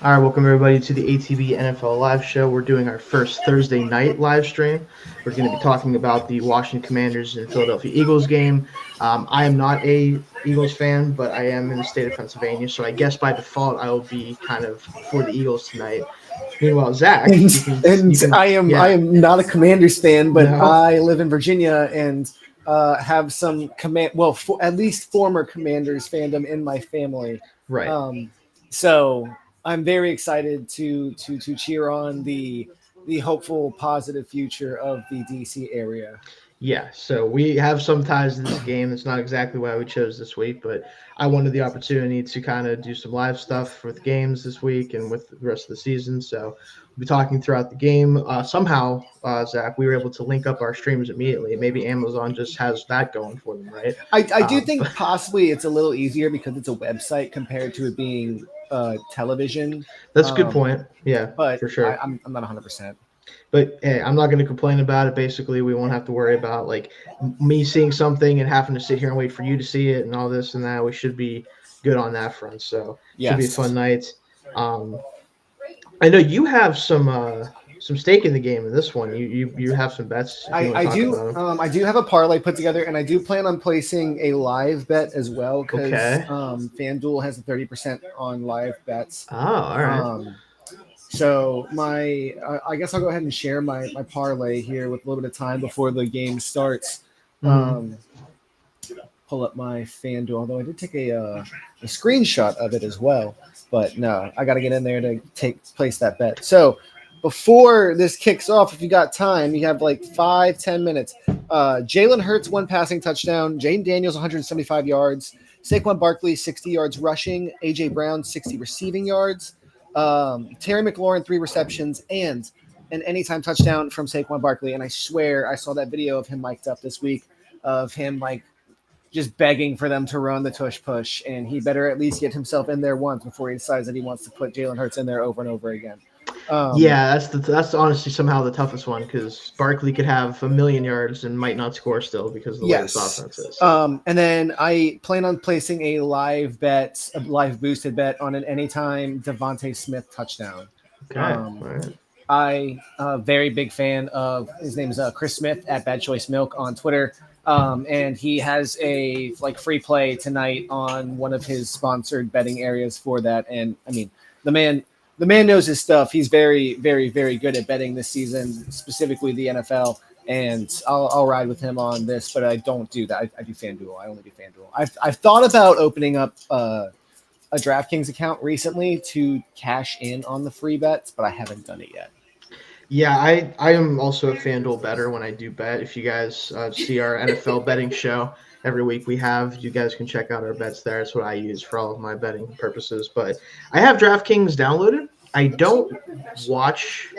All right, welcome everybody to the ATB NFL Live Show. We're doing our first Thursday night live stream. We're going to be talking about the Washington Commanders and Philadelphia Eagles game. I am not a Eagles fan, but I am in the state of Pennsylvania, so I guess by default I will be kind of for the Eagles tonight. Meanwhile, Zach, and you can, I yeah, am not a Commanders fan, but no, I live in Virginia and have some at least former Commanders fandom in my family. right. Um, so I'm very excited to cheer on the hopeful positive future of the DC area. Yeah, so we have some ties to this game. That's not exactly why we chose this week, but I wanted the opportunity to kind of do some live stuff with games this week and with the rest of the season. So we'll be talking throughout the game. Somehow, Zach, we were able to link up our streams immediately. Maybe Amazon just has that going for them, right? I do But think possibly it's a little easier because it's a website compared to it being television. that's a good Um, point. Yeah, but for sure. I'm not 100%. But hey, I'm not going to complain about it. Basically, we won't have to worry about like me seeing something and having to sit here and wait for you to see it and all this and that. We should be good on that front. So should be a fun Yes. night. Um, I know you have some stake in the game in this one. You have some bets if you want to talk about them. I do have a parlay put together, and I do plan on placing a live bet as well because Okay. FanDuel has a 30% on live bets. Oh, all right. Um, so I guess I'll go ahead and share my parlay here with a little bit of time before the game starts. Mm-hmm. Um, pull up my FanDuel, although I did take a screenshot of it as well. But no, I got to get in there to place that bet. So before this kicks off, if you got time, you have like 5-10 minutes. Jalen Hurts, one passing touchdown. Jaden Daniels, 175 yards. Saquon Barkley, 60 yards rushing. AJ Brown, 60 receiving yards. Terry McLaurin, 3 receptions, and an anytime touchdown from Saquon Barkley. And I swear I saw that video of him mic'd up this week of him like just begging for them to run the tush push, and he better at least get himself in there once before he decides that he wants to put Jalen Hurts in there over and over again. Um, Yeah, that's honestly somehow the toughest one because Barkley could have a million yards and might not score still because of the way this yes. offense is. And then I plan on placing a live boosted bet on an anytime Devontae Smith touchdown. Okay, all Um, right. I very big fan of his name is Chris Smith at Bad Choice Milk on Twitter. And he has a like free play tonight on one of his sponsored betting areas for that. And I mean, the man the man knows his stuff. He's very, very, very good at betting this season, specifically the NFL. And I'll ride with him on this, but I don't do that. I do FanDuel. I only do FanDuel. I've thought about opening up a DraftKings account recently to cash in on the free bets, but I haven't done it yet. Yeah, I am also a FanDuel better when I do bet. If you guys see our NFL betting show every week we have, you guys can check out our bets there. That's what I use for all of my betting purposes. But I have DraftKings downloaded. I don't watch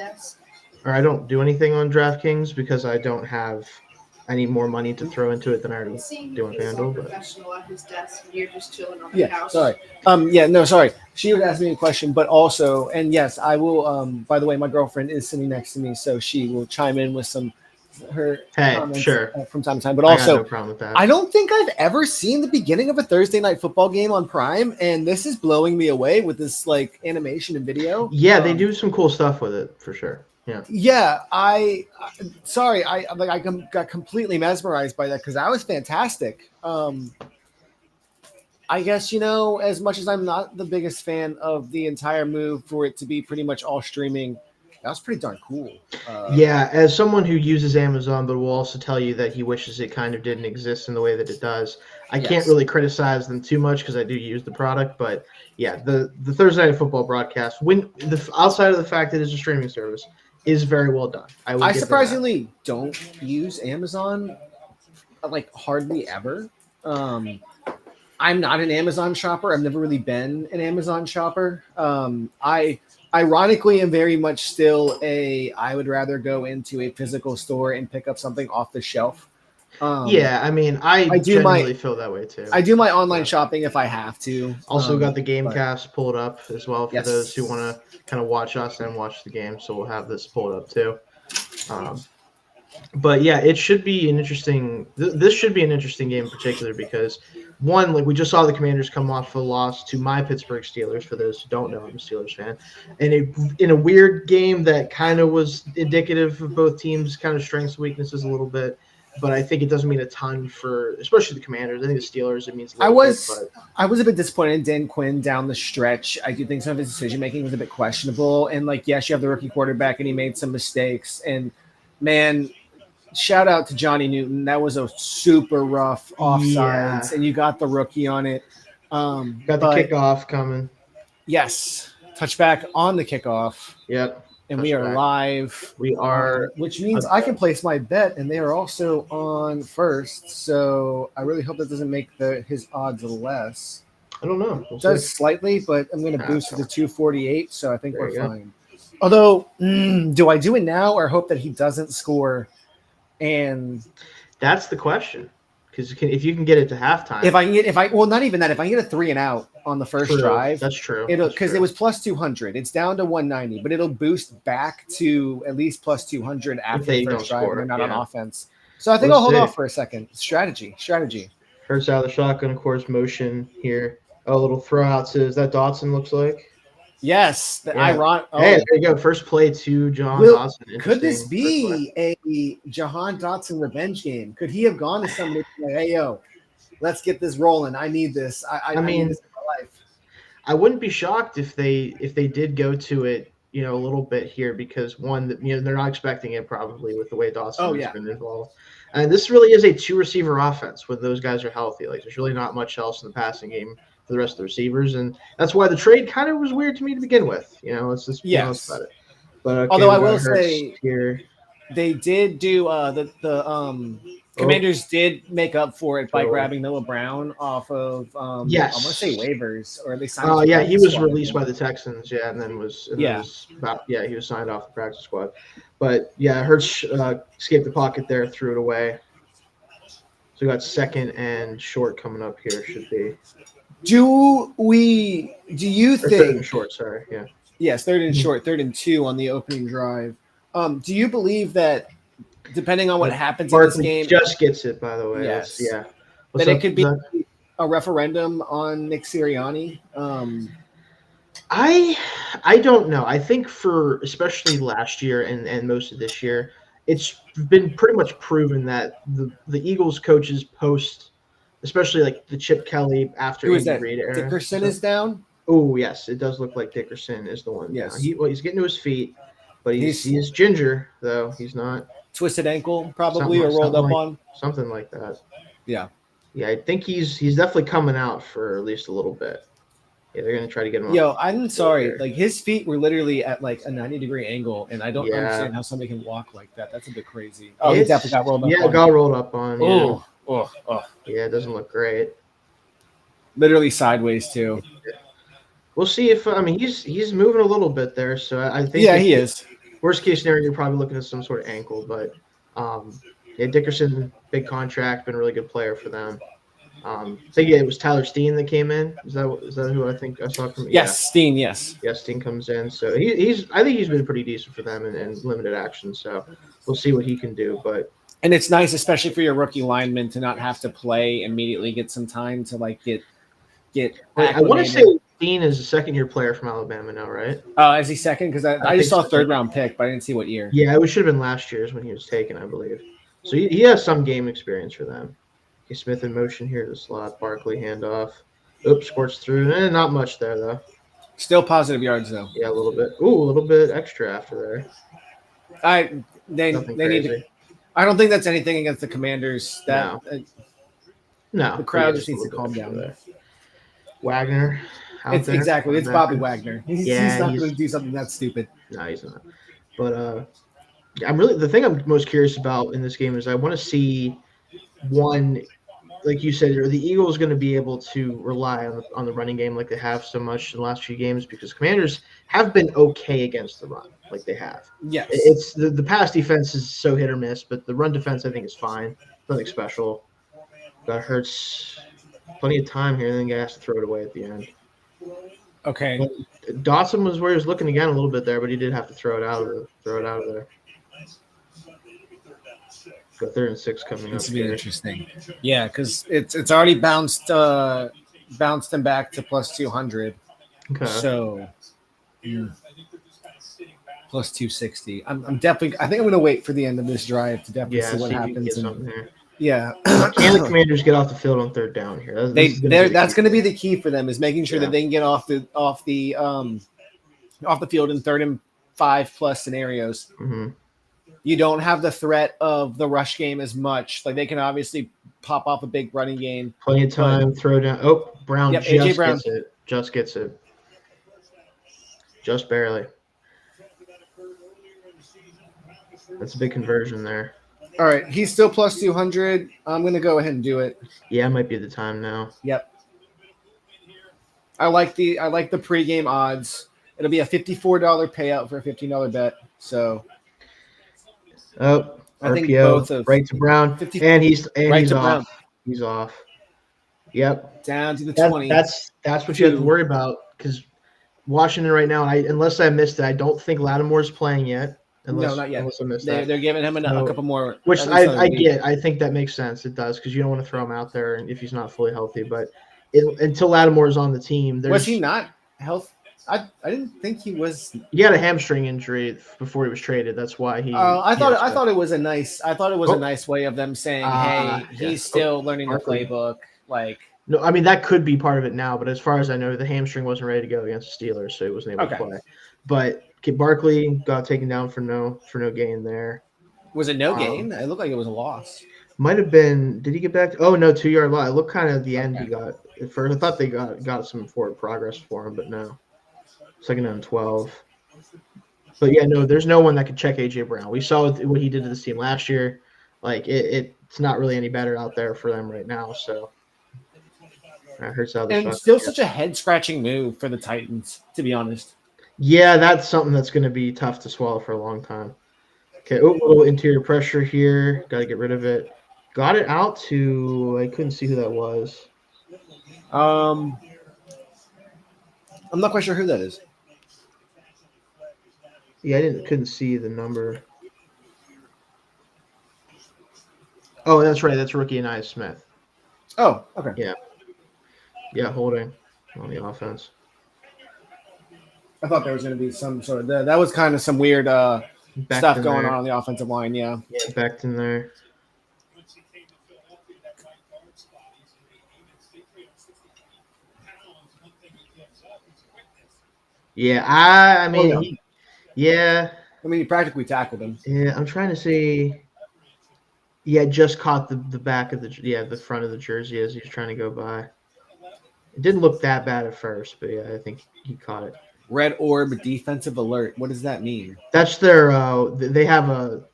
or I don't do anything on DraftKings because I don't have any more money to throw into it than I already do on FanDuel. But Yeah, sorry. Yeah, no, sorry. She was asking me a question, but also, and yes, I will. By the way, my girlfriend is sitting next to me, so she will chime in with some her hey, comments sure, from time to time. But I got no also, problem with that. I don't think I've ever seen the beginning of a Thursday night football game on Prime, and this is blowing me away with this like animation and video. Yeah, they do some cool stuff with it for sure. Yeah. Yeah, sorry, got completely mesmerized by that because that was fantastic. I guess as much as I'm not the biggest fan of the entire move for it to be pretty much all streaming, that was pretty darn cool. Yeah, as someone who uses Amazon, but will also tell you that he wishes it kind of didn't exist in the way that it does. I can't Yes. really criticize them too much because I do use the product, but yeah, the Thursday Night Football broadcast, when the outside of the fact that it's a streaming service, is very well done. I will I give them that. surprisingly don't use Amazon like hardly ever. I'm not an Amazon shopper. I've never really been an Amazon shopper. I ironically am very much still I would rather go into a physical store and pick up something off the shelf. Um, Yeah, I mean, I I do my generally feel that way too. I do my online Yeah. shopping if I have to. Also got the But Gamecast pulled up as well for those who yes. want to kind of watch us and watch the game. So we'll have this pulled up too. Um, But yeah, it should be an interesting. This should be an interesting game in particular because one, like we just saw the Commanders come off a loss to my Pittsburgh Steelers. For those who don't know, I'm a Steelers fan, and in a weird game that kind of was indicative of both teams' kind of strengths and weaknesses a little bit. But I think it doesn't mean a ton for, especially the Commanders. I think the Steelers it means a I little bit, was but I was a bit disappointed in Dan Quinn down the stretch. I do think some of his decision making was a bit questionable. And like, yes, you have the rookie quarterback, and he made some mistakes. And man, shout out to Johnny Newton. That was a super rough yeah, offsides, and you got the rookie on it. got the But kickoff coming. yes, touchback on the kickoff, Yep, and we are touchback. live. We are, Which means I can place my bet, and they are also on first. So I really hope that doesn't make his odds less. I don't know. It does slightly, but I'm going to boost it to 248, so I think There we're you go. fine. Although, do I do it now or hope that he doesn't score? And That's the question. Because if you can get it to halftime, not even that. If I can get a 3 and out on the first drive, that's true. Because it was plus 200. It's down to 190, but it'll boost back to at least plus 200 after the first drive. And they're not on offense, so I think I'll hold off for a second. Strategy. Hurts out of the shotgun, of course, motion here. Oh, a little throw out to, is that Dotson looks like? Yes, ironic. Oh. Hey, there you go. First play to Jahan Dotson. Could this be a Jahan Dotson revenge game? Could he have gone to somebody like, hey, yo, let's get this rolling. I need this. I mean, need this in my life. I wouldn't be shocked if they did go to it, a little bit here because one, they're not expecting it probably with the way Dawson has been involved. And this really is a 2-receiver offense when those guys are healthy. Like there's really not much else in the passing game for the rest of the receivers, and that's why the trade kind of was weird to me to begin with. Let's just be honest about it. But okay, although I will say here, they did do Commanders did make up for it by grabbing Noah Brown off of I want to say waivers, or they signed. Yeah, he was released by the Texans. Yeah, and then he was signed off the practice squad. But yeah, Hurts escaped the pocket there, threw it away. So we got second and short coming up here. Should be. Do you think third and short? Sorry, yeah. Yes, third and short, 3rd and 2 on the opening drive. Do you believe that depending on what happens in this game, just gets it? By the way, yes, that it could be a referendum on Nick Sirianni. I don't know. I think for especially last year and most of this year, it's been pretty much proven that the Eagles coaches post, especially like the Chip Kelly after Andy Reid era. Dickerson is down. Oh yes, it does look like Dickerson is the one. Yes, he's getting to his feet, but he's ginger though. He's not twisted ankle probably or rolled up on something like that. Yeah. I think he's definitely coming out for at least a little bit. Yeah, they're gonna try to get him. Yo, I'm sorry. Like his feet were literally at like a 90-degree angle, and I don't understand how somebody can walk like that. That's a bit crazy. Oh, he definitely got rolled up. Yeah, got rolled up on. Oh. Yeah, it doesn't look great. Literally sideways too. We'll see if he's moving a little bit there, so I think he is. Worst case scenario, you're probably looking at some sort of ankle, but Dickerson, big contract, been a really good player for them. I think it was Tyler Steen that came in. Is that who I think I saw from? Yes, Steen. Yes. Yeah, Steen comes in, so I think he's been pretty decent for them in limited action. So we'll see what he can do, but. And it's nice, especially for your rookie lineman, to not have to play immediately, get some time to like get. I want to say Steen is a second-year player from Alabama now, right? Is he second? Because I just saw third-round pick, but I didn't see what year. Yeah, it should have been last year's when he was taken, I believe. So he has some game experience for them. Okay, Smith in motion here to slot. Barkley handoff. Oops, squirts through. Not much there, though. Still positive yards, though. Yeah, a little bit. Ooh, a little bit extra after there. They need to. I don't think that's anything against the Commanders. No. The crowd just needs to calm down there. Wagner. Exactly. It's Bobby Wagner. He's not going to do something that stupid. No, he's not. But the thing I'm most curious about in this game is I want to see one, like you said, are the Eagles going to be able to rely on the running game like they have so much in the last few games? Because Commanders have been okay against the run, like they have. Yes. It's the pass defense is so hit or miss, but the run defense I think is fine. Nothing special. Got Hurts plenty of time here, and then he has to throw it away at the end. Okay. But Dawson was where he was looking again a little bit there, but he did have to throw it out of there. Got 3rd and 6 coming up. This will be here. interesting. Yeah, because it's already bounced him back to plus 200. Okay. So plus 260. I'm definitely. I think I'm going to wait for the end of this drive to definitely see what if you can happens. get something here. Yeah. Can the Commanders get off the field on 3rd down here? That's going to be the key for them, is making sure that they can get off the field in 3rd and 5 plus scenarios. Mm-hmm. You don't have the threat of the rush game as much. Like, they can obviously pop off a big running game. Plenty of time, throw down. Oh, Brown AJ Brown gets it. Just gets it. Just barely. That's a big conversion there. All right, he's still plus 200. I'm going to go ahead and do it. Yeah, it might be the time now. Yep. I like the pregame odds. It'll be a $54 payout for a $15 bet. So Oh, I think RPO, both of right to Brown, and he's off. Brown. He's off. Yep. Down to the 20. That's what you have to worry about, because Washington right now, unless I missed it, I don't think Lattimore's playing yet. No, not yet. Unless I missed that. They're giving him a couple more. Which I get. I think that makes sense. It does, because you don't want to throw him out there if he's not fully healthy. But until Lattimore is on the team, was he not healthy? I didn't think he was. He had a hamstring injury before he was traded. That's why he. I thought it was a nice. I thought it was a nice way of them saying, "Hey, he's still learning the playbook." Like, no, I mean that could be part of it now, but as far as I know, the hamstring wasn't ready to go against the Steelers, so he wasn't able to play. But Barkley got taken down for no gain there. Was it no gain? It looked like it was a loss. Might have been. Did he get back? Oh no, 2-yard line. It looked kind of at the end. He got at first. I thought they got some forward progress for him, but no. 2nd and 12. But yeah, no, there's no one that could check AJ Brown. We saw what he did to this team last year. Like it's not really any better out there for them right now. So that hurts out. And still such a head scratching move for the Titans, to be honest. Yeah, that's something that's going to be tough to swallow for a long time. Okay, a little interior pressure here. Got to get rid of it. Got it out to. I couldn't see who that was. I'm not quite sure who that is. Yeah, I couldn't see the number. Oh, that's right. That's rookie Anais Smith. Oh, okay. Yeah. Yeah, holding on the offense. I thought there was going to be some sort of that was kind of some weird stuff going on the offensive line. Yeah. Yeah, backed in there. Yeah, I mean, you practically tackled him. Yeah, I'm trying to see. Yeah, just caught the back of the front of the jersey as he was trying to go by. It didn't look that bad at first, but yeah, I think he caught it. Red orb defensive alert. What does that mean? That's their. They have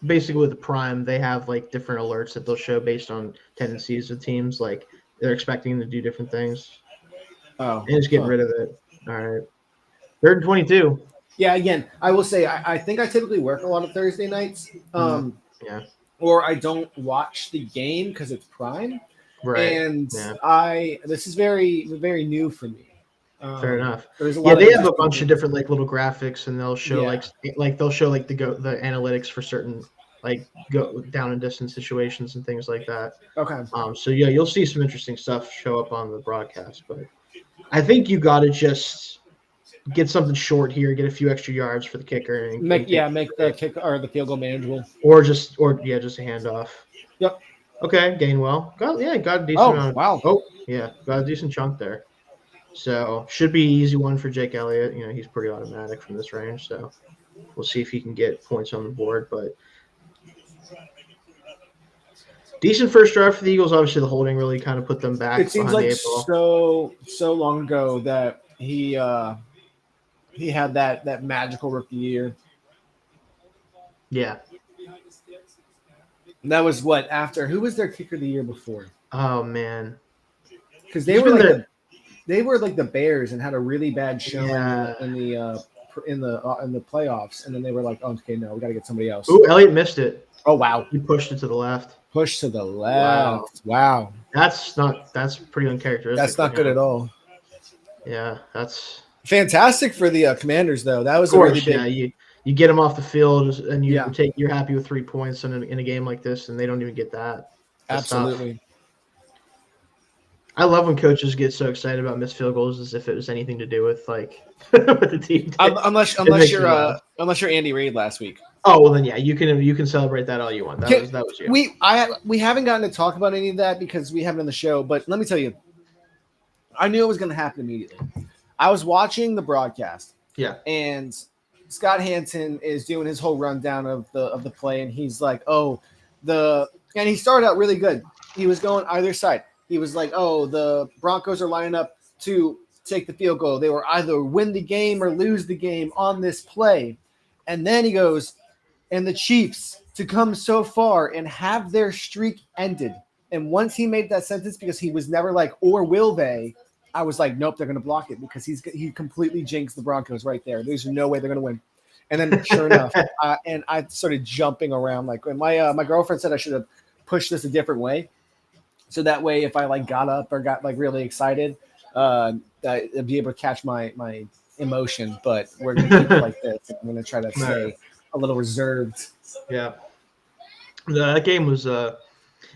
basically with the Prime, they have like different alerts that they'll show based on tendencies of teams. Like they're expecting them to do different things. Oh, and just getting rid of it. All right. 3rd and 22. Yeah, again, I will say I think I typically work a lot of Thursday nights. Yeah. Or I don't watch the game because it's Prime. Right. And this is very, very new for me. Fair enough. There's a lot they have a bunch of different like little graphics, and they'll show they'll show like the analytics for certain like go down and distance situations and things like that. Okay. So yeah, you'll see some interesting stuff show up on the broadcast, but I think you got to just get something short here, get a few extra yards for the kicker, and make the kick or the field goal manageable, or just a handoff. Yep. Okay, Gainwell got a decent amount. Wow. Oh yeah, got a decent chunk there. So should be an easy one for Jake Elliott. You know, he's pretty automatic from this range. So we'll see if he can get points on the board. But decent first drive for the Eagles. Obviously, the holding really kind of put them back. It seems like so long ago that he had that magical rookie year. Yeah. And that was what after. Who was their kicker the year before? Oh man, because they were like the Bears and had a really bad showing in the playoffs, and then they were like, "Oh, okay, no, we got to get somebody else." Ooh, Elliott missed it. Oh wow, he pushed it to the left. Push to the left. Wow. That's pretty uncharacteristic. That's not good at all. Yeah, that's fantastic for the Commanders though. That was a really big. Yeah, you get them off the field and Yeah. you're happy with 3 points in a game like this, and they don't even get that. That's tough. Absolutely. I love when coaches get so excited about missed field goals as if it was anything to do with like what the team did. Unless you're Andy Reid last week. Oh well, then yeah, you can celebrate that all you want. That was you. We haven't gotten to talk about any of that because we haven't on the show. But let me tell you, I knew it was going to happen immediately. I was watching the broadcast. Yeah. And Scott Hansen is doing his whole rundown of the play, and he's like, and he started out really good. He was going either side. He was like, the Broncos are lining up to take the field goal. They will either win the game or lose the game on this play. And then he goes, and the Chiefs to come so far and have their streak ended. And once he made that sentence, because he was never like, or will they, I was like, nope, they're going to block it because he completely jinxed the Broncos right there. There's no way they're going to win. And then sure enough, and I started jumping around. Like when my girlfriend said I should have pushed this a different way. So that way, if I like got up or got like really excited, I'd be able to catch my emotion. But we're going to keep it like this. I'm going to try to stay a little reserved. Yeah. That game was I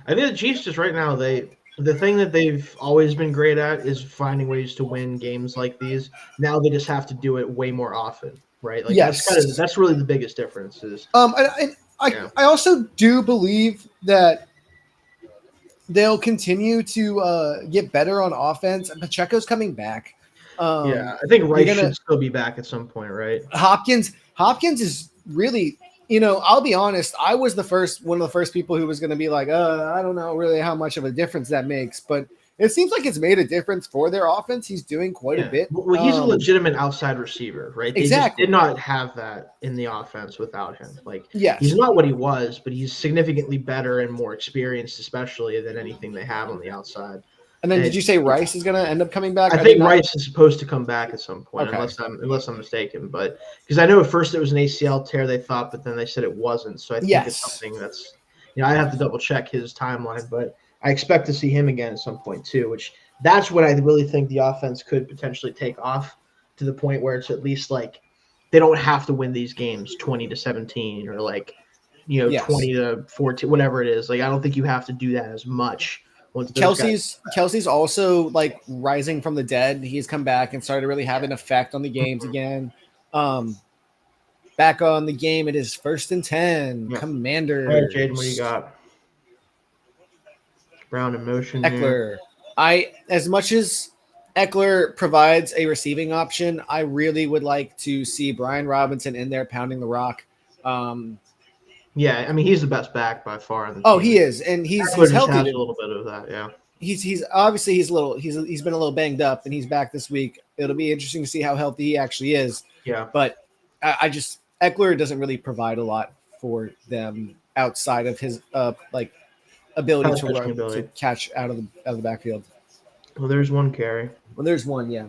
think the Chiefs just right now, the thing that they've always been great at is finding ways to win games like these. Now they just have to do it way more often, right? Like yes. that's really the biggest difference is I also do believe that they'll continue to get better on offense. Pacheco's coming back. I think Rice should still be back at some point, right? Hopkins is really, I'll be honest. I was one of the first people who was going to be like, I don't know really how much of a difference that makes, but it seems like it's made a difference for their offense. He's doing quite a bit. Well, he's a legitimate outside receiver, right? They exactly. just did not have that in the offense without him. Like, yes. He's not what he was, but he's significantly better and more experienced, especially than anything they have on the outside. And then did you say Rice is going to end up coming back? I think Rice is supposed to come back at some point, okay. unless I'm mistaken. But because I know at first it was an ACL tear, they thought, but then they said it wasn't. So I think it's something that's, I have to double check his timeline, but I expect to see him again at some point too. Which that's what I really think the offense could potentially take off to the point where it's at least like they don't have to win these games 20-17 or like 20-14, whatever it is. Like I don't think you have to do that as much. Kelsey's also like rising from the dead. He's come back and started really having an effect on the games again. Back on the game, it is 1st and 10. Yeah. Commanders. All right, Jaden, what do you got? Brown in motion. Eckler. As much as Eckler provides a receiving option, I really would like to see Brian Robinson in there pounding the rock. Yeah, I mean he's the best back by far. On the team. He is, and he's healthy. Has a little bit of that, yeah. He's obviously he's been a little banged up, and he's back this week. It'll be interesting to see how healthy he actually is. Yeah, but Eckler doesn't really provide a lot for them outside of his ability to catch out of the backfield. Well, there's one carry. Well, there's one. Yeah,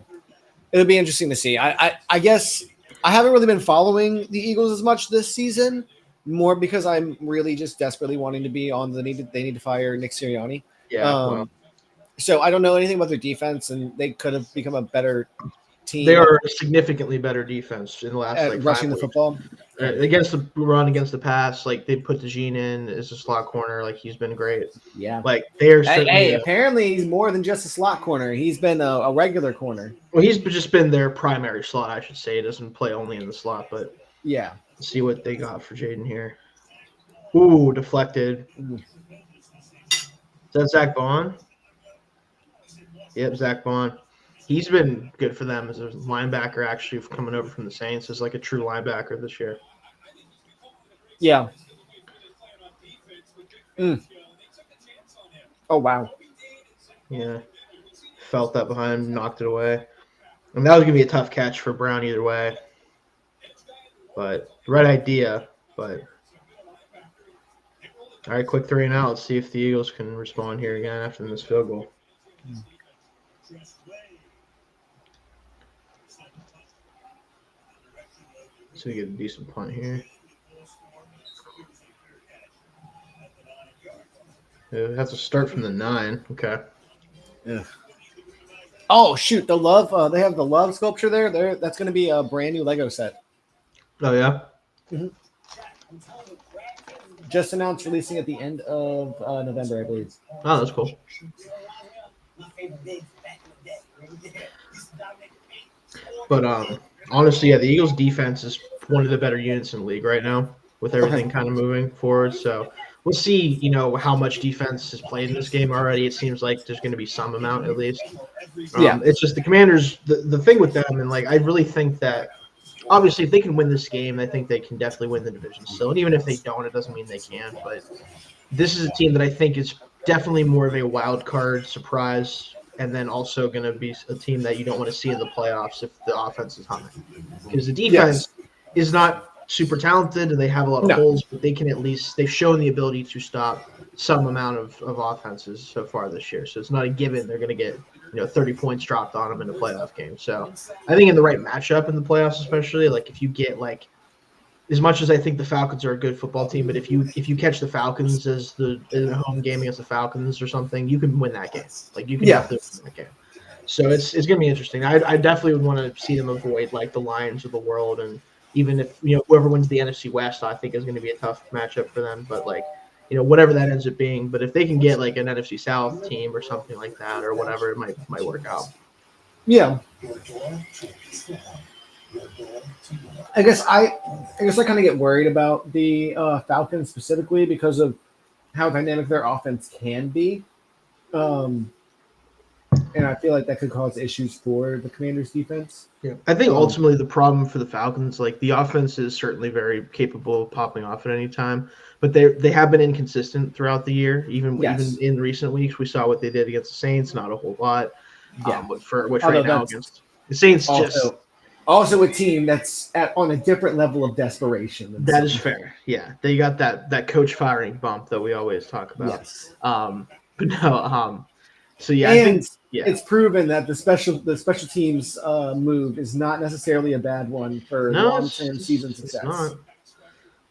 it'll be interesting to see. I guess I haven't really been following the Eagles as much this season. More because I'm really just desperately wanting to be on they need to fire Nick Sirianni. Yeah. So I don't know anything about their defense, and they could have become a better team. They are a significantly better defense in the last rushing the football against the run, against the pass. Like they put DeJean in as a slot corner. Like he's been great. Yeah. Like they are. Apparently he's more than just a slot corner. He's been a regular corner. Well, he's just been their primary slot, I should say. He doesn't play only in the slot, but yeah. Let's see what they got for Jaden here. Ooh, deflected. Is that Zach Bond? Yep, Zach Bond. He's been good for them as a linebacker, actually, coming over from the Saints as like a true linebacker this year. Yeah. Oh, wow. Yeah. Felt that behind him, knocked it away. And that was going to be a tough catch for Brown either way. But right idea, but all right, quick 3 and out. Let's see if the Eagles can respond here again after this field goal. So we get a decent punt here. It has to start from the 9. Okay. Yeah. Oh shoot! The Love. They have the Love sculpture there. That's going to be a brand new Lego set. Oh yeah. Mhm. Just announced releasing at the end of November, I believe. Oh, that's cool. But honestly, yeah, the Eagles' defense is one of the better units in the league right now, with everything Okay. kind of moving forward. So we'll see, how much defense is played in this game already. It seems like there's going to be some amount at least. Yeah. It's just the Commanders. The thing with them, and like I really think that obviously if they can win this game, I think they can definitely win the division still. And even if they don't, it doesn't mean they can't. But this is a team that I think is definitely more of a wild card surprise, and then also going to be a team that you don't want to see in the playoffs if the offense is humming, because the Yes. defense is not super talented and they have a lot of No. holes, but they can at least they've shown the ability to stop some amount of offenses so far this year. So it's not a given they're going to get 30 points dropped on them in a playoff game. So I think in the right matchup in the playoffs, especially like if you get like as much as I think the Falcons are a good football team, but if you catch the Falcons as in a home game against the Falcons or something, you can win that game. Like you can Yeah. definitely win that game. So it's going to be interesting. I definitely would want to see them avoid like the Lions of the world, and even if whoever wins the NFC West, I think is going to be a tough matchup for them. But like whatever that ends up being, but if they can get like an NFC South team or something like that or whatever, it might work out. Yeah. I guess I kind of get worried about the Falcons specifically because of how dynamic their offense can be, and I feel like that could cause issues for the Commanders' defense. Yeah, I think ultimately the problem for the Falcons, like the offense is certainly very capable of popping off at any time, but they have been inconsistent throughout the year. Even in recent weeks, we saw what they did against the Saints, not a whole lot. Yeah, which right now against the Saints also a team that's on a different level of desperation. That is fair. Yeah, they got that coach firing bump that we always talk about. Yes. But no. So yeah, and I think it's proven that the special teams move is not necessarily a bad one for long-term season success.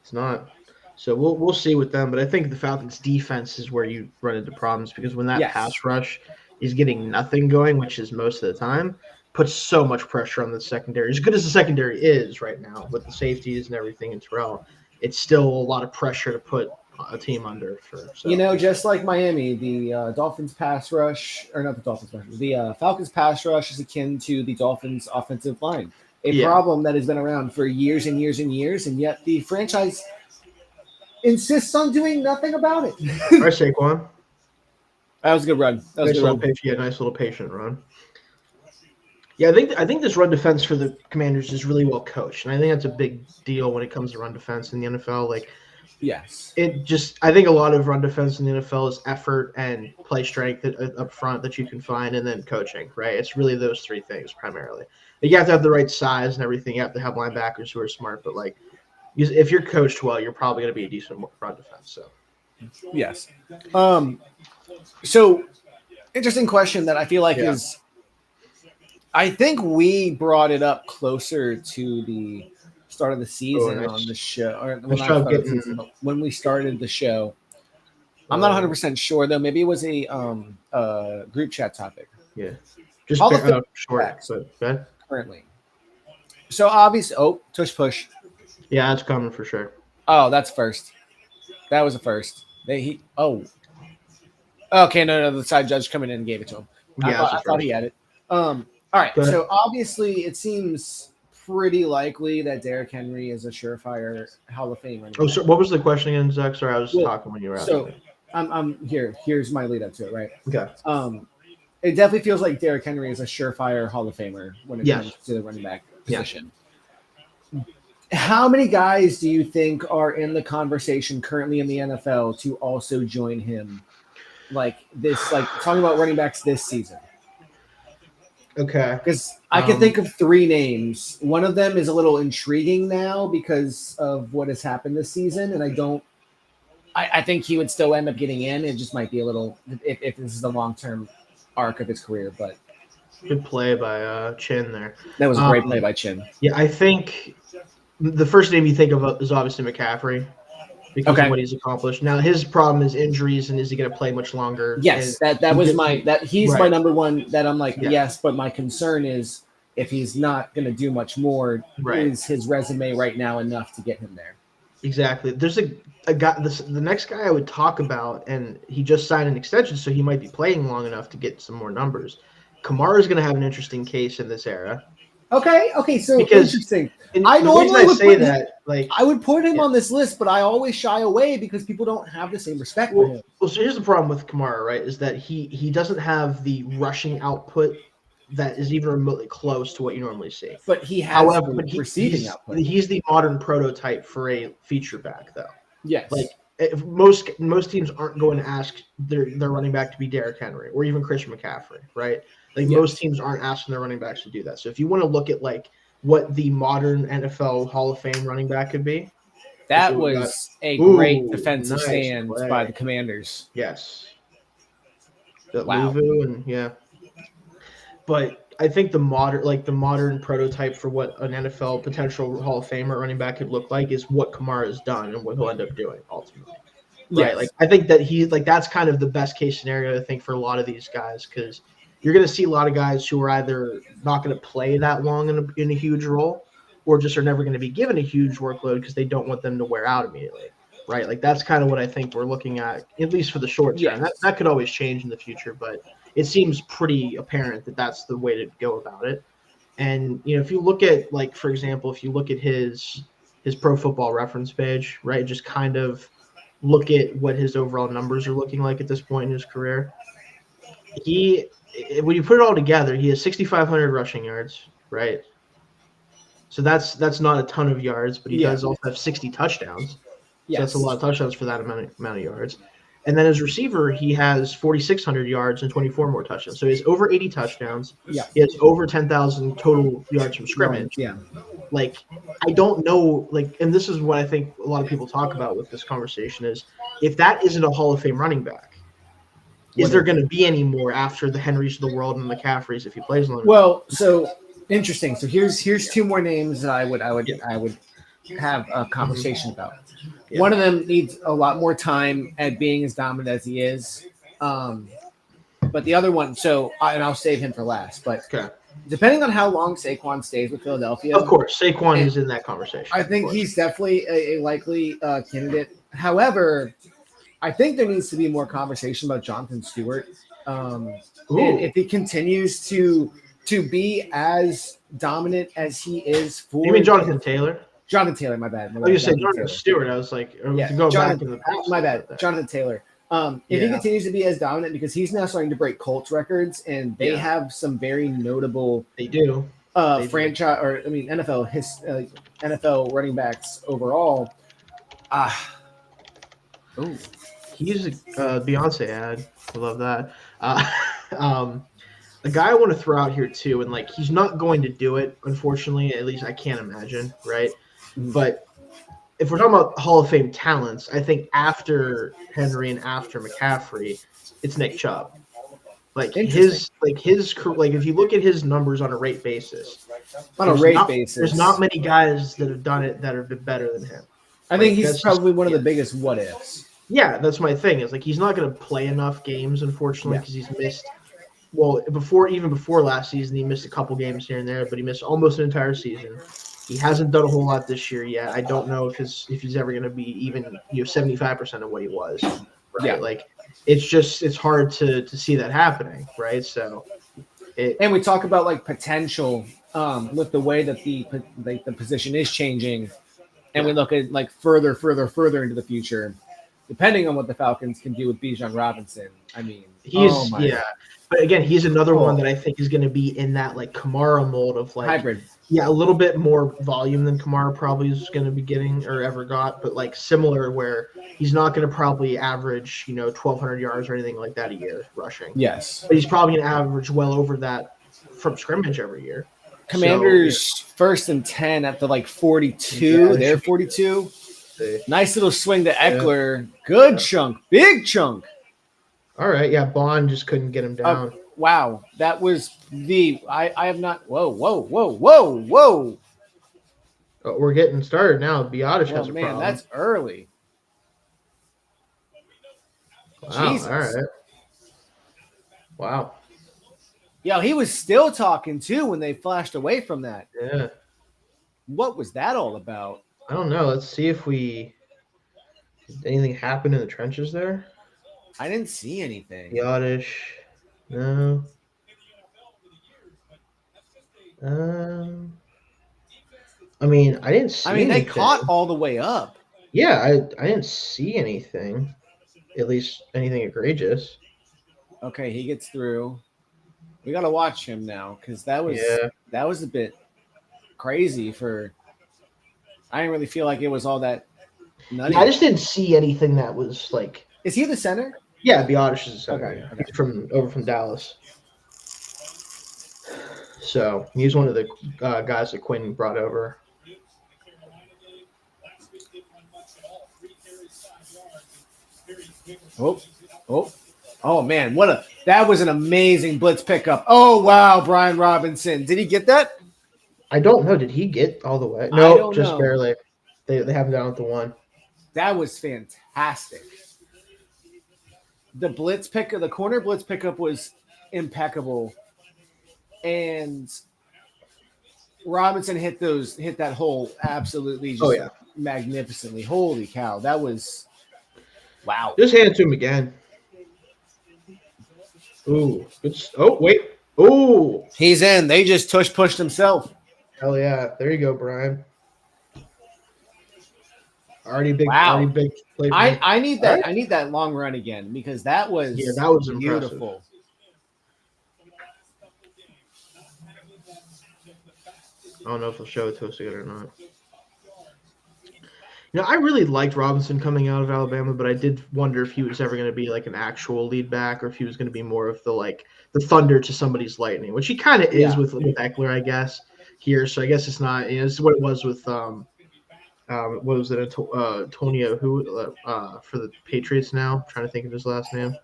It's not. So we'll see with them, but I think the Falcons' defense is where you run into problems because when that pass rush is getting nothing going, which is most of the time, puts so much pressure on the secondary. As good as the secondary is right now with the safeties and everything in Terrell, it's still a lot of pressure to put a team under. Just like Miami, the Dolphins pass rush, or not the Dolphins pass rush, the Falcons pass rush is akin to the Dolphins offensive line. A problem that has been around for years and years and years, and yet the franchise insists on doing nothing about it. All right, Saquon. That was a good run. Nice little patient run. Yeah, I think this run defense for the Commanders is really well coached, and I think that's a big deal when it comes to run defense in the NFL. Like, yes, I think a lot of run defense in the NFL is effort and play strength up front that you can find, and then coaching. Right? It's really those three things primarily. You have to have the right size and everything. You have to have linebackers who are smart, but like, if you're coached well, you're probably going to be a decent run defense. So, yes. So, interesting question that I feel like is. I think we brought it up closer to the start of the season on the show, or when we started the show. I'm not 100% sure though. Maybe it was a group chat topic. Yeah, just short. So currently. So obviously, tush push. Yeah, that's coming for sure. Oh, that's first. That was a first. Okay, no, the side judge coming in and gave it to him. Yeah, I thought he had it. All right, so obviously it seems pretty likely that Derrick Henry is a surefire Hall of Fame. Oh, so what was the question again, Zach? Sorry, I was talking when you were asking. So I'm here. Here's my lead up to it, right? Okay. It definitely feels like Derrick Henry is a surefire Hall of Famer when it comes to the running back position. Yeah. How many guys do you think are in the conversation currently in the NFL to also join him? Like talking about running backs this season. Okay. Because I can think of three names. One of them is a little intriguing now because of what has happened this season, and I think he would still end up getting in. It just might be a little if this is the long-term arc of his career, but good play by Chin there. That was a great play by Chin. Yeah, I think the first name you think of is obviously McCaffrey because of what he's accomplished. Now his problem is injuries, and is he going to play much longer? Yes, he's my number one. That I'm like yes, but my concern is if he's not going to do much more, Right. is his resume right now enough to get him there? Exactly. There's a guy. The next guy I would talk about, and he just signed an extension, so he might be playing long enough to get some more numbers. Kamara is going to have an interesting case in this era Okay, so because interesting. the I reason normally I would say put that, like, I would put him yeah. on this list, but I always shy away because people don't have the same respect for him. Well, so here's the problem with Kamara, right? Is that he doesn't have the rushing output that is even remotely close to what you normally see. But he has However, the receiving output. he's the modern prototype for a feature back, though. Yes. Like, if most teams aren't going to ask their running back to be Derrick Henry or even Christian McCaffrey, right? Like, most teams aren't asking their running backs to do that. So if you want to look at like what the modern NFL Hall of Fame running back could be, that was a great defensive stand by the Commanders. Yes. That Wow. Luvu and yeah. But I think the modern prototype for what an NFL potential Hall of Famer running back could look like is what Kamara has done and what he'll end up doing ultimately. Right. Yes. Like, I think that that's kind of the best case scenario, I think, for a lot of these guys, because you're going to see a lot of guys who are either not going to play that long in a huge role, or just are never going to be given a huge workload because they don't want them to wear out immediately. Right. Like, that's kind of what I think we're looking at least for the short term. Yes. That could always change in the future, but it seems pretty apparent that that's the way to go about it. And, if you look at, like, for example, if you look at his Pro Football Reference page, right, just kind of look at what his overall numbers are looking like at this point in his career. When you put it all together, he has 6,500 rushing yards, right? So that's not a ton of yards, but he does also have 60 touchdowns. Yes. So that's a lot of touchdowns for that amount of yards. And then as receiver, he has 4,600 yards and 24 more touchdowns. So he has over 80 touchdowns. Yeah. He has over 10,000 total yards from scrimmage. Yeah. Like, I don't know, like, and this is what I think a lot of people talk about with this conversation is, if that isn't a Hall of Fame running back, is there going to be any more after the Henrys of the world and McCaffreys if he plays long enough? Well, so interesting. So here's two more names that I would have a conversation about. Yeah. One of them needs a lot more time at being as dominant as he is. But the other one, and I'll save him for last, but depending on how long Saquon stays with Philadelphia. Of course, Saquon is in that conversation. I think he's definitely a likely candidate. However, I think there needs to be more conversation about Jonathan Stewart. If he continues to be as dominant as he is You mean Jonathan Taylor? Jonathan Taylor, my bad. You said Jonathan Stewart. I was like, to go back in the past. My bad. Jonathan Taylor. If he continues to be as dominant, because he's now starting to break Colts records, and they have some very notable. They do. Franchise, or I mean NFL running backs overall. He's a Beyonce ad. I love that. The guy I want to throw out here too, and like, he's not going to do it, unfortunately. At least I can't imagine, right? But if we're talking about Hall of Fame talents, I think after Henry and after McCaffrey, it's Nick Chubb. Like if you look at his numbers on a rate basis, there's not many guys that have done it that have been better than him. I think he's probably one of the biggest what ifs. Yeah, that's my thing. Is like, he's not going to play enough games, unfortunately, because he's missed. Well, even before last season, he missed a couple games here and there, but he missed almost an entire season. He hasn't done a whole lot this year yet. I don't know if he's ever going to be even 75% of what he was. Right? Yeah. Like, it's hard to see that happening, right? So, and we talk about like potential with the way that the position is changing, and we look at like further into the future, depending on what the Falcons can do with Bijan Robinson. I mean, But again, he's another one that I think is going to be in that like Kamara mold of like hybrid. Yeah, a little bit more volume than Kamara probably is going to be getting or ever got, but like similar where he's not going to probably average 1,200 yards or anything like that a year rushing. Yes, but he's probably going to average well over that from scrimmage every year. Commanders first and 10 at the like 42. Yeah, they're 42. Nice little swing to Eckler. Good chunk, big chunk. All right, yeah, Bond just couldn't get him down. Wow, that was I have not. Whoa. Oh, we're getting started now. Biotish has a problem. That's early. Wow, Jesus. all right. Wow. Yo, he was still talking too when they flashed away from that. Yeah. What was that all about? I don't know. Let's see if anything happened in the trenches there. I didn't see anything. The oddish. No. I mean, I didn't see anything. They caught all the way up. Yeah, I didn't see anything. At least anything egregious. Okay, he gets through. We got to watch him now because that was a bit crazy for. I didn't really feel like it was all that nutty. Yeah, I just didn't see anything that was like. Is he the center? Yeah, Biotish is the center. Okay, okay. He's over from Dallas. So he's one of the guys that Quinn brought over. Oh man, that was an amazing blitz pickup. Oh wow, Brian Robinson. Did he get that? I don't know. Did he get all the way? No, just barely. They have him down at the 1. That was fantastic. The corner blitz pickup was impeccable. And Robinson hit that hole absolutely just magnificently. Holy cow. That was wow. Just hand it to him again. Ooh. Oh, wait. Ooh. He's in. They just pushed himself. Hell yeah. There you go, Brian. Already big play. I need that. Right? I need that long run again because that was beautiful. Impressive. I don't know if they'll show it to us again or not. I really liked Robinson coming out of Alabama, but I did wonder if he was ever going to be like an actual lead back or if he was going to be more of the thunder to somebody's lightning, which he kind of is with Eckler, I guess, here. So I guess it's not. This is what it was with what was it? Antonio, who for the Patriots now? I'm trying to think of his last name.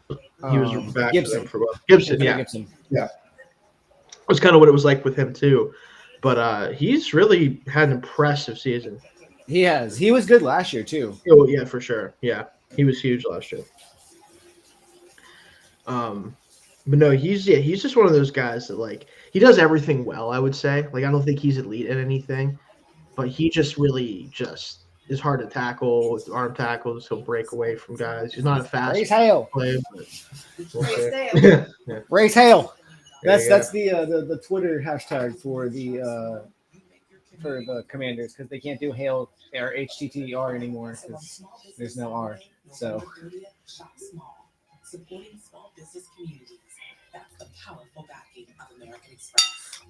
He was back Gibson. For Gibson. Gibson. Yeah. It was kind of what it was like with him too, but he's really had an impressive season. He has. He was good last year too. Oh yeah, for sure. Yeah, he was huge last year. But no, he's just one of those guys that he does everything well. I would say I don't think he's elite at anything, but he just really is hard to tackle with arm tackles. He'll break away from guys. He's not a fast play. Race Hale. That's the Twitter hashtag for the Commanders because they can't do Hail or HTTR anymore because there's no R. So.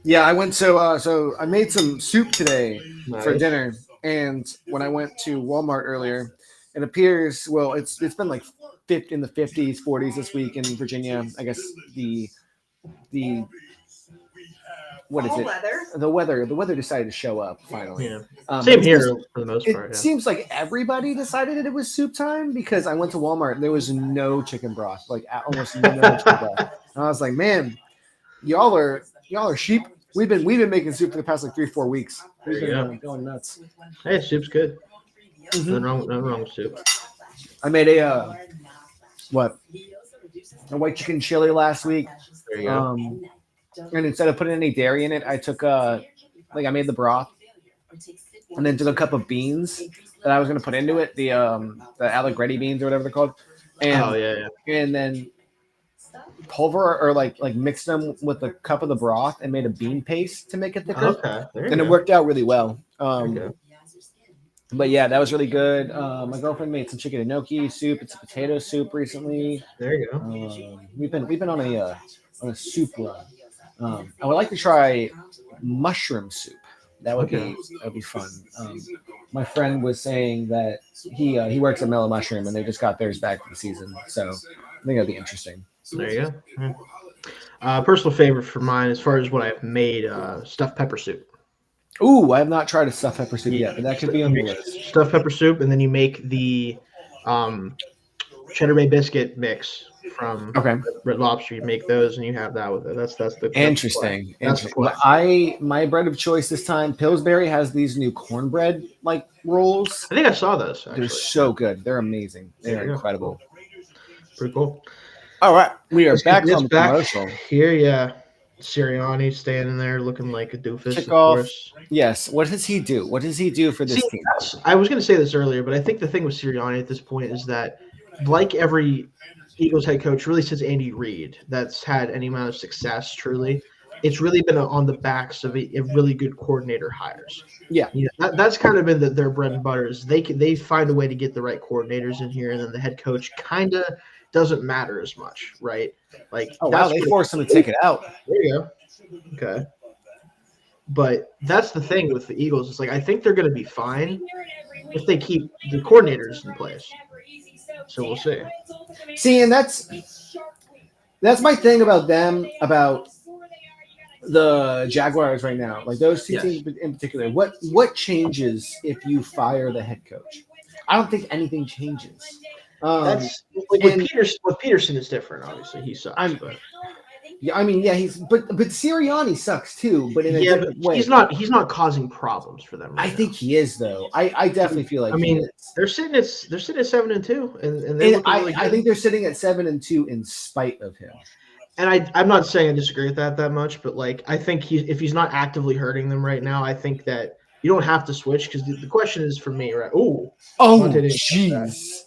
Yeah, I went so I made some soup today for dinner, and when I went to Walmart earlier, it appears it's been like in the 50s, 40s this week in Virginia. I guess the what is it? The weather decided to show up finally. Yeah. Same here for the most part. It seems like everybody decided that it was soup time because I went to Walmart and there was no chicken broth, almost no chicken broth. And I was like, man, y'all are sheep. We've been making soup for the past 3-4 weeks. We've been going nuts. Hey, soup's good. Mm-hmm. Nothing wrong with soup. I made a white chicken chili last week. There you go. And instead of putting any dairy in it, I took I made the broth and then took a cup of beans that I was going to put into it, the Allegretti beans or whatever they're called. And, and then pulver or mixed them with a cup of the broth and made a bean paste to make it thicker. Okay. And it worked out really well. But yeah, that was really good. My girlfriend made some chicken gnocchi soup. It's a potato soup recently. There you go. We've been on a soup run. I would like to try mushroom soup. That would be fun. My friend was saying that he works at Mellow Mushroom and they just got theirs back for the season. So I think that'd be interesting. There you go. Personal favorite for mine, as far as what I've made, stuffed pepper soup. Ooh, I have not tried a stuffed pepper soup yet, but that could be on the list. Stuffed pepper soup, and then you make the Cheddar Bay biscuit mix from Red Lobster. You make those, and you have that with it. That's the interesting. My bread of choice this time, Pillsbury has these new cornbread rolls. I think I saw those. Actually. They're so good. They're amazing. They're incredible. Pretty cool. All right, we are back It's from commercial. here. Yeah, Sirianni standing there looking like a doofus. Of Kickoff. course. Yes. What does he do? What does he do for this See, team? I was going to say this earlier, but I think the thing with Sirianni at this point is that, like every Eagles head coach, really since Andy Reid, that's had any amount of success, truly, it's really been on the backs of a really good coordinator hires. Yeah. That's kind of been their bread and butter. Is they find a way to get the right coordinators in here, and then the head coach kind of doesn't matter as much, right? Like, Oh wow, they forced him to take it out. There you go. Okay. But that's the thing with the Eagles. It's like I think they're going to be fine if they keep the coordinators in place. So we'll see. See, and that's my thing about them, about the Jaguars right now. Like those two teams in particular. What changes if you fire the head coach? I don't think anything changes. That's like with Peterson. With Peterson, it's different. Obviously, he sucks. Yeah, I mean, yeah, but Sirianni sucks too, but in a different way. He's not causing problems for them. I think he is though. I definitely feel like. I mean, they're sitting at 7-2, and they're looking really good. I think they're sitting at 7-2 in spite of him. And I'm not saying I disagree with that much, but like I think if he's not actively hurting them right now, I think that you don't have to switch because the question is for me, right? Oh, jeez,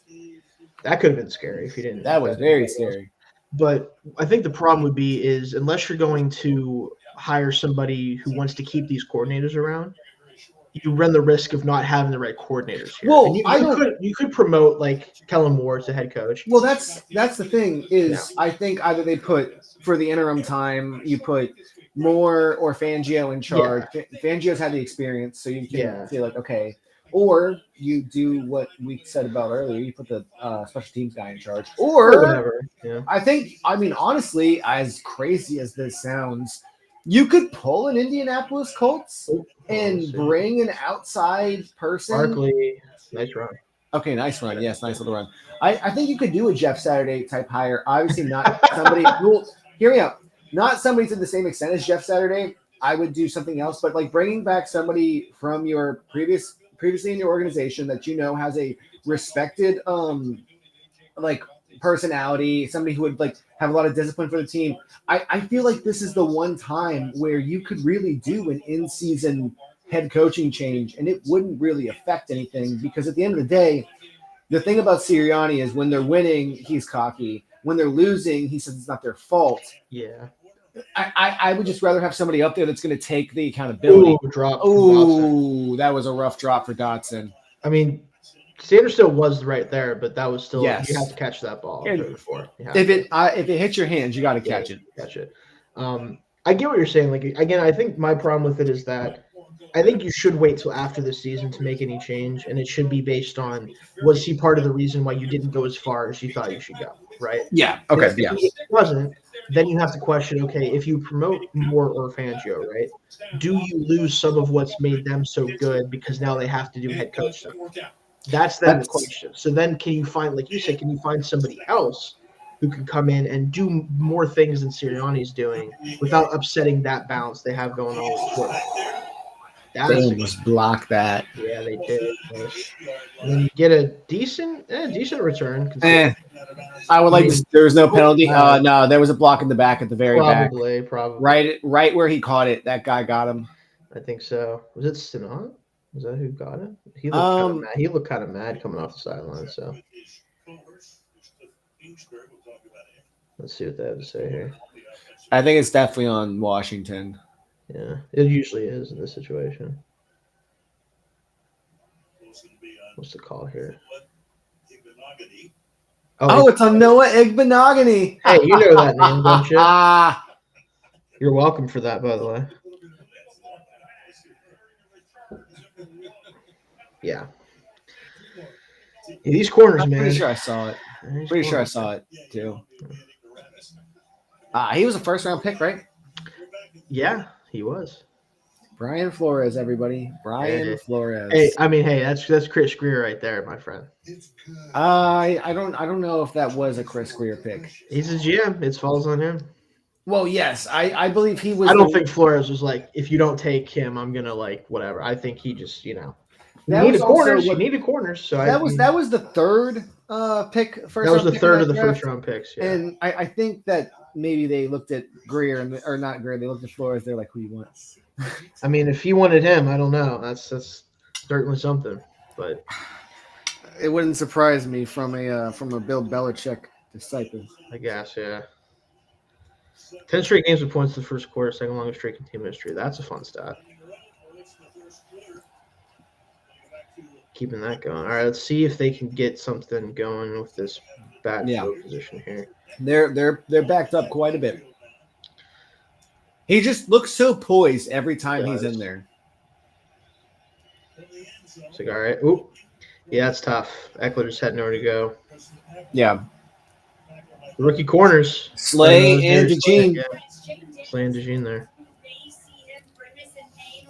that could have been scary if you didn't. That was very scary. But I think the problem would be is unless you're going to hire somebody who wants to keep these coordinators around, you run the risk of not having the right coordinators here. Well, you could promote like Kellen Moore as the head coach. Well, that's the thing is I think either they put for the interim time you put Moore or Fangio in charge. Yeah. Fangio's had the experience, so you can say like, okay. Or you do what we said about earlier. You put the special teams guy in charge. Or whatever. Yeah. I mean, honestly, as crazy as this sounds, you could pull an Indianapolis Colts and bring an outside person. Barkley, nice run. Okay, nice run. Yes, nice little run. I think you could do a Jeff Saturday type hire. Obviously not somebody hear me out. Not somebody to the same extent as Jeff Saturday. I would do something else, but like bringing back somebody from your previously in your organization that you know has a respected like personality, somebody who would like have a lot of discipline for the team. I feel like this is the one time where you could really do an in-season head coaching change and it wouldn't really affect anything because at the end of the day, the thing about Sirianni is when they're winning, he's cocky. When they're losing, he says it's not their fault. Yeah. I would just rather have somebody up there that's going to take the accountability. That was a rough drop for Dotson. I mean, Sanders still was right there, but that was still you have to catch that ball. If it hits your hands, you got to catch it. Catch it. I get what you're saying. Like again, I think my problem with it is that I think you should wait till after the season to make any change, and it should be based on was he part of the reason why you didn't go as far as you thought you should go, right? Yeah. Okay. If he wasn't. Then you have to question, okay, if you promote Moore or Fangio, right, do you lose some of what's made them so good because now they have to do head coach stuff? That's the question. So then can you find, like you said, can you find somebody else who can come in and do more things than Sirianni's doing without upsetting that balance they have going on with the quarterback? They almost blocked that. Yeah, they did. And then you get a decent return. I would like to. There was no penalty. No, there was a block in the back at the very back. Probably. Right where he caught it. That guy got him. I think so. Was it Sinat? Was that who got it? He looked kind of mad. He looked kind of mad coming off the sideline. So let's see what they have to say here. I think it's definitely on Washington. Yeah, it usually is in this situation. What's the call here? Oh, it's on Noah Igbenogany. Hey, you know that name, don't you? You're welcome for that, by the way. Yeah. These corners, man. Pretty sure I saw it. Pretty sure I saw it, too. He was a first-round pick, right? Yeah. He was. Brian Flores, everybody. Brian Flores. Hey, that's Chris Greer right there, my friend. I don't know if that was a Chris Greer pick. He's a GM. It falls on him. Well, yes, I believe he was. I don't think Flores was like, if you don't take him, I'm gonna like whatever. I think he just, You needed corners. You needed corners. So that was the third pick. That was the third of the first round picks. Yeah. And I think that maybe they looked at Greer or not Greer. They looked at Flores. They're like, who you want? I mean, if you wanted him, I don't know. That's certainly something. But it wouldn't surprise me from a Bill Belichick disciple. I guess, yeah. 10 straight games with points in the first quarter, second longest streak in team history. That's a fun stat. Keeping that going. All right, let's see if they can get something going with this backfield position here. They're backed up quite a bit. He just looks so poised every time he's in there. It's like, all right. Oop. Yeah, it's tough. Eckler just had nowhere to go. Yeah. The rookie corners. Slay and DeJean. Slay and DeJean there.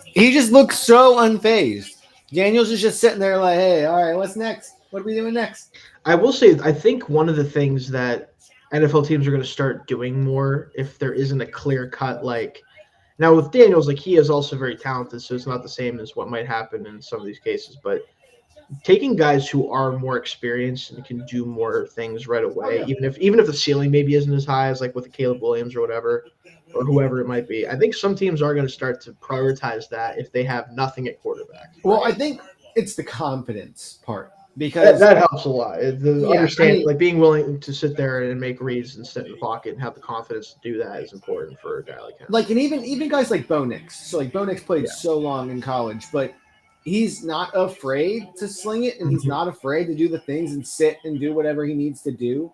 He just looks so unfazed. Daniels is just sitting there like, hey, all right, what's next? What are we doing next? I will say, I think one of the things that NFL teams are going to start doing more, if there isn't a clear cut, like now with Daniels, like he is also very talented, so it's not the same as what might happen in some of these cases, but taking guys who are more experienced and can do more things right away, even if the ceiling maybe isn't as high as like with a Caleb Williams or whatever, or whoever it might be. I think some teams are going to start to prioritize that if they have nothing at quarterback. Well, I think it's the confidence part because that helps a lot. Understanding, like being willing to sit there and make reads and sit in the pocket and have the confidence to do that is important for a guy like him. Like, and even guys like Bo Nix. So like Bo Nix played so long in college, but he's not afraid to sling it, and he's not afraid to do the things and sit and do whatever he needs to do.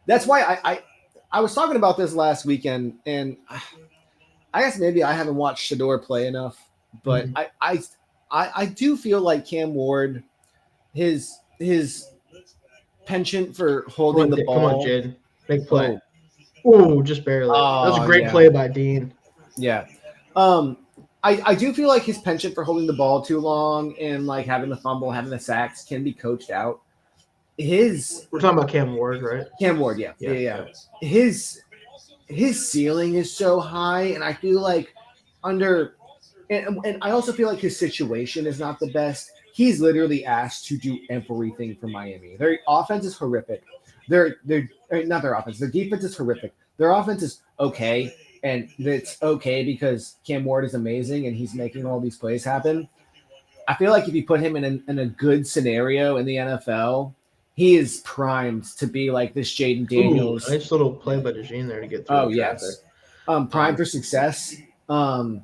That's why I was talking about this last weekend, and I guess maybe I haven't watched Shador play enough, but I do feel like Cam Ward, his penchant for holding the ball. Come on, Jid. Big play. Oh, just barely. That was a great play by Dean. Yeah. I do feel like his penchant for holding the ball too long and like having the fumble, having the sacks can be coached out. We're talking about Cam Ward, right? Cam Ward, yeah. His ceiling is so high, and I feel like and I also feel like his situation is not the best. He's literally asked to do everything for Miami. Their offense is horrific. Not their offense. Their defense is horrific. Their offense is okay, and it's okay because Cam Ward is amazing and he's making all these plays happen. I feel like if you put him in a good scenario in the NFL, he is primed to be like this Jaden Daniels. Nice little play by DeJean there to get through. Oh, yes. Primed for success. I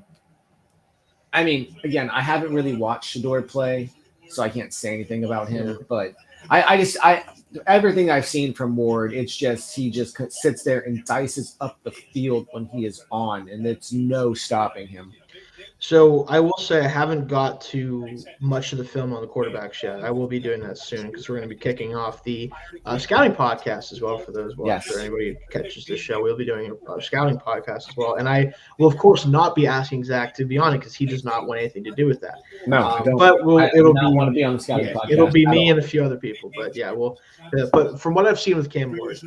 mean, again, I haven't really watched Shador play, so I can't say anything about him. But I everything I've seen from Ward, it's just he just sits there and dices up the field when he is on, and it's no stopping him. So I will say I haven't got to much of the film on the quarterbacks yet. I will be doing that soon because we're going to be kicking off the scouting podcast as well for those. For anybody who catches this show, we'll be doing a scouting podcast as well. And I will, of course, not be asking Zach to be on it because he does not want anything to do with that. No, I don't. But it'll want to be on the scouting podcast. It'll be me and a few other people. But yeah, but from what I've seen with Cam Ward,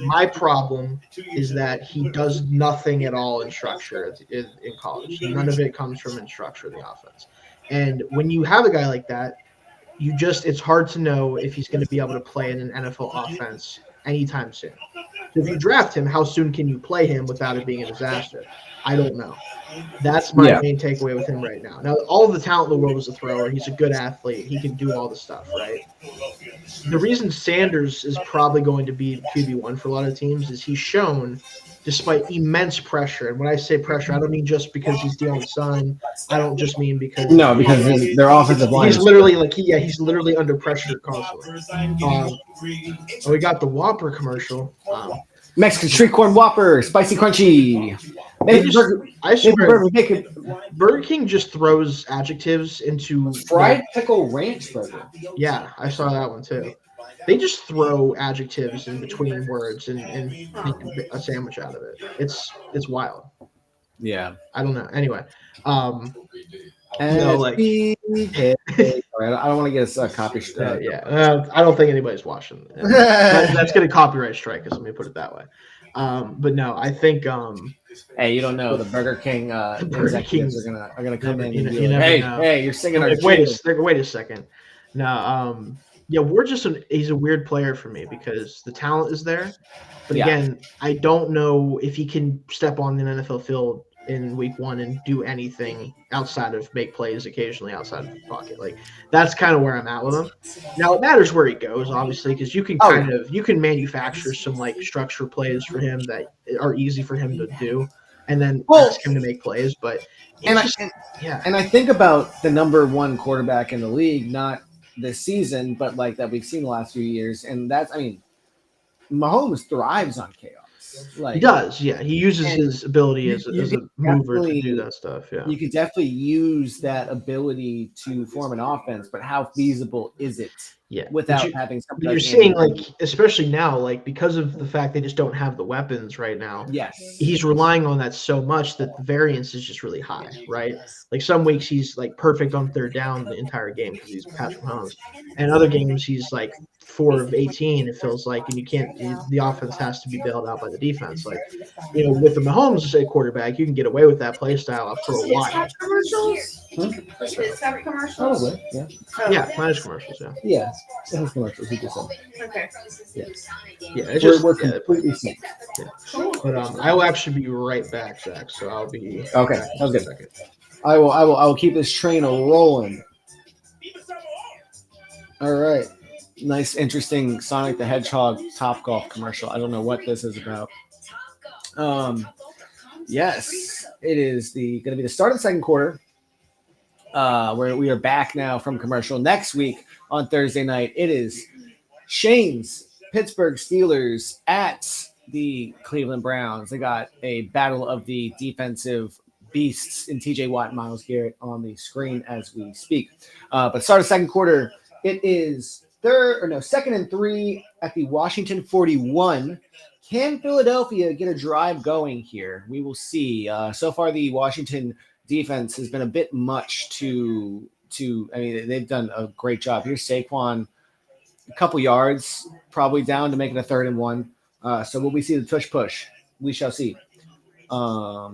my problem is that he does nothing at all in structure in college. None of it comes from in structure of the offense. And when you have a guy like that, it's hard to know if he's going to be able to play in an NFL offense anytime soon. So if you draft him, how soon can you play him without it being a disaster? I don't know. That's my main takeaway with him right now. Now, all of the talent in the world is a thrower. He's a good athlete. He can do all the stuff, right? The reason Sanders is probably going to be QB1 for a lot of teams is he's shown, despite immense pressure, and when I say pressure, I don't mean just because he's Dion's son. I don't just mean because their offensive line. He's literally he's literally under pressure constantly. We got the Whopper commercial. Mexican street corn Whopper, spicy crunchy. Burger King just throws adjectives into fried pickle ranch burger. Yeah, I saw that one too. They just throw adjectives in between words and make a sandwich out of it. It's wild. Yeah. I don't know. Anyway. I don't want to get a copy strike. I don't think anybody's watching. That's going to copyright strike us. Let me put it that way. But no, I think Hey, you don't know the Burger King the Burger executives King's are gonna come in and be you like, never hey, know. hey, you're singing They're our like, tune. wait a second. No, yeah, he's a weird player for me because the talent is there, but Yeah. again, I don't know if he can step on an NFL field in week 1 and do anything outside of make plays occasionally outside of the pocket. Like that's kind of where I'm at with him. Now it matters where he goes, obviously, because you can Oh, yeah. you can manufacture some like structure plays for him that are easy for him to do, and then Well, ask him to make plays. But and it's I just yeah. and I think about the number one quarterback in the league, not this season, but like that we've seen the last few years, and that's, I mean, Mahomes thrives on chaos. He Like, does, yeah. He uses and his ability you as a could mover to do that stuff, yeah. you could definitely use that ability to form an offense, but how feasible is it Yeah. without having something But you're like Andy seeing like Reid? especially now, like because of the fact they just don't have the weapons right now, Yes. he's relying on that so much that the variance is just really high, right? Like some weeks he's like perfect on third down the entire game because he's Patrick Mahomes, and other games he's like 4 of 18. It feels like, and you can't. The offense has to be bailed out by the defense. Like with the Mahomes quarterback, you can get away with that play style for a while. Probably, yeah. Yeah, minus commercials. Yeah. Yeah. It has commercials. He just said. Okay. Yeah, it's just We're completely synced. But I will actually be right back, Zach. So I'll be Okay, back in sounds a good. second. I will keep this train a rolling. All right. Nice, interesting Sonic the Hedgehog Topgolf commercial. I don't know what this is about. Yes, it is going to be the start of the second quarter. Where we are back now from commercial. Next week on Thursday night, it is Shane's Pittsburgh Steelers at the Cleveland Browns. They got a battle of the defensive beasts in TJ Watt and Myles Garrett on the screen as we speak. But start of second quarter, it is second and 3 at the Washington 41. Can Philadelphia get a drive going here? We will see. So far, the Washington defense has been a bit much to I mean, they've done a great job. Here's Saquon, a couple yards, probably down to make it a 3rd and 1. So will we see the tush push? We shall see. I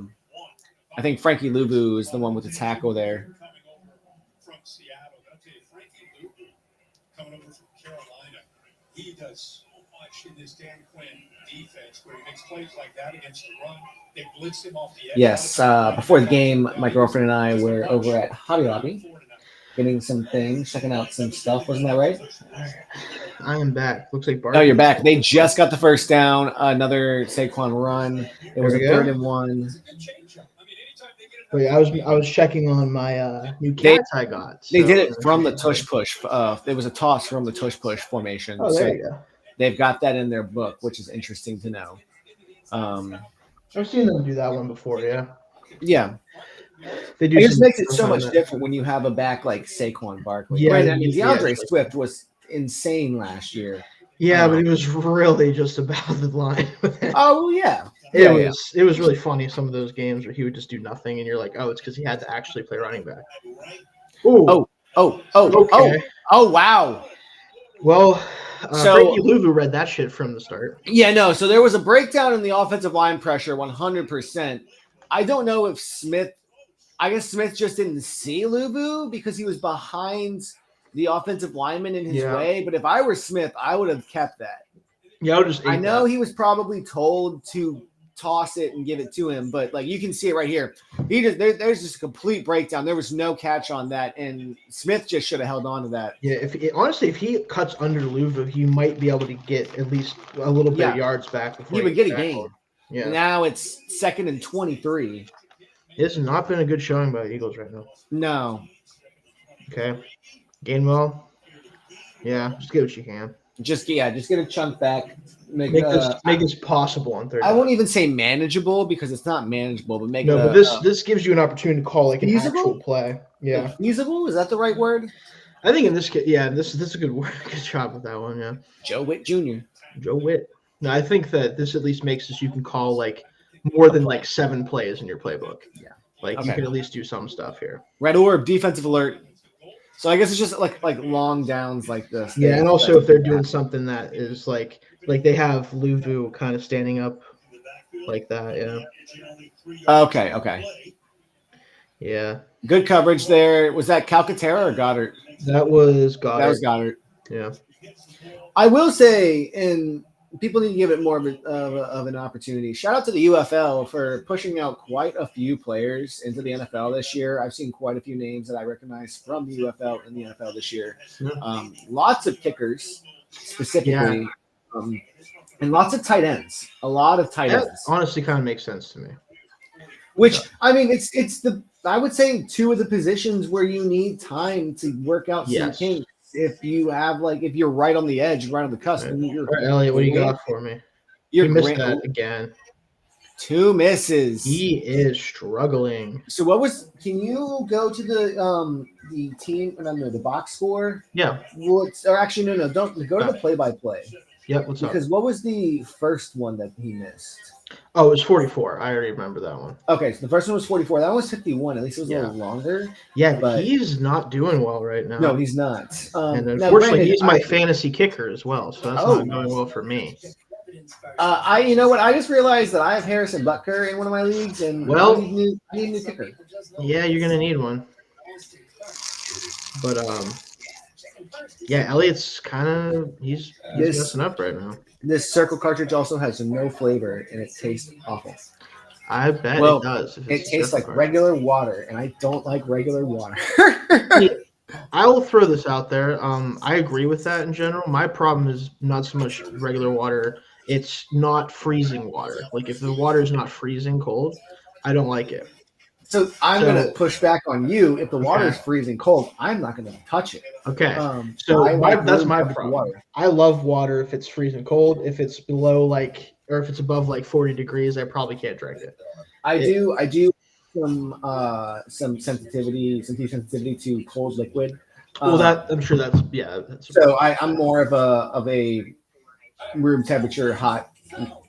think Frankie Luvu is the one with the tackle there. From Seattle, Frankie Luvu coming over from Carolina. He does so much in this Dan Quinn defense where he makes plays like that against the run. They blitz him off the edge. Yes, before the game, my girlfriend and I were over at Hobby Lobby getting some things, checking out some stuff. Wasn't that right? I am back. Looks like Bart. Oh, you're back. They just got the first down. Another Saquon run. It was a 3rd and 1. Wait, I was checking on my new cats I got. They did it from the tush push. There was a toss from the tush push formation. Oh, there you go. They've got that in their book, which is interesting to know. I've seen them do that one before, yeah. Yeah. They do. It just makes it so much different when you have a back like Saquon Barkley. Yeah, right? I mean, DeAndre Swift was insane last year. Yeah, but it was really just about the line. Oh yeah. It was really funny, some of those games where he would just do nothing and you're like, oh, it's because he had to actually play running back. Ooh. Oh wow. Well, so Frankie Luvu read that shit from the start. Yeah, no. So there was a breakdown in the offensive line pressure, 100%. I don't know if Smith just didn't see Luvu because he was behind the offensive lineman in his way. But if I were Smith, I would have kept that. Yeah, I know he was probably told to toss it and give it to him, but like you can see it right here. There's just a complete breakdown. There was no catch on that, and Smith just should have held on to that. Yeah, honestly, if he cuts under Luvu, he might be able to get at least a little bit of yards back before he would get a gain. Yeah. Now it's 2nd and 23. It's not been a good showing by the Eagles right now. No. Okay. Gainwell. Yeah, just get what you can. Just get a chunk back. Make this possible on third. I won't even say manageable because it's not manageable, but this gives you an opportunity to call like an actual play. Yeah. Feasible? Is that the right word? I think in this case, yeah, this is a good word. Good job with that one, yeah. Joe Witt Jr. Joe Witt. No, I think that this at least makes this you can call like more than like 7 plays in your playbook. Yeah. Like you can at least do some stuff here. Red orb, defensive alert. So I guess it's just like long downs like this. Yeah, and also if they're doing something that is like they have Luvu kind of standing up like that. Yeah. Okay. Yeah. Good coverage there. Was that Calcaterra or Goddard? That was Goddard. That was Goddard. Yeah. I will say, and people need to give it more of an opportunity. Shout out to the UFL for pushing out quite a few players into the NFL this year. I've seen quite a few names that I recognize from the UFL in the NFL this year. Lots of kickers, specifically, and lots of tight ends. A lot of tight ends. Honestly kind of makes sense to me. Which, I mean, it's the I would say two of the positions where you need time to work out some kinks. If you have if you're right on the edge, right on the cusp. Right. All right, Elliot, what do you got for me? You missed that again. 2 misses. He is struggling. So what was? Can you go to the team? No, the box score. Yeah. Or actually, no. Don't go to the play-by-play. Yep. What's up? Because what was the first one that he missed? Oh, it was 44. I already remember that one. Okay, so the first one was 44. That one was 51. At least it was a little longer. Yeah, but he's not doing well right now. No, he's not. And unfortunately, he's my fantasy kicker as well, so that's not going well for me. You know what? I just realized that I have Harrison Butker in one of my leagues, and I need a new kicker. Yeah, you're gonna need one. But yeah, Elliot's he's messing up right now. This circle cartridge also has no flavor, and it tastes awful. I bet it does. It tastes like regular water, and I don't like regular water. I will throw this out there. I agree with that in general. My problem is not so much regular water. It's not freezing water. Like, if the water is not freezing cold, I don't like it. So I'm going to push back on you. If the water is freezing cold, I'm not going to touch it. Okay. That's my problem. Water. I love water if it's freezing cold. If it's below or if it's above 40 degrees, I probably can't drink it. I do some sensitivity to cold liquid. Well, I'm sure that's so I'm more of a room temperature hot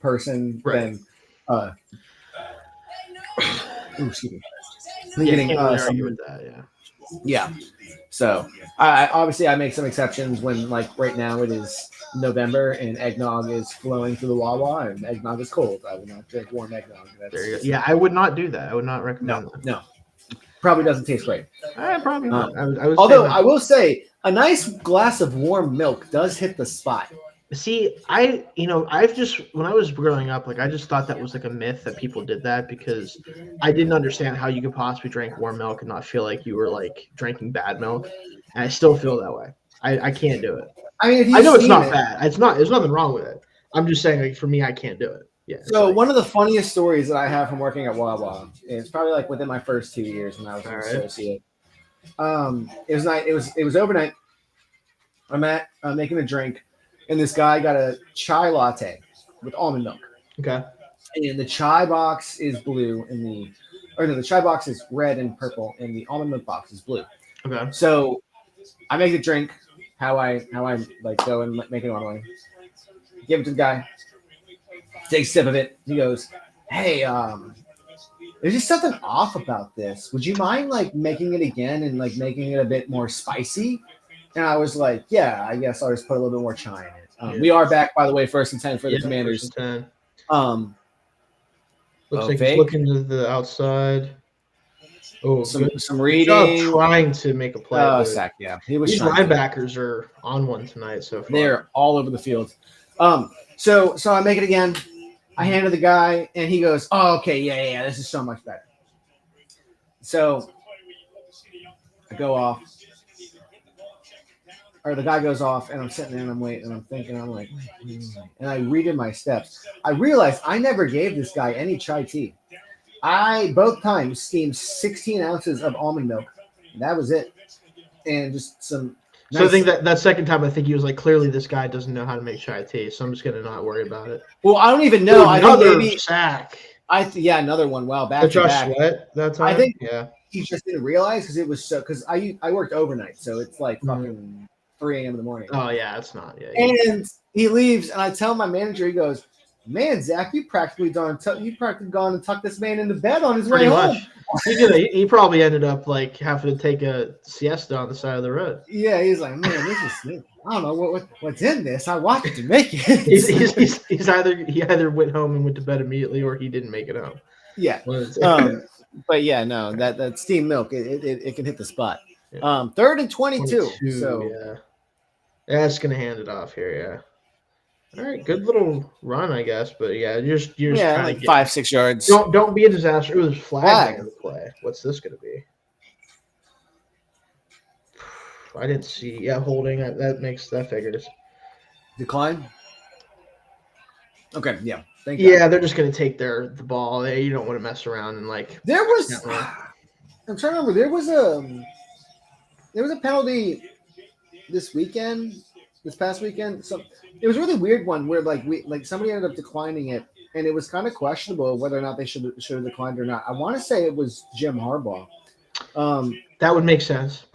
person than excuse me. With that, yeah. So I obviously I make some exceptions when right now it is November and eggnog is flowing through the Wawa and eggnog is cold. I would not drink warm eggnog. Yeah, I would not do that. I would not recommend that. No. Probably doesn't taste great. Probably not. Although I will say a nice glass of warm milk does hit the spot. See, I've just, when I was growing up, I just thought that was a myth that people did that because I didn't understand how you could possibly drink warm milk and not feel like you were drinking bad milk. And I still feel that way. I can't do it. I mean, I know it's not bad. There's nothing wrong with it. I'm just saying, for me, I can't do it. Yeah. So one of the funniest stories that I have from working at Wawa is probably within my first 2 years when I was an associate. It was overnight. I'm making a drink. And this guy got a chai latte with almond milk. Okay. And the chai box is blue the chai box is red and purple and the almond milk box is blue. Okay. So I make the drink how I go and make it normally. Give it to the guy. Take a sip of it. He goes, "Hey, there's just something off about this. Would you mind making it again and making it a bit more spicy?" And I was like, "Yeah, I guess I'll just put a little bit more chai in it." We are back, by the way, 1st and 10 for the Commanders. 1st and 10. Looks like he's looking to the outside. Oh, some reading. Trying to make a play. Oh, sack, yeah. These linebackers are on one tonight so far. They're all over the field. So I make it again. I hand it to the guy, and he goes, "Oh, okay, yeah, this is so much better." So I go off. Or the guy goes off, and I'm sitting there, and I'm waiting, and I'm thinking, I'm like, and I redid my steps. I realized I never gave this guy any chai tea. I, both times, steamed 16 ounces of almond milk. That was it. And just some So I think that second time, I think he was clearly this guy doesn't know how to make chai tea, so I'm just going to not worry about it. Well, I don't even know. I think maybe sack. Another one. Wow, back to Josh back. Sweat that time? I think he just didn't realize because I worked overnight, so it's fucking 3 a.m. in the morning. Oh, yeah, it's not. Yeah. And he leaves, and I tell my manager, he goes, Man, Zach, you practically gone and tucked this man into bed on his way Pretty home. much. He probably ended up like having to take a siesta on the side of the road. Yeah, he's like, man, this is. I don't know what's in this. I watched you make it. He's either went home and went to bed immediately, or he didn't make it home. Yeah. But yeah, no, that steamed milk, it can hit the spot. Yeah. 3rd and 22. So yeah, that's gonna hand it off here. Yeah. All right, good little run, I guess. But yeah, you're just trying like to 5-6 yards. Don't be a disaster. Ooh, there's flag on the play. What's this gonna be? I didn't see. Yeah, holding. That figures. Decline. Okay, yeah. Thank Yeah, God. they're just gonna take the ball. You don't want to mess around and like. There was. I'm trying to remember. There was a penalty this past weekend. So it was a really weird one where somebody ended up declining it, and it was kind of questionable whether or not they should have declined or not. I want to say it was Jim Harbaugh. That would make sense.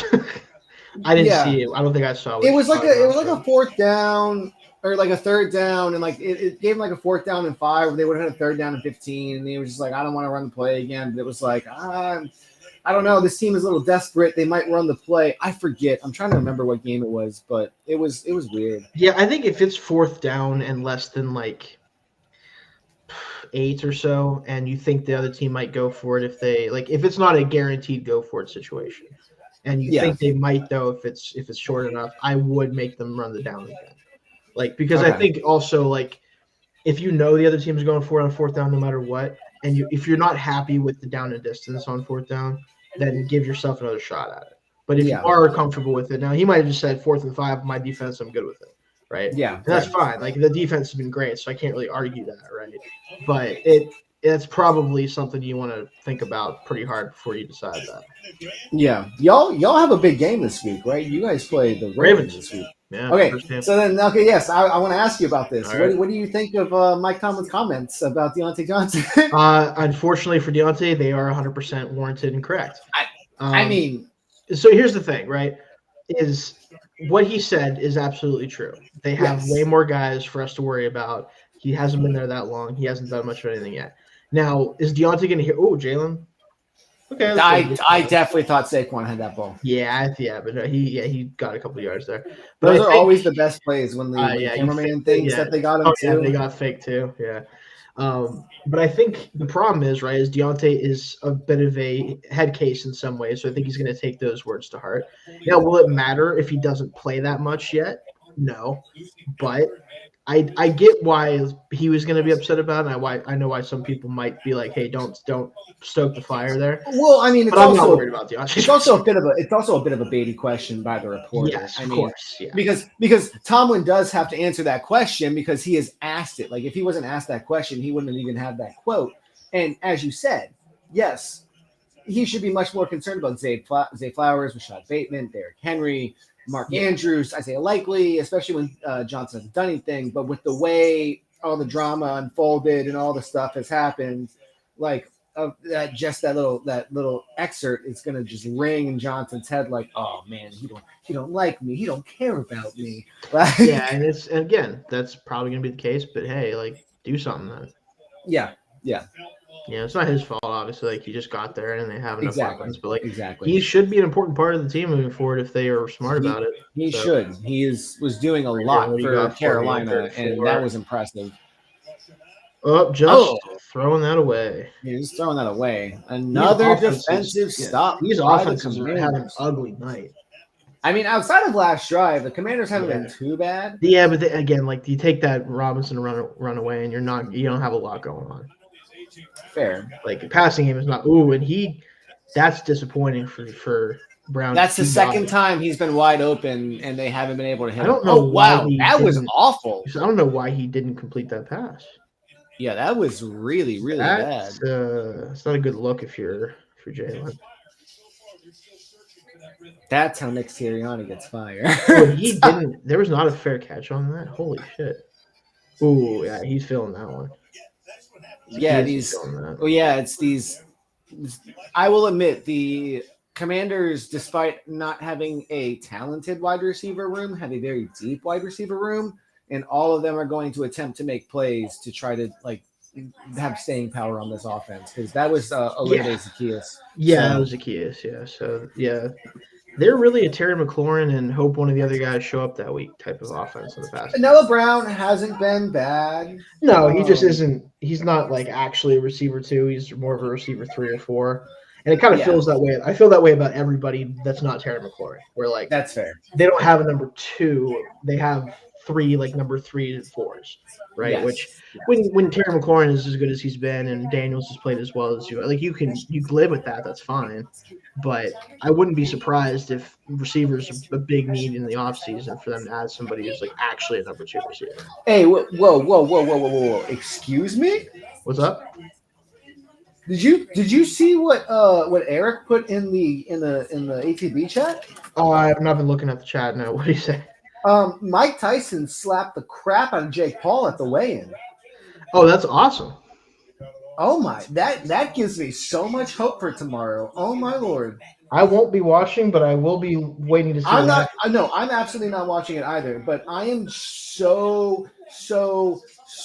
I didn't see it. I don't think I saw it. It was like a 4th down or like a 3rd down, and like it gave him like a 4th down and 5. Where they would have had a 3rd down and 15, and he was just like, I don't want to run the play again. But it was like, I don't know. This team is a little desperate. They might run the play. I forget. I'm trying to remember what game it was, but it was weird. Yeah, I think if it's 4th down and less than like 8 or so, and you think the other team might go for it if it's not a guaranteed go for it situation, and you think they might though if it's short enough, I would make them run the down again. Like because I think also like if you know the other team is going for it on 4th down no matter what, and if you're not happy with the down and distance on 4th down, then give yourself another shot at it. But if you are comfortable with it, now he might have just said 4th and 5, my defense, I'm good with it, right? Yeah, and that's fine. Like the defense has been great, so I can't really argue that, right? But it's probably something you want to think about pretty hard before you decide that. Yeah, y'all have a big game this week, right? You guys play the Ravens this week. Yeah. Okay. So then, yes, I want to ask you about this. Right. What do you think of Mike Tomlin's comments about Deontay Johnson? Unfortunately for Deontay, they are 100% warranted and correct. I mean, so here's the thing, right? Is what he said is absolutely true. They have way more guys for us to worry about. He hasn't been there that long. He hasn't done much of anything yet. Now, is Deontay going to hear? Oh, Jalen. Okay. I definitely thought Saquon had that ball. Yeah, but he got a couple yards there. But those are always the best plays when the cameraman thinks that they got him too. Yeah, they got fake too. Yeah. But I think the problem is Deontay is a bit of a head case in some ways, so I think he's going to take those words to heart. Now, will it matter if he doesn't play that much yet? No, but I get why he was going to be upset about it. And I know why some people might be like, "Hey, don't stoke the fire there." Well, I mean, I'm not worried about Deontay. It's also a bit of a baity question by the reporter. Yes, of course. Yeah. Because Tomlin does have to answer that question because he has asked it. Like if he wasn't asked that question, he wouldn't have even had that quote. And as you said, yes, he should be much more concerned about Zay Flowers, Rashad Bateman, Derrick Henry, Mark Andrews, Isaiah Likely, especially when Johnson hasn't done anything. But with the way all the drama unfolded and all the stuff has happened, like that little excerpt is gonna just ring in Johnson's head, like, oh man, he don't like me, he don't care about me. Yeah, and again, that's probably gonna be the case. But hey, like, do something then. Yeah. Yeah, it's not his fault, obviously. Like, he just got there and they have enough weapons. But, he should be an important part of the team moving forward if they are smart about it. He should. He was doing a lot for Carolina, and that was impressive. Throwing that away. Yeah, he's throwing that away. Another defensive stop. These offenses are having an ugly night. I mean, outside of last drive, the Commanders haven't been too bad. Yeah, but again, like you take that Robinson run away, and you don't have a lot going on. Fair. Like the passing game is not. Ooh, and that's disappointing for Brown. That's the second time he's been wide open, and they haven't been able to hit him. I don't know. Wow, that was awful. I don't know why he didn't complete that pass. Yeah, that was really, really bad. It's not a good look if you're Jalen. That's how Nick Sirianni gets fired. He didn't. There was not a fair catch on that. Holy shit. Ooh, yeah, he's feeling that one. Yeah, it's these. I will admit the Commanders, despite not having a talented wide receiver room, have a very deep wide receiver room. and all of them are going to attempt to make plays to try to like have staying power on this offense because that was Olave Zacchaeus. Yeah, So- that was Zacchaeus. Yeah, so yeah, they're really a Terry McLaurin and hope one of the other guys show up that week type of offense in the past. Noah Brown hasn't been bad. No, he just isn't. He's not like actually a receiver 2. He's more of a receiver 3 or 4. And it kind of feels that way. I feel that way about everybody that's not Terry McLaurin. Where like That's fair. they don't have a number 2. They have 3 like number 3 and 4s, right? Yes. Which when Terry McLaurin is as good as he's been and Daniels has played as well as you, like you live with that. That's fine. But I wouldn't be surprised if receivers are a big need in the offseason for them to add somebody who's like actually a number 2 receiver. Hey, whoa! Excuse me. What's up? Did you see what Eric put in the ATB chat? Oh, I've not been looking at the chat now. What do you say? Mike Tyson slapped the crap out of Jake Paul at the weigh-in. Oh, that's awesome. Oh my, that gives me so much hope for tomorrow. Oh my lord. I won't be watching, but I will be waiting to see. I'm absolutely not watching it either, but I am so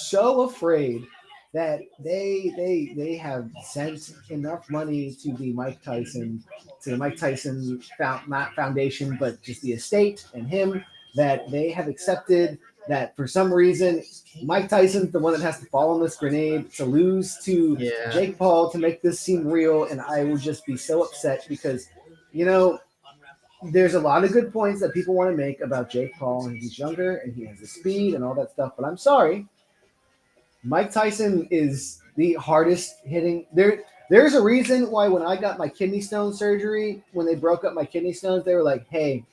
afraid that they have sent enough money to the Mike Tyson not foundation, but just the estate and him, that they have accepted that for some reason Mike Tyson's the one that has to fall on this grenade to lose to Jake Paul to make this seem real, and I will just be so upset because, you know, there's a lot of good points that people want to make about Jake Paul, and he's younger and he has the speed and all that stuff, but I'm sorry. Mike Tyson is the hardest hitting. There's a reason why when I got my kidney stone surgery, when they broke up my kidney stones, they were like, hey,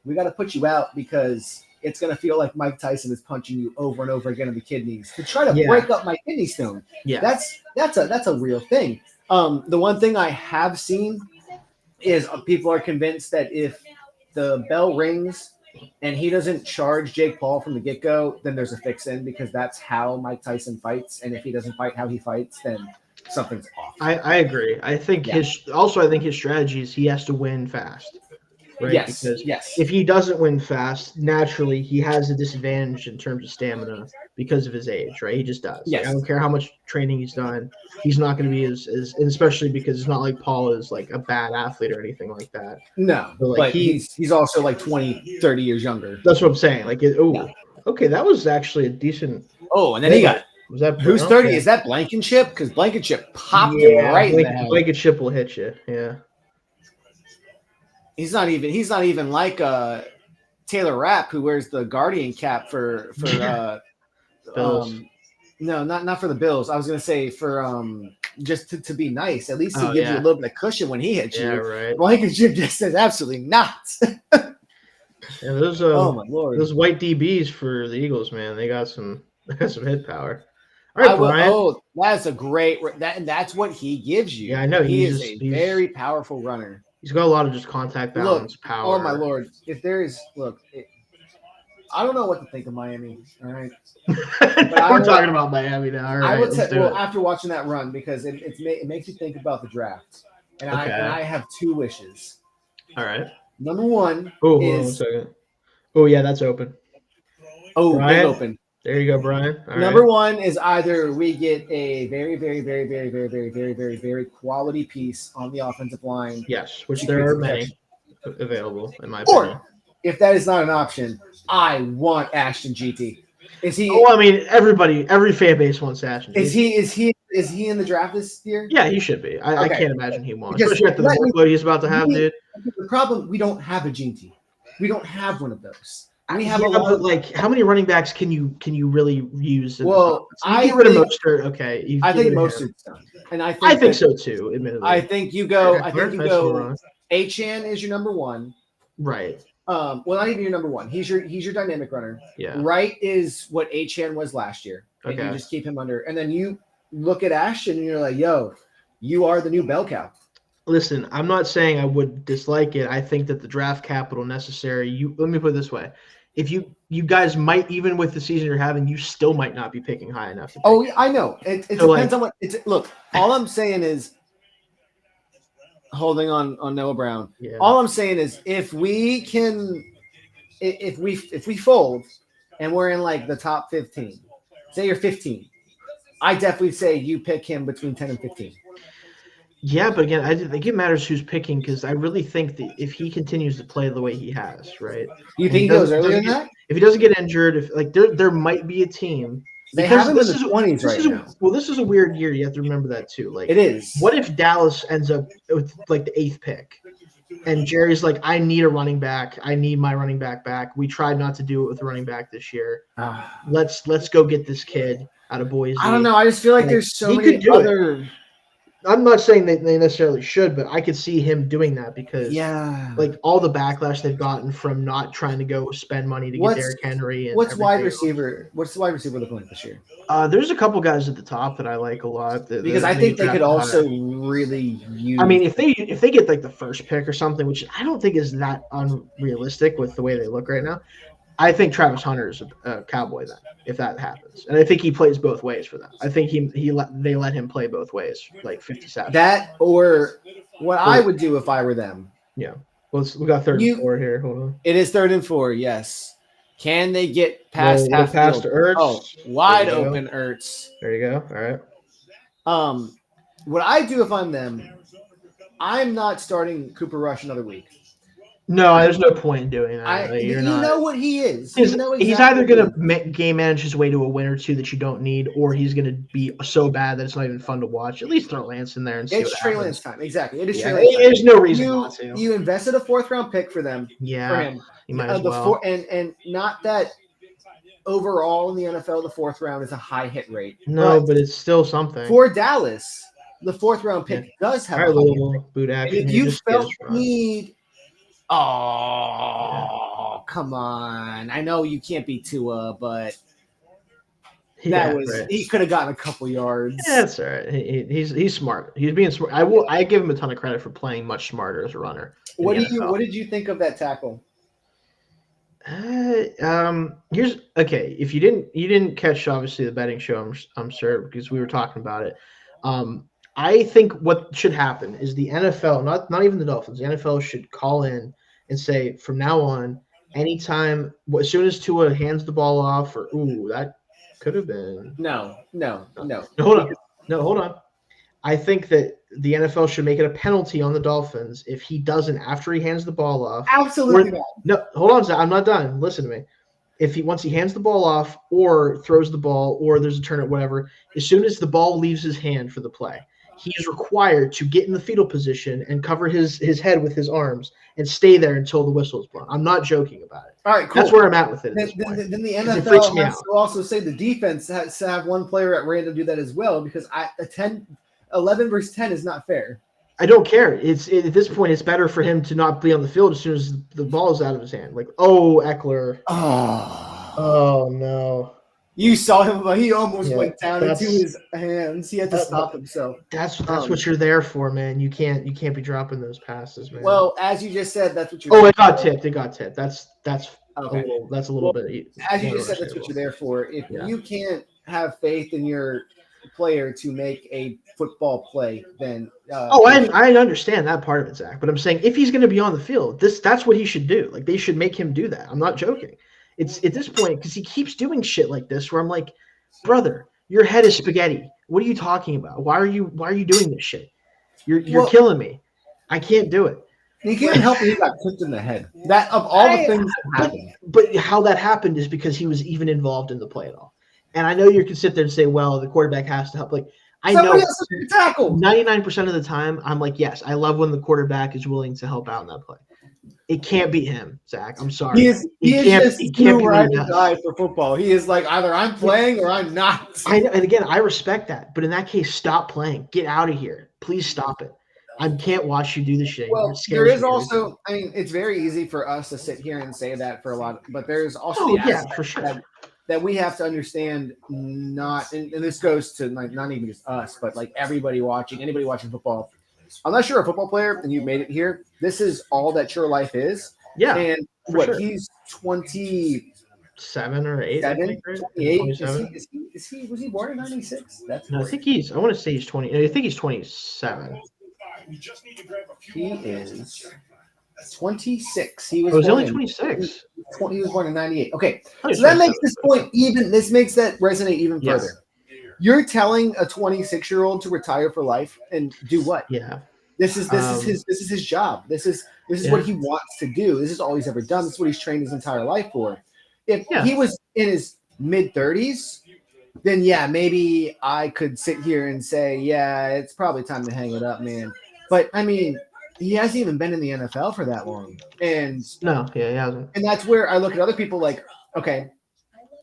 we got to put you out because it's going to feel like Mike Tyson is punching you over and over again in the kidneys to try to break up my kidney stone. Yeah, that's a real thing. The one thing I have seen is people are convinced that if the bell rings and he doesn't charge Jake Paul from the get-go, then there's a fix-in because that's how Mike Tyson fights. And if he doesn't fight how he fights, then something's off. I agree. I think his strategy is he has to win fast. Right? Yes. Because if he doesn't win fast, naturally he has a disadvantage in terms of stamina because of his age, right? He just does. Yes. Like, I don't care how much training he's done. He's not going to be as especially because it's not like Paul is like a bad athlete or anything like that. No, but he's also like 20, 30 years younger. That's what I'm saying. Like, okay, that was actually a decent. Oh, and then he got. Was that who's 30? Okay. Is that Blankenship? Because Blankenship popped him right in the head. Blankenship will hit you. Yeah. He's not even like Taylor Rapp, who wears the Guardian cap for Bills. No, not for the Bills. I was gonna say for just to be nice. At least to give you a little bit of cushion when he hits you. Yeah, right. Blankenship just says absolutely not. Yeah, those oh my lord, those white DBs for the Eagles, man, they got some hit power. All right, Brian. That's a great that's what he gives you. Yeah, I know he's a very powerful runner. He's got a lot of just contact balance, power. Oh my lord! If there is, I don't know what to think of Miami. All right, we're talking about Miami now. All right, I would say, after watching that run, because it makes you think about the draft, and I have two wishes. All right. Number one is. Hold on 1 second. Oh yeah, that's open. Oh, big open. There you go, Brian. All Number one is either we get a very, very, very, very, very, very, very, very, very quality piece on the offensive line. Yes, which there are many available in my opinion. Or if that is not an option, I want Ashton GT. Is he? Well, I mean, every fan base wants Ashton. Is he in the draft this year? Yeah, he should be. I can't imagine he won't. Especially after the workload he's about to have, dude. The problem, we don't have a GT. We don't have one of those. We have how many running backs can you really use? Well, I get rid of Mostert. Okay, I think Mostert's done, and I think so too. Admittedly, I think you go. Achane is your number one, right? Well, not even your number one. He's your dynamic runner. Yeah. Right is what Achane was last year. And you just keep him under, and then you look at Ashton, and you're like, yo, you are the new bell cow. Listen, I'm not saying I would dislike it. I think that the draft capital necessary. Let me put it this way. If you guys might, even with the season you're having, you still might not be picking high enough. Oh, I know. It depends on what. Look, all I'm saying is holding on Noah Brown. Yeah. All I'm saying is if we fold and we're in like the top 15. Say you're 15. I definitely say you pick him between 10 and 15. Yeah, but again, I think it matters who's picking because I really think that if he continues to play the way he has, right? You and think he goes earlier than that? If he doesn't get injured, if like there might be a team They because have him in the 20s right now. Well, this is a weird year. You have to remember that too. Like It is. What if Dallas ends up with like the 8th pick, and Jerry's like, I need a running back. I need my running back back. We tried not to do it with a running back this year. Let's go get this kid out of Boise. I don't know. I just feel like there's so many other. I'm not saying that they necessarily should, but I could see him doing that because like all the backlash they've gotten from not trying to go spend money to get Derrick Henry. And what's the wide receiver looking like this year? There's a couple guys at the top that I like a lot. Because I think they could also really use. I mean, if they get like the first pick or something, which I don't think is that unrealistic with the way they look right now, I think Travis Hunter is a Cowboy then, if that happens, and I think he plays both ways for them. I think they let him play both ways, like 50 snaps. That or what I would do if I were them. Yeah, we got 3rd and 4 here. Hold on. It is 3rd and 4. Yes. Can they get past half past Ertz? Oh, wide open Ertz. There you go. All right. What I do if I'm them, I'm not starting Cooper Rush another week. No, there's no point in doing that. You know what he is. He's either going to game manage his way to a win or two that you don't need, or he's going to be so bad that it's not even fun to watch. At least throw Lance in there and see what happens. It's Trey Lance time. Exactly. It is Trey Lance time. There's no reason not to. You invested a 4th-round pick for them. Yeah, for him. You might as well. And not that overall in the NFL, the 4th round is a high hit rate. No, but it's still something. For Dallas, the 4th-round pick does have a little boot action. If you felt need... Oh, come on. I know you can't be Tua, but he could have gotten a couple yards. Yeah, that's all right. He's smart. He's being smart. I give him a ton of credit for playing much smarter as a runner. What did you think of that tackle? Here's okay. If you didn't catch obviously the betting show, I'm sure because we were talking about it. I think what should happen is the NFL, not even the Dolphins, the NFL should call in and say from now on, anytime, as soon as Tua hands the ball off, or that could have been no. Hold on. I think that the NFL should make it a penalty on the Dolphins if he doesn't after he hands the ball off. Absolutely. No, hold on, Zach, I'm not done. Listen to me. Once he hands the ball off or throws the ball or there's a turn or whatever, as soon as the ball leaves his hand for the play, he's required to get in the fetal position and cover his head with his arms and stay there until the whistle is blown. I'm not joking about it. All right, cool. That's where I'm at with it. Then the NFL has to also say the defense has to have one player at random do that as well because 11 versus 10 is not fair. I don't care. At this point, it's better for him to not be on the field as soon as the ball is out of his hand. Like, Eckler. Oh no. You saw him, but he almost went down into his hands. He had to stop himself. That's what you're there for, man. You can't be dropping those passes, man. Well, as you just said, that's what you're. It got tipped. That's okay. That's a little bit. As you just said, that's what you're there for. If you can't have faith in your player to make a football play, then I understand that part of it, Zach. But I'm saying if he's going to be on the field, that's what he should do. Like they should make him do that. I'm not joking. It's at this point because he keeps doing shit like this where I'm like, brother, your head is spaghetti. What are you talking about? Why are you doing this shit? You're killing me. I can't do it. He can't help it. He got kicked in the head. That of all the things that happened. But how that happened is because he was even involved in the play at all. And I know you can sit there and say, well, the quarterback has to help. Like I know 99% of the time, I'm like, yes, I love when the quarterback is willing to help out in that play. It can't be him, Zach. I'm sorry. He can't be right to die for football. He is like either I'm playing or I'm not. I know, and again, I respect that. But in that case, stop playing. Get out of here. Please stop it. I can't watch you do this shit. Well, there is also, I mean, it's very easy for us to sit here and say that for a lot, but there's also for sure. That we have to understand and this goes to like not even just us, but like anybody watching football. Unless you're a football player and you made it here, this is all that your life is. Yeah. And he's 27 or 8, 28. Was he born in 96? I want to say he's 20. I think he's 27. He is 26. He was Oh, was he born only in 26? He was born in 98. Okay, Oh, so that makes 27. this point even. This makes that resonate even Yeah. further. You're telling a 26-year-old to retire for life and do what? Yeah. This is his job. This is what he wants to do. This is all he's ever done. This is what he's trained his entire life for. If he was in his mid-30s, then yeah, maybe I could sit here and say, yeah, it's probably time to hang it up, man. But I mean, he hasn't even been in the NFL for that long, and No, yeah, he hasn't. and that's where I look at other people like, okay,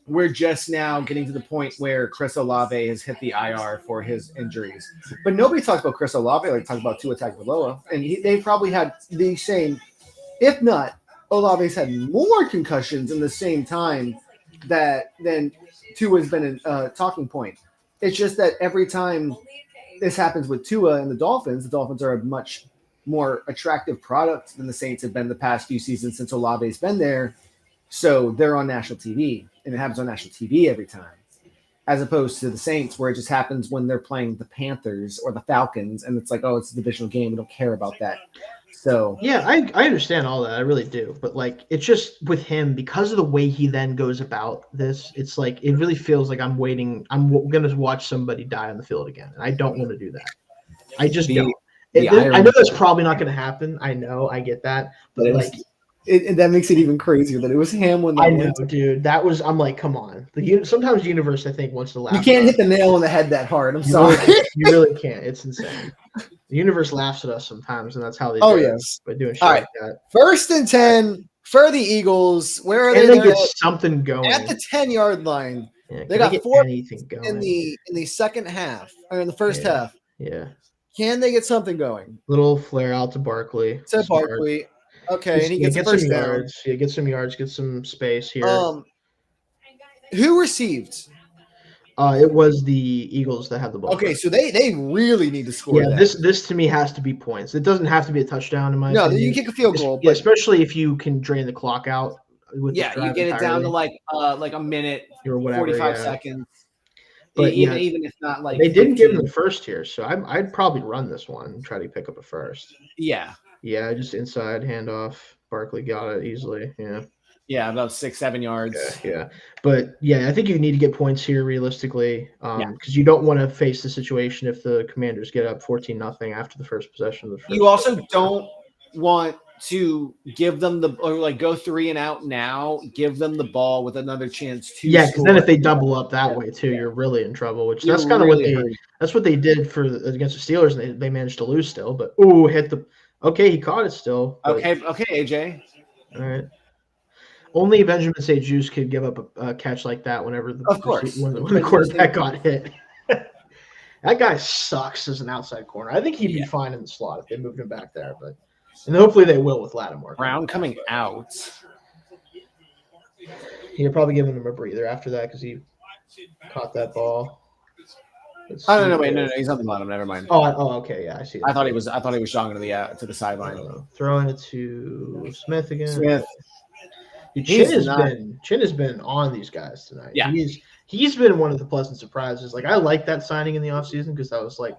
we're just now getting to the point where Chris Olave has hit the IR for his injuries. But nobody talks about Chris Olave like talks about Tua Tagovailoa. And they probably had the same, if not, Olave's had more concussions in the same time than Tua's been a talking point. It's just that every time this happens with Tua and the Dolphins are a much more attractive product than the Saints have been the past few seasons since Olave's been there. So they're on national TV, and it happens on national TV every time, as opposed to the Saints, where it just happens when they're playing the Panthers or the Falcons, and it's like, oh, it's a divisional game. We don't care about that. So yeah, I understand all that. I really do. But like, it's just with him, because of the way he then goes about this, it's like it really feels like I'm waiting. I'm going to watch somebody die on the field again, and I don't want to do that. I just don't. I know that's probably not going to happen. I know, I get that, but like. That makes it even crazier that it was him when I know, dude. That was. I'm like, come on. Sometimes the universe, I think, wants to laugh. You can't hit the nail on the head that hard. I'm sorry. You really can't. It's insane. The universe laughs at us sometimes, and that's how they. Oh yes, by doing shit all like right. that. 1st and 10 for the Eagles. Where are Can they? They get something going At the 10-yard line. Yeah, they got 4 anything going in the second half or in the first half. Yeah. Can they get something going? Little flare out to Barkley. To Barkley. Okay, and he gets some yards. Yeah, get some yards, get some space here. Who received? It was the Eagles that had the ball. Okay, so they really need to score. Yeah, this to me has to be points. It doesn't have to be a touchdown in my opinion. No, you kick a field goal. Yeah, especially if you can drain the clock out. With you get it down to like a minute or whatever, 45 seconds. But even if not like they didn't give him the first here, so I'd probably run this one and try to pick up a first. Yeah. Yeah, just inside handoff. Barkley got it easily. Yeah. Yeah, about 6-7 yards. Yeah. But yeah, I think you need to get points here realistically. Because you don't want to face the situation if the Commanders get up 14-0 after the first possession of the first. You also don't want to give them go 3 and out now, give them the ball with another chance to because then if they double up that way too, you're really in trouble. Which that's kind of what they did against the Steelers, and they managed to lose still. But he caught it still. But, okay, AJ. All right. Only Benjamin St. Juice could give up a catch like that whenever when the quarterback got hit. That guy sucks as an outside corner. I think he'd be fine in the slot if they moved him back there, and hopefully they will with Lattimore. Brown coming out. You're probably giving him a breather after that because he caught that ball. Oh no! Wait, no, he's on the bottom. Never mind. Oh, okay, yeah, I see. I thought he was jogging to the sideline. Throwing it to Smith again. Smith. Chin has been on these guys tonight. Yeah, he's been one of the pleasant surprises. Like I like that signing in the offseason because I was like,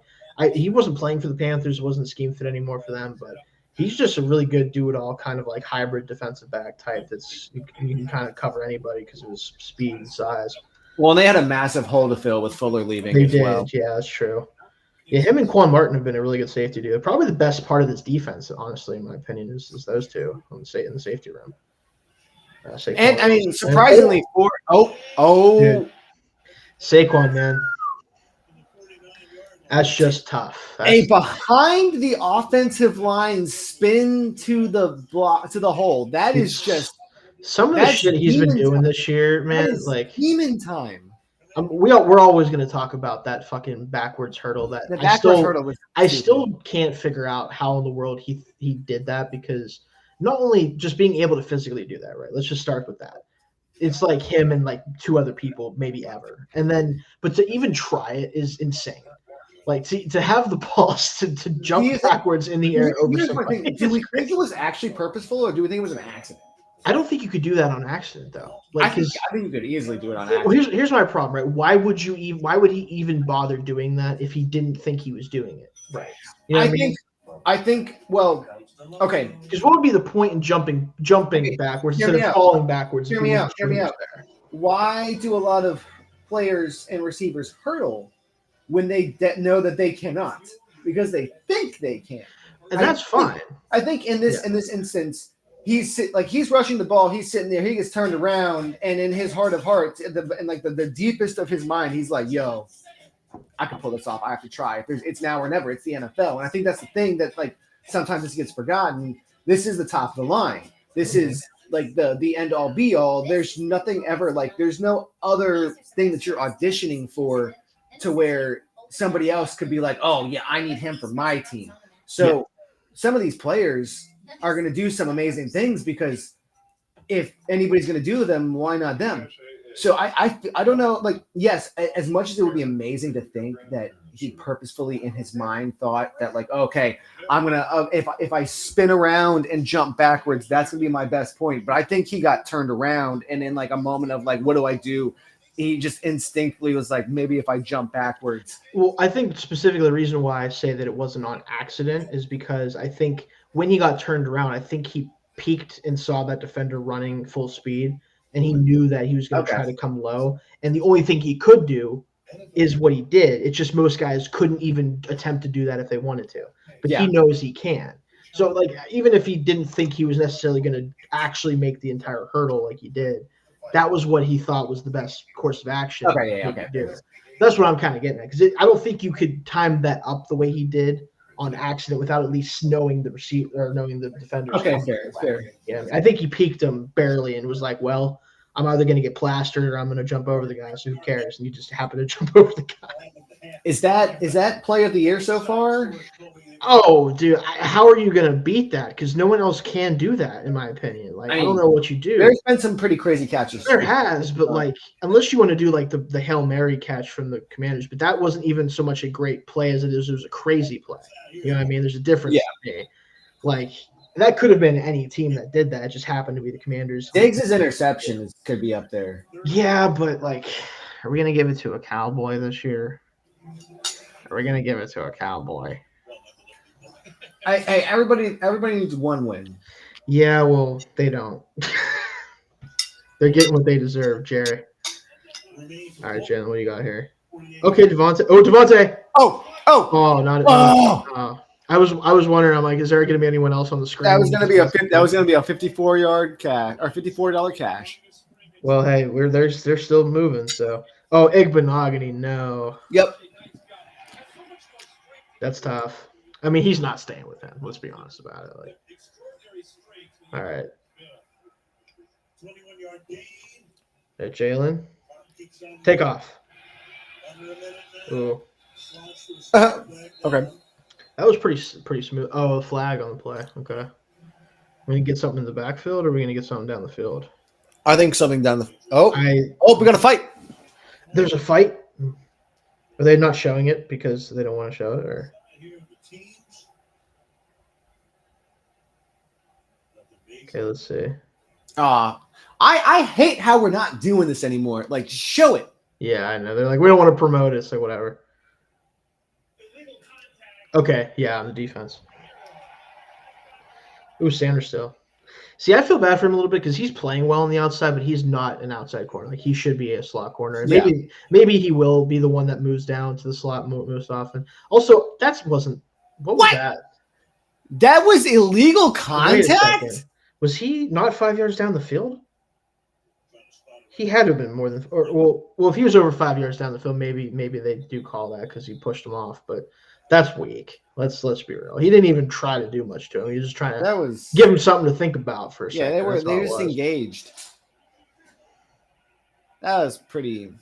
he wasn't playing for the Panthers, wasn't scheme fit anymore for them, but he's just a really good do-it-all kind of like hybrid defensive back type. You can kind of cover anybody because of his speed and size. Well, and they had a massive hole to fill with Fuller leaving. They did. Well. Yeah, that's true. Yeah, him and Quan Martin have been a really good safety duo. Probably the best part of this defense, honestly, in my opinion, is those two in the safety room. And I mean, surprisingly, Saquon, man, that's just tough. A behind the offensive line spin to the hole. That is just some of the shit he's been doing this year, man. Like demon time. We're always going to talk about that fucking backwards hurdle. I still can't figure out how in the world he did that because. Not only just being able to physically do that, right? Let's just start with that. It's like him and like 2 other people, maybe ever. And then, but to even try it is insane. Like to have the balls to jump backwards in the air over somebody. Do we think it was actually purposeful, or do we think it was an accident? I don't think you could do that on accident, though. Like, I think you could easily do it on accident. Well, here's my problem, right? Why would he even bother doing that if he didn't think he was doing it? Right. You know I think. Well. Okay. Because what would be the point in jumping backwards Hear instead me of out. falling backwards? Hear if me you out. Hear me lose out. there? Why do a lot of players and receivers hurdle when they know that they cannot? Because they think they can. And that's fine. I think in this instance, he's rushing the ball. He's sitting there. He gets turned around, and in his heart of hearts, in the deepest of his mind, he's like, "Yo, I can pull this off. I have to try. It's now or never. It's the NFL." And I think that's the thing that sometimes this gets forgotten. This is the top of the line. This is the end all be all. There's nothing ever there's no other thing that you're auditioning for to where somebody else could be like, "Oh yeah, I need him for my team." So some of these players are going to do some amazing things because if anybody's going to do them, why not them? So I don't know. Yes, as much as it would be amazing to think that he purposefully in his mind thought that okay, I'm gonna if I spin around and jump backwards, that's gonna be my best point. But I think he got turned around, and in a moment of what do I do? He just instinctively was like, maybe if I jump backwards. Well, I think specifically the reason why I say that it wasn't on accident is because I think when he got turned around, I think he peeked and saw that defender running full speed, and he knew that he was going to try to come low. And the only thing he could do is what he did. It's just most guys couldn't even attempt to do that if they wanted to. But he knows he can. So, even if he didn't think he was necessarily going to actually make the entire hurdle like he did, that was what he thought was the best course of action. That's what I'm kind of getting at. Because I don't think you could time that up the way he did on accident without at least knowing the receiver or knowing the defender. Okay, fair. Yeah, I think he peeked him barely and was like, well, I'm either going to get plastered or I'm going to jump over the guy, so who cares? And you just happen to jump over the guy. Is that play of the year so far? Oh, dude, how are you going to beat that? Because no one else can do that, in my opinion. I don't know what you do. There's been some pretty crazy catches. There has, but unless you want to do the Hail Mary catch from the Commanders, but that wasn't even so much a great play as it was a crazy play. You know what I mean? There's a difference. Yeah. That could have been any team that did that. It just happened to be the Commanders. Diggs' interception could be up there. Yeah, but are we gonna give it to a Cowboy this year? Are we gonna give it to a Cowboy? Everybody needs one win. Yeah, well, they don't. They're getting what they deserve, Jerry. All right, Jen, what do you got here? Okay, Devontae. Oh, Devontae. Oh, not. Oh. I was wondering. I'm like, is there going to be anyone else on the screen? That was going to be a $54 cash or $54 cash. Well, hey, they're still moving. So, Igbenogany, no. Yep. That's tough. I mean, he's not staying with them. Let's be honest about it. All right. Hey, Jalen, take off. Ooh. Okay. That was pretty smooth. Oh, a flag on the play. Okay. Are we going to get something in the backfield or are we going to get something down the field? I think something down the we got a fight. There's a fight? Are they not showing it because they don't want to show it? Or okay, let's see. I hate how we're not doing this anymore. Show it. Yeah, I know. They're like, we don't want to promote it, so whatever. Okay, yeah, on the defense. Ooh, Sanders still. See, I feel bad for him a little bit because he's playing well on the outside, but he's not an outside corner. He should be a slot corner. And maybe he will be the one that moves down to the slot most often. Also, what was that? That was illegal contact? Was he not 5 yards down the field? He had to have been more than well, if he was over 5 yards down the field, maybe they do call that because he pushed him off, but that's weak. Let's be real. He didn't even try to do much to him. He was just trying to give him something to think about for a second. Yeah, they were just engaged. That was pretty.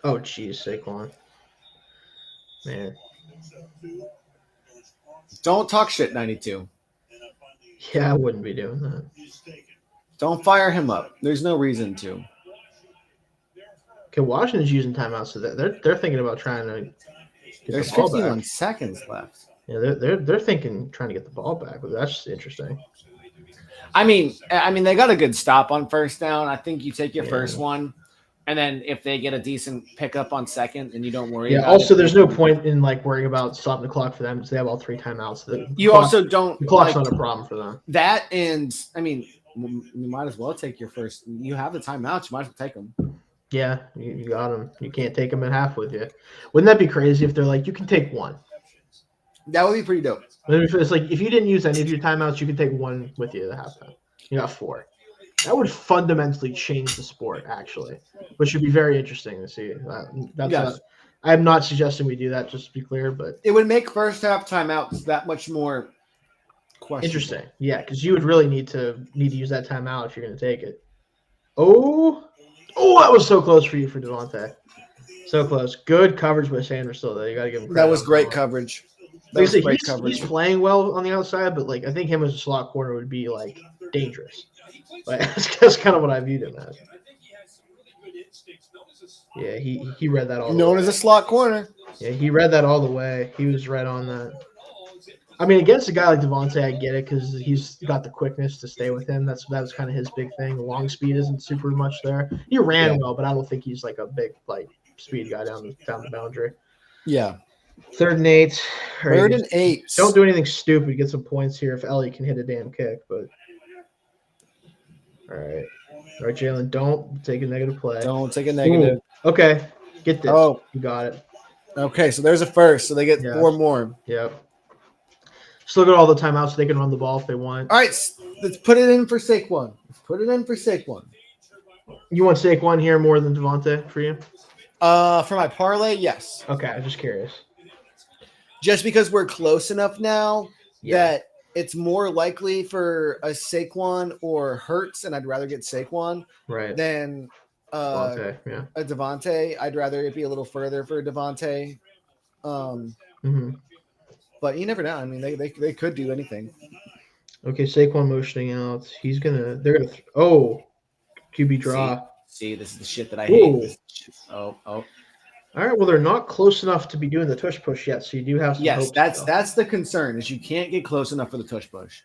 Oh, geez, Saquon. Man. Don't talk shit, 92. Yeah, I wouldn't be doing that. Don't fire him up. There's no reason to. Okay, Washington's using timeouts, so they're thinking about trying to get There's the ball 51 back. seconds left. Yeah, they're thinking trying to get the ball back, but that's interesting. I mean, they got a good stop on first down. I think you take your first one, And then if they get a decent pickup on second, and you don't worry Yeah. about Also, it. there's no point in like worrying about stopping the clock for them because they have all 3 timeouts. You also don't The clock's like not a problem for them. that, and I mean, you might as well take your first. You have the timeouts. You might as well take them. Yeah, you got them. You can't take them in half with you. Wouldn't that be crazy if they're like, you can take 1? That would be pretty dope. It's like if you didn't use any of your timeouts, you can take 1 with you at halftime. You got 4. That would fundamentally change the sport, actually, which should be very interesting to see. I'm not suggesting we do that, just to be clear, but it would make first half timeouts that much more questionable. Interesting. Yeah, because you would really need to use that timeout if you're going to take it. Oh, that was so close for you for Devontae. So close. Good coverage by Sanders still, though. You got to give him credit. That was great coverage. He's playing well on the outside, but like I think him as a slot corner would be like dangerous. Like that's kind of what I viewed him as. Yeah, he read that all the way. Known as a slot corner. Yeah, he read that all the way. He was right on that. I mean, against a guy like Devontae, I get it because he's got the quickness to stay with him. That was kind of his big thing. The long speed isn't super much there. He ran well, but I don't think he's like a big like speed guy down the boundary. Yeah. 3rd and 8. Right, 3rd and 8. Don't do anything stupid. Get some points here if Elliott can hit a damn kick. But all right, Jalen, don't take a negative play. Don't take a negative. Ooh. Okay, get this. Oh, you got it. Okay, so there's a first. So they get 4 more. Yep. Just look at all the timeouts. So they can run the ball if they want. All right, let's put it in for Saquon. You want Saquon here more than Devontae for you? For my parlay, yes. Okay, I'm just curious. Just because we're close enough now that it's more likely for a Saquon or Hurts, and I'd rather get Saquon than Devontae, a Devontae. I'd rather it be a little further for Devontae. But you never know. I mean, they could do anything. Okay, Saquon motioning out. They're gonna QB draw. See, this is the shit that I hate. Oh. All right, well, they're not close enough to be doing the tush push yet, so you do have some hopes. That's the concern, is you can't get close enough for the tush push.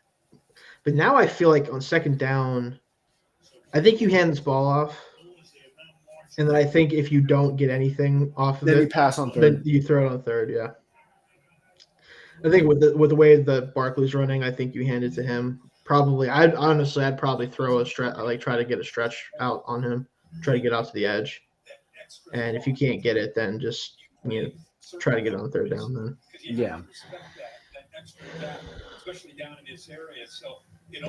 But now I feel like on 2nd down, I think you hand this ball off, and then I think if you don't get anything off of then it, you pass on 3rd. Then you throw it on 3rd, yeah. I think with the way the Barkley's running, I think you hand it to him. Probably, I'd probably throw a stretch, try to get a stretch out on him, try to get out to the edge. And if you can't get it, then just try to get on 3rd down. Then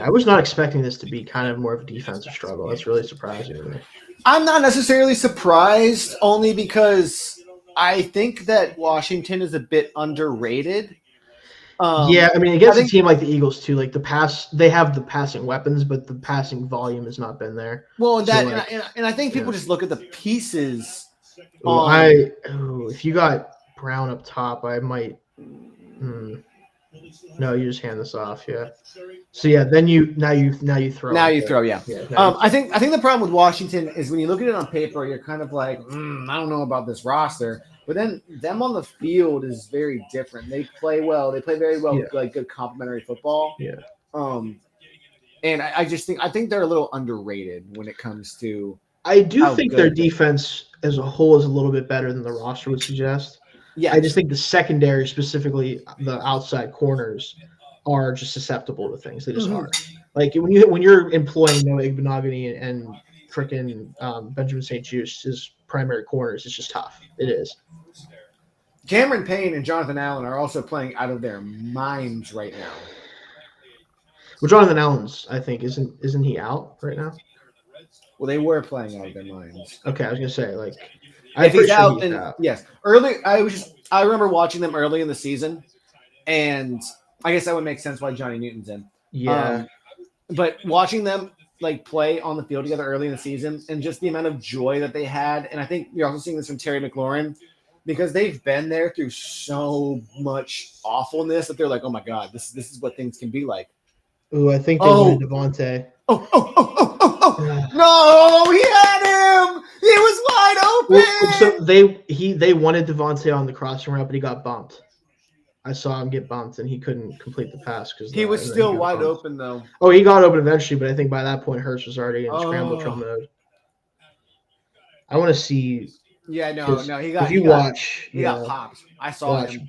I was not expecting this to be kind of more of a defensive struggle. That's really surprising to me. I'm not necessarily surprised, only because I think that Washington is a bit underrated. I mean, against a team like the Eagles too, like they have the passing weapons, but the passing volume has not been there. Well, and I think people just look at the pieces. If you got Brown up top, I might. No, you just hand this off, yeah. So then you throw. Yeah. I think the problem with Washington is when you look at it on paper, you're kind of like, I don't know about this roster. But then them on the field is very different. They play well. They play very well, like good complementary football. Yeah. And I think they're a little underrated when it comes to. I do think their defense as a whole is a little bit better than the roster would suggest. Yeah. I just think the secondary, specifically the outside corners, are just susceptible to things. They just are. Like when you're employing Noah Igbenogany and freaking Benjamin St. Juste as primary corners, it's just tough. It is. Cameron Payne and Jonathan Allen are also playing out of their minds right now. Well, Jonathan Allen's, I think, isn't he out right now? Well, they were playing out of their minds. Okay, I was gonna say like, if he's out, then yes. I remember watching them early in the season, and I guess that would make sense why Johnny Newton's in. Yeah. But watching them play on the field together early in the season, and just the amount of joy that they had, and I think you're also seeing this from Terry McLaurin, because they've been there through so much awfulness that they're like, oh my God, this is what things can be like. Ooh, I think they wanted Devontae. No, he had him. He was wide open. Well, so they wanted Devontae on the crossing route, but he got bumped. I saw him get bumped, and he couldn't complete the pass because he was still wide open, though. Oh, he got open eventually, but I think by that point Hurts was already in scramble mode. I want to see. Yeah, no, 'Cause he if got you watch, he got popped. I saw watch. him.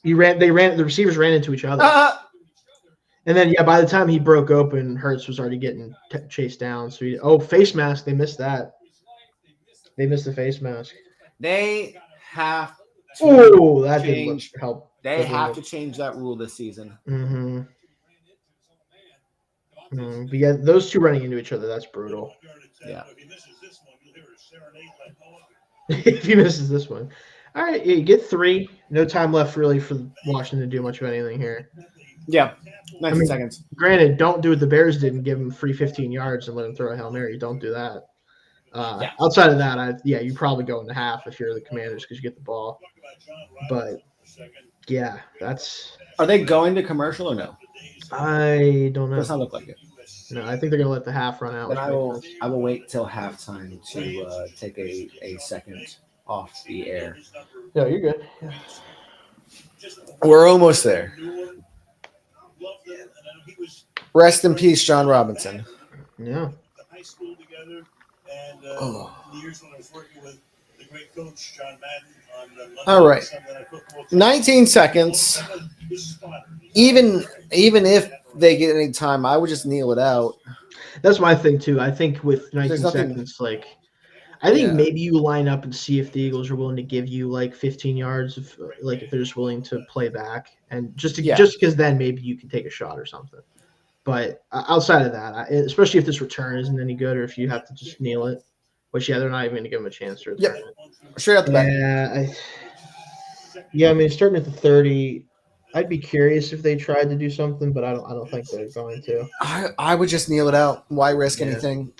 The receivers ran into each other. And then, by the time he broke open, Hurts was already getting chased down. So, face mask. They missed that. They missed the face mask. They have to Oh, that didn't change. help. They have to change that rule this season. Mm-hmm. But yeah, those two running into each other, that's brutal. Yeah. If he misses this one. All right, you get 3. No time left really for Washington to do much of anything here. Yeah, 19 seconds. Granted, don't do what the Bears did and give him free 15 yards and let him throw a Hail Mary. Don't do that. Outside of that, you probably go into half if you're the Commanders because you get the ball. But, yeah, that's – Are they going to commercial or no? I don't know. Does not look like it. No, I think they're going to let the half run out. Then I will wait till halftime to take a second off the air. No, you're good. Yeah. We're almost there. Rest in peace, John Robinson. Yeah. All right. 19 seconds. Even if they get any time, I would just kneel it out. That's my thing too. I think with 19 seconds, I think maybe you line up and see if the Eagles are willing to give you 15 yards, if they're just willing to play back, and just because then maybe you can take a shot or something. But outside of that, especially if this return isn't any good, or if you have to just kneel it, which they're not even going to give them a chance to return it. Straight out the back. I mean, starting at the 30. I'd be curious if they tried to do something, but I don't think they're going to. I would just kneel it out. Why risk anything?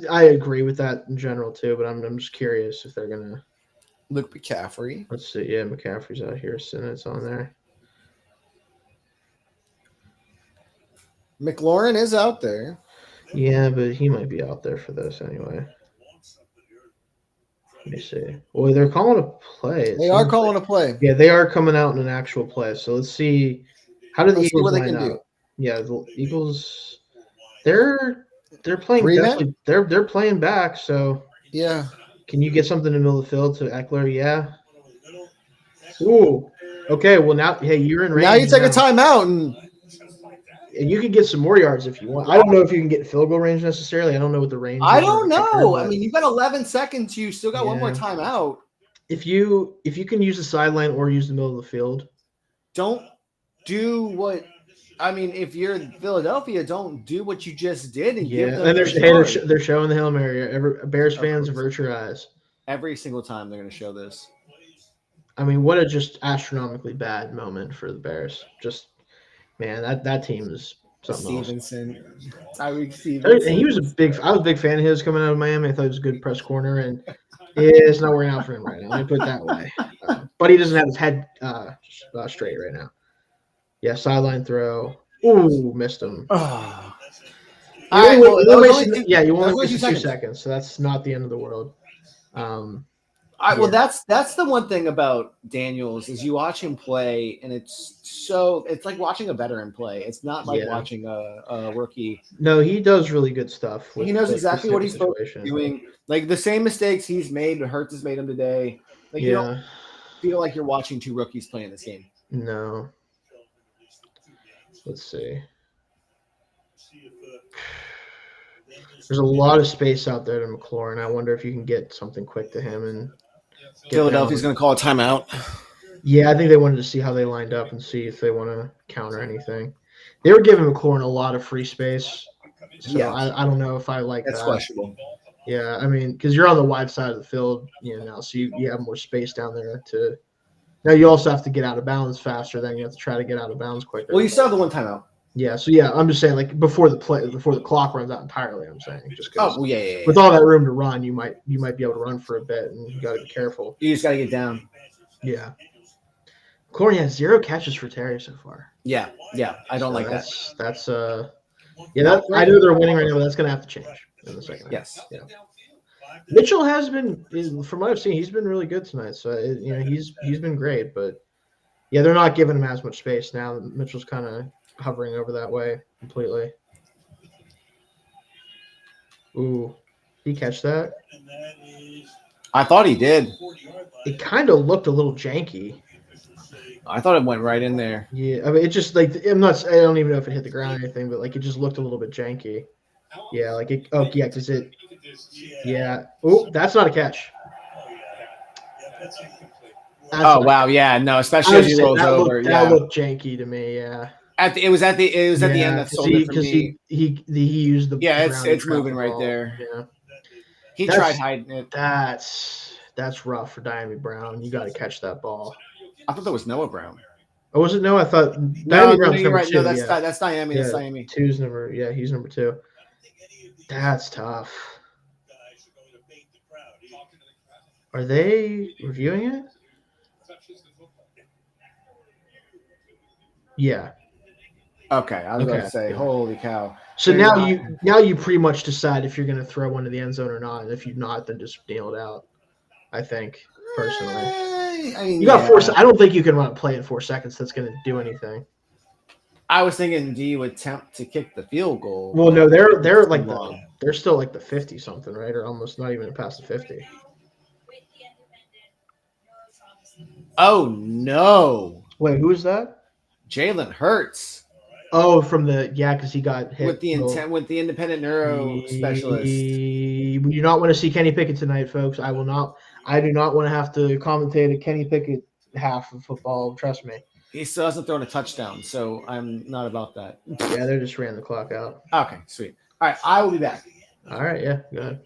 I agree with that in general too, but I'm just curious if they're gonna. Luke McCaffrey. Let's see. Yeah, McCaffrey's out here. Sinnett's on there. McLaurin is out there. Yeah, but he might be out there for this anyway. Let me see. Well, they're calling a play. They are calling a play. Yeah, they are coming out in an actual play. So let's see. How do the Eagles line up? Do. Yeah, the Eagles. They're playing. They're playing back. So yeah. Can you get something in the middle of the field to Eckler? Yeah. Ooh. Okay. Well, now, hey, you're in range. Now you take a timeout and you can get some more yards if you want. I don't know if you can get field goal range necessarily. I don't know what the range is. I don't know. I mean, you've got 11 seconds. You still got one more timeout. If you can use the sideline or use the middle of the field. Don't do what – I mean, if you're in Philadelphia, don't do what you just did. And give them they're showing the Hail Mary. Bears fans, avert your eyes. Every single time they're going to show this. I mean, what a just astronomically bad moment for the Bears. Just – man, that team is something else. Tyreek Stevenson. He was I was a big fan of his coming out of Miami. I thought he was a good press corner, and it's not working out for him right now. Let me put it that way. But he doesn't have his head straight right now. Yeah, sideline throw. Ooh, missed him. Oh. You only wasted 2 seconds, so that's not the end of the world. Well, that's the one thing about Daniels is you watch him play, and it's like watching a veteran play. It's not like watching a rookie. No, he does really good stuff. He knows exactly what he's supposed to be doing. Like the same mistakes he's made, Hurts has made him today. Like you don't feel like you're watching 2 rookies playing this game. No. Let's see. There's a lot of space out there to McLaurin. I wonder if you can get something quick to him. And Philadelphia's going to call a timeout. Yeah, I think they wanted to see how they lined up and see if they want to counter anything. They were giving McLaurin a lot of free space. So I don't know if I like that. That's questionable. Yeah, I mean, because you're on the wide side of the field, now, so you have more space down there to. Now you also have to get out of bounds faster. Then you have to try to get out of bounds quicker. Well, you still have the one timeout. Yeah, so I'm just saying, before the clock runs out entirely. I'm saying just because. With all that room to run, you might be able to run for a bit, and you got to be careful. You just got to get down. Yeah. McLaurin has 0 catches for Terry so far. Yeah, I don't like that. That's I know they're winning right now, but that's gonna have to change in the second half. Yes. Yeah. Mitchell has been, from what I've seen, he's been really good tonight. So he's been great, but they're not giving him as much space now. Mitchell's kind of hovering over that way completely. Ooh. Did he catch that? And that is I thought he did. 40-yard line. It kind of looked a little janky. I thought it went right in there. Yeah, I mean, it just like I'm not. I don't even know if it hit the ground or anything, but like it just looked a little bit janky. Yeah, like it. Oh, yeah, because it. Yeah. Oh, that's not a catch. Oh, yeah. Yeah, that's incomplete. That's Oh not- wow, yeah, no, I especially was as he just saying, rolls over. that Yeah, looked janky to me. Yeah. it was at the end Yeah, that sold it for because me. he used the Yeah, ground to it's trap moving the right ball. there. Yeah. He That's- tried hiding it. That's rough for Diami Brown. You got to catch that ball. I thought that was Noah Brown. Oh, was it? No, I thought No, Diami Brown's you're number right. 2. No, that's Yeah. that's Diami. Yeah, That's Diami. 2's number. Yeah, he's number 2. That's tough. Guys are going to bait the crowd. Talking to the crowd. Are they reviewing it? Touches the football. Yeah. Okay, I was going Okay, to say, yeah. holy cow. So They're now you pretty much decide if you're going to throw one to the end zone or not. And if you're not, then just nail it out. I think personally, I mean, you got yeah. 4. I don't think you can run a play in 4 seconds that's going to do anything. I was thinking, do you attempt to kick the field goal? Well, no, they're It's like too long. they're still like the 50 something, right? Or almost not even past the 50. Oh no, Wait, who is that? Jalen Hurts Oh, from the because he got hit with the independent neuro specialist. We do not want to see Kenny Pickett tonight, folks. I will not. I do not want to have to commentate a Kenny Pickett half of football. Trust me. He still hasn't thrown a touchdown, so I'm not about that. Yeah, they just ran the clock out. Okay, sweet. All right, I will be back. All right, yeah, go ahead.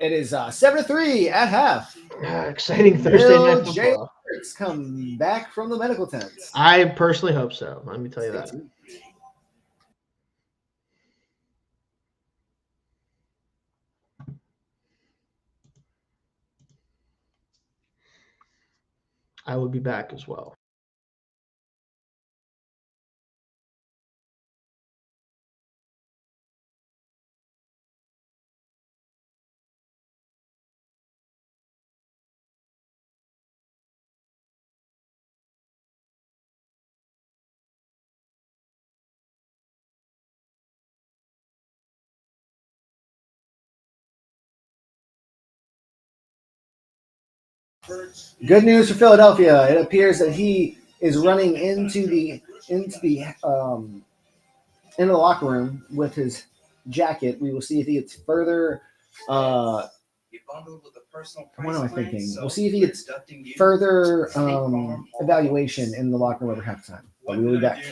It is 7-3 at half. Exciting Thursday night Will Jalen football. Hurts come back from the medical tents? I personally hope so. Let me tell you that. I will be back as well. Good news for Philadelphia. It appears that he is running into the locker room with his jacket. We will see if he gets further. What am I thinking? We'll see if he gets further evaluation in the locker room over halftime. But we will be back.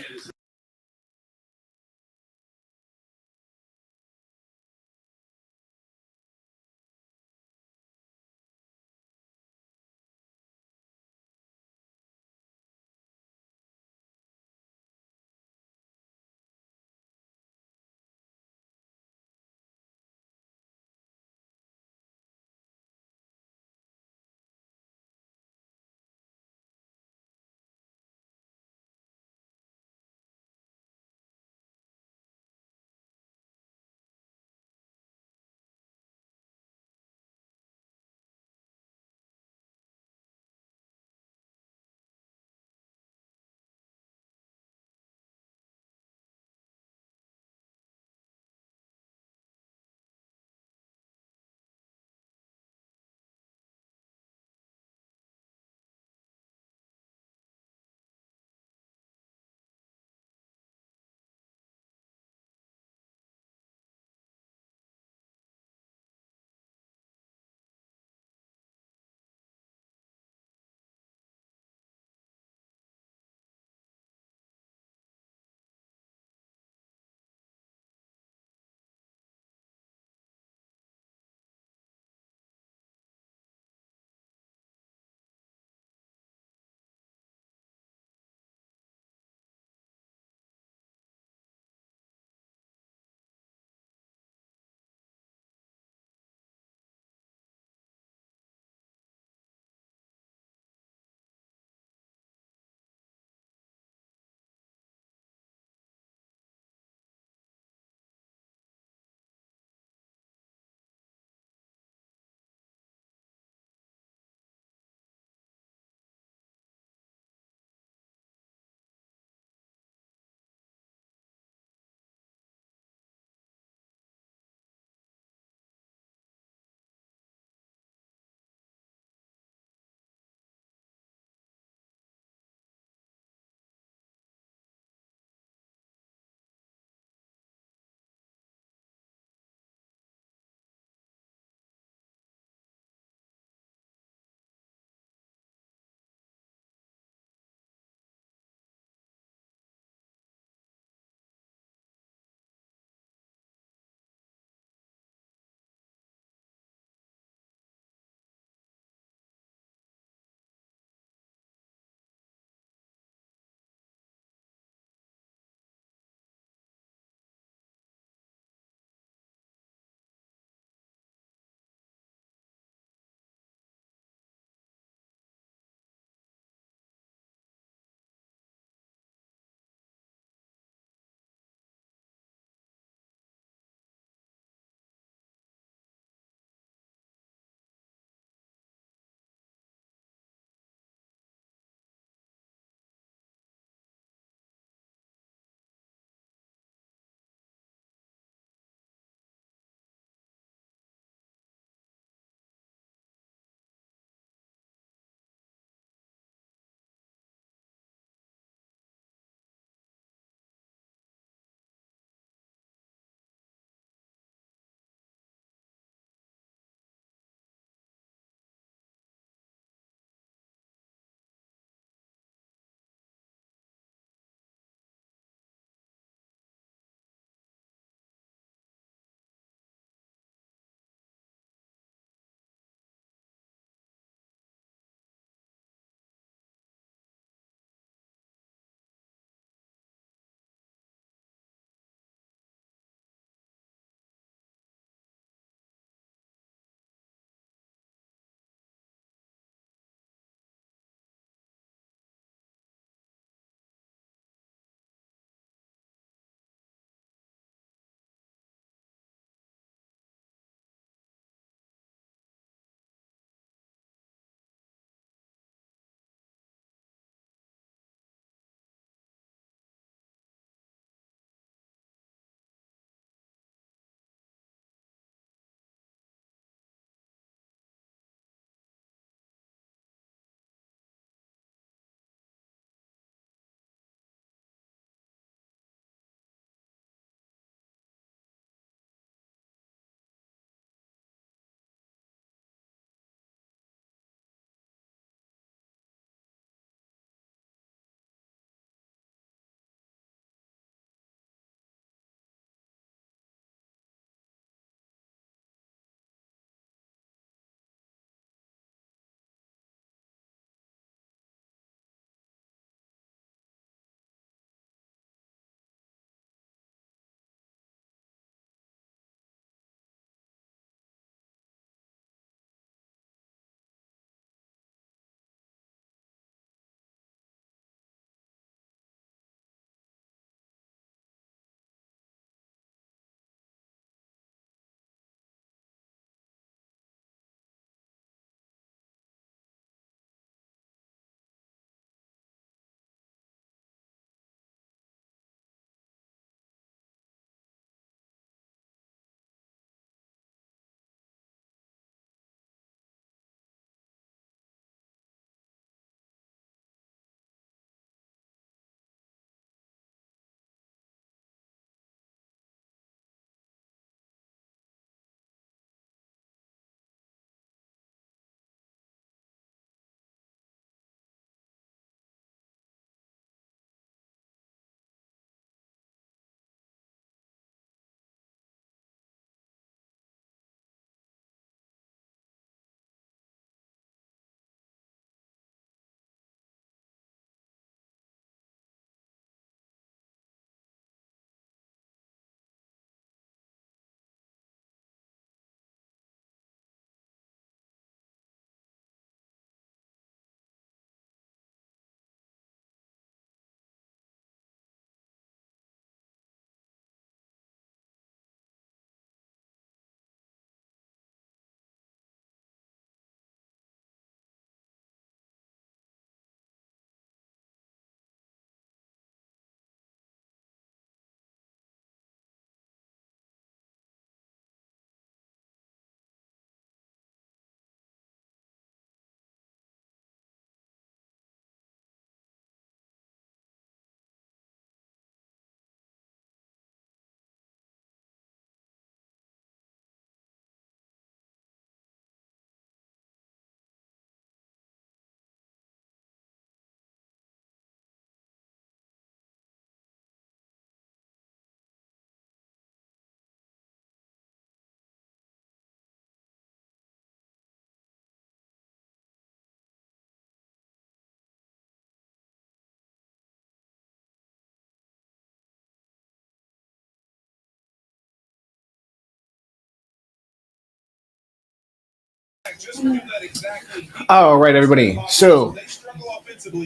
All right, everybody. So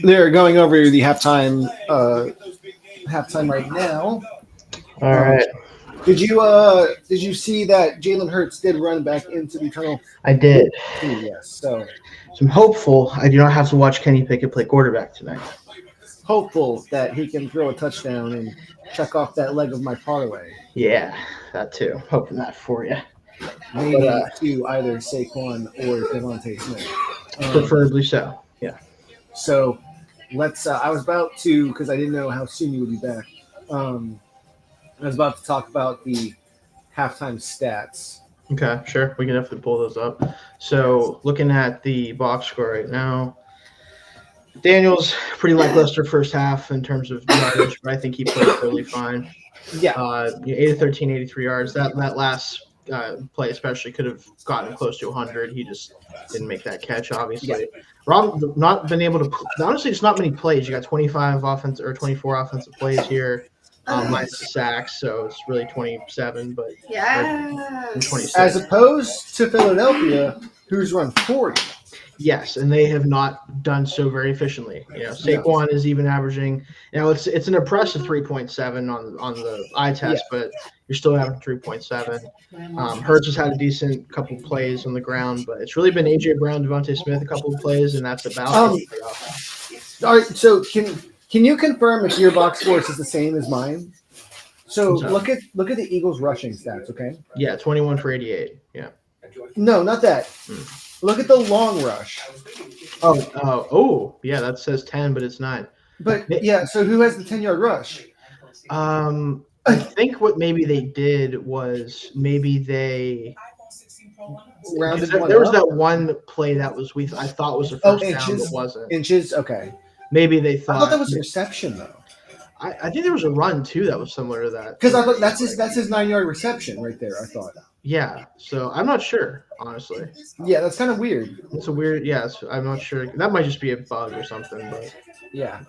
they're going over the halftime right now. All right. Did you see that Jalen Hurts did run back into the eternal? I did. Yes. So I'm hopeful I do not have to watch Kenny Pickett play quarterback tonight. hopeful that he can throw a touchdown and check off that leg of my parlay. Yeah, that too. Hoping that for you. Maybe But, to either Saquon or Devontae Smith. Preferably so. Yeah. So let's. I was about to, because I didn't know how soon you would be back. I was about to talk about the halftime stats. Okay, sure. We can definitely pull those up. So looking at the box score right now, Daniel's pretty lackluster first half in terms of yardage, but I think he played fairly fine. Yeah. 8 of 13, 83 yards. That last play especially could have gotten close to 100. He just didn't make that catch, obviously. Yeah. Rob not been able to – honestly, it's not many plays. You got 25 offense or 24 offensive plays here. Minus the sacks, so it's really 27, but yeah, 26. As opposed to Philadelphia, who's run 40. Yes, and they have not done so very efficiently. Saquon is even averaging. It's an impressive 3.7 on the eye test, but you're still having 3.7. Hurts has had a decent couple plays on the ground, but it's really been AJ Brown, Devontae Smith a couple of plays, and that's about it. All right, so can you confirm if your box score is the same as mine? So look at the Eagles rushing stats, okay? Yeah, 21 for 88. Yeah. No, not that. Look at the long rush. Yeah, that says 10, but it's 9. But yeah, so who has the 10-yard rush? I think what maybe they did was maybe they rounded there was that one play that was I thought was a first down, but wasn't. Inches, okay. Maybe they thought. I thought that was a reception though. I think there was a run too that was similar to that. Because I thought that's his 9-yard reception right there. I thought. Yeah, so I'm not sure, honestly. Yeah, that's kind of weird. It's a weird. Yes, I'm not sure. That might just be a bug or something. But yeah,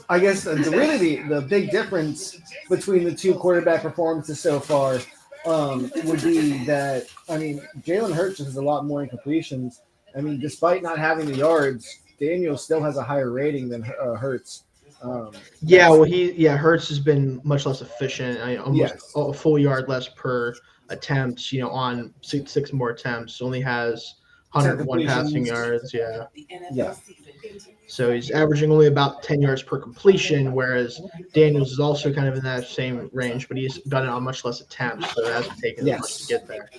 I guess the big difference between the two quarterback performances so far would be that Jalen Hurts has a lot more incompletions. Despite not having the yards, Daniel still has a higher rating than Hurts. Hurts has been much less efficient. Almost a full yard less per attempt. On six more attempts, only has 101 passing yards. Yeah. So he's averaging only about 10 yards per completion, whereas Daniels is also kind of in that same range, but he's done it on much less attempts, so it hasn't taken as much to get there.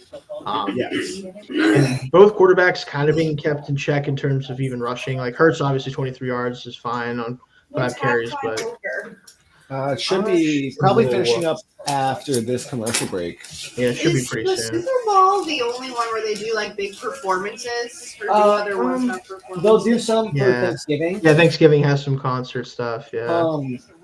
And both quarterbacks kind of being kept in check in terms of even rushing. Like Hurts, obviously 23 yards is fine on 5 carries, but it should be probably finishing up after this commercial break. Yeah, it should be pretty soon. soon. Super Bowl the only one where they do like big performances, or do other ones have performances? They'll do some for Thanksgiving. Yeah, Thanksgiving has some concert stuff. Yeah.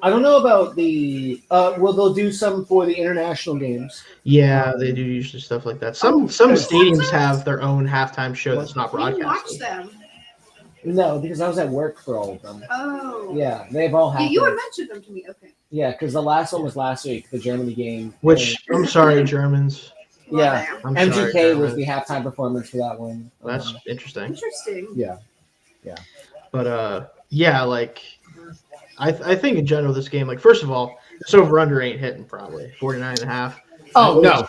I don't know about the. They'll do some for the international games. Yeah, they do usually stuff like that. Some stadiums have their own halftime show that's not broadcasted. Watch them. No, because I was at work for all of them. Oh. Yeah, they've all happened. You had mentioned them to me. Okay. Yeah, because the last one was last week, the Germany game. Which, I'm sorry, Germans. Yeah, MGK sorry, was the halftime performance for that one. That's interesting. Interesting. Yeah. But I think in general this game, first of all, this over/under ain't hitting probably 49.5. Oh no,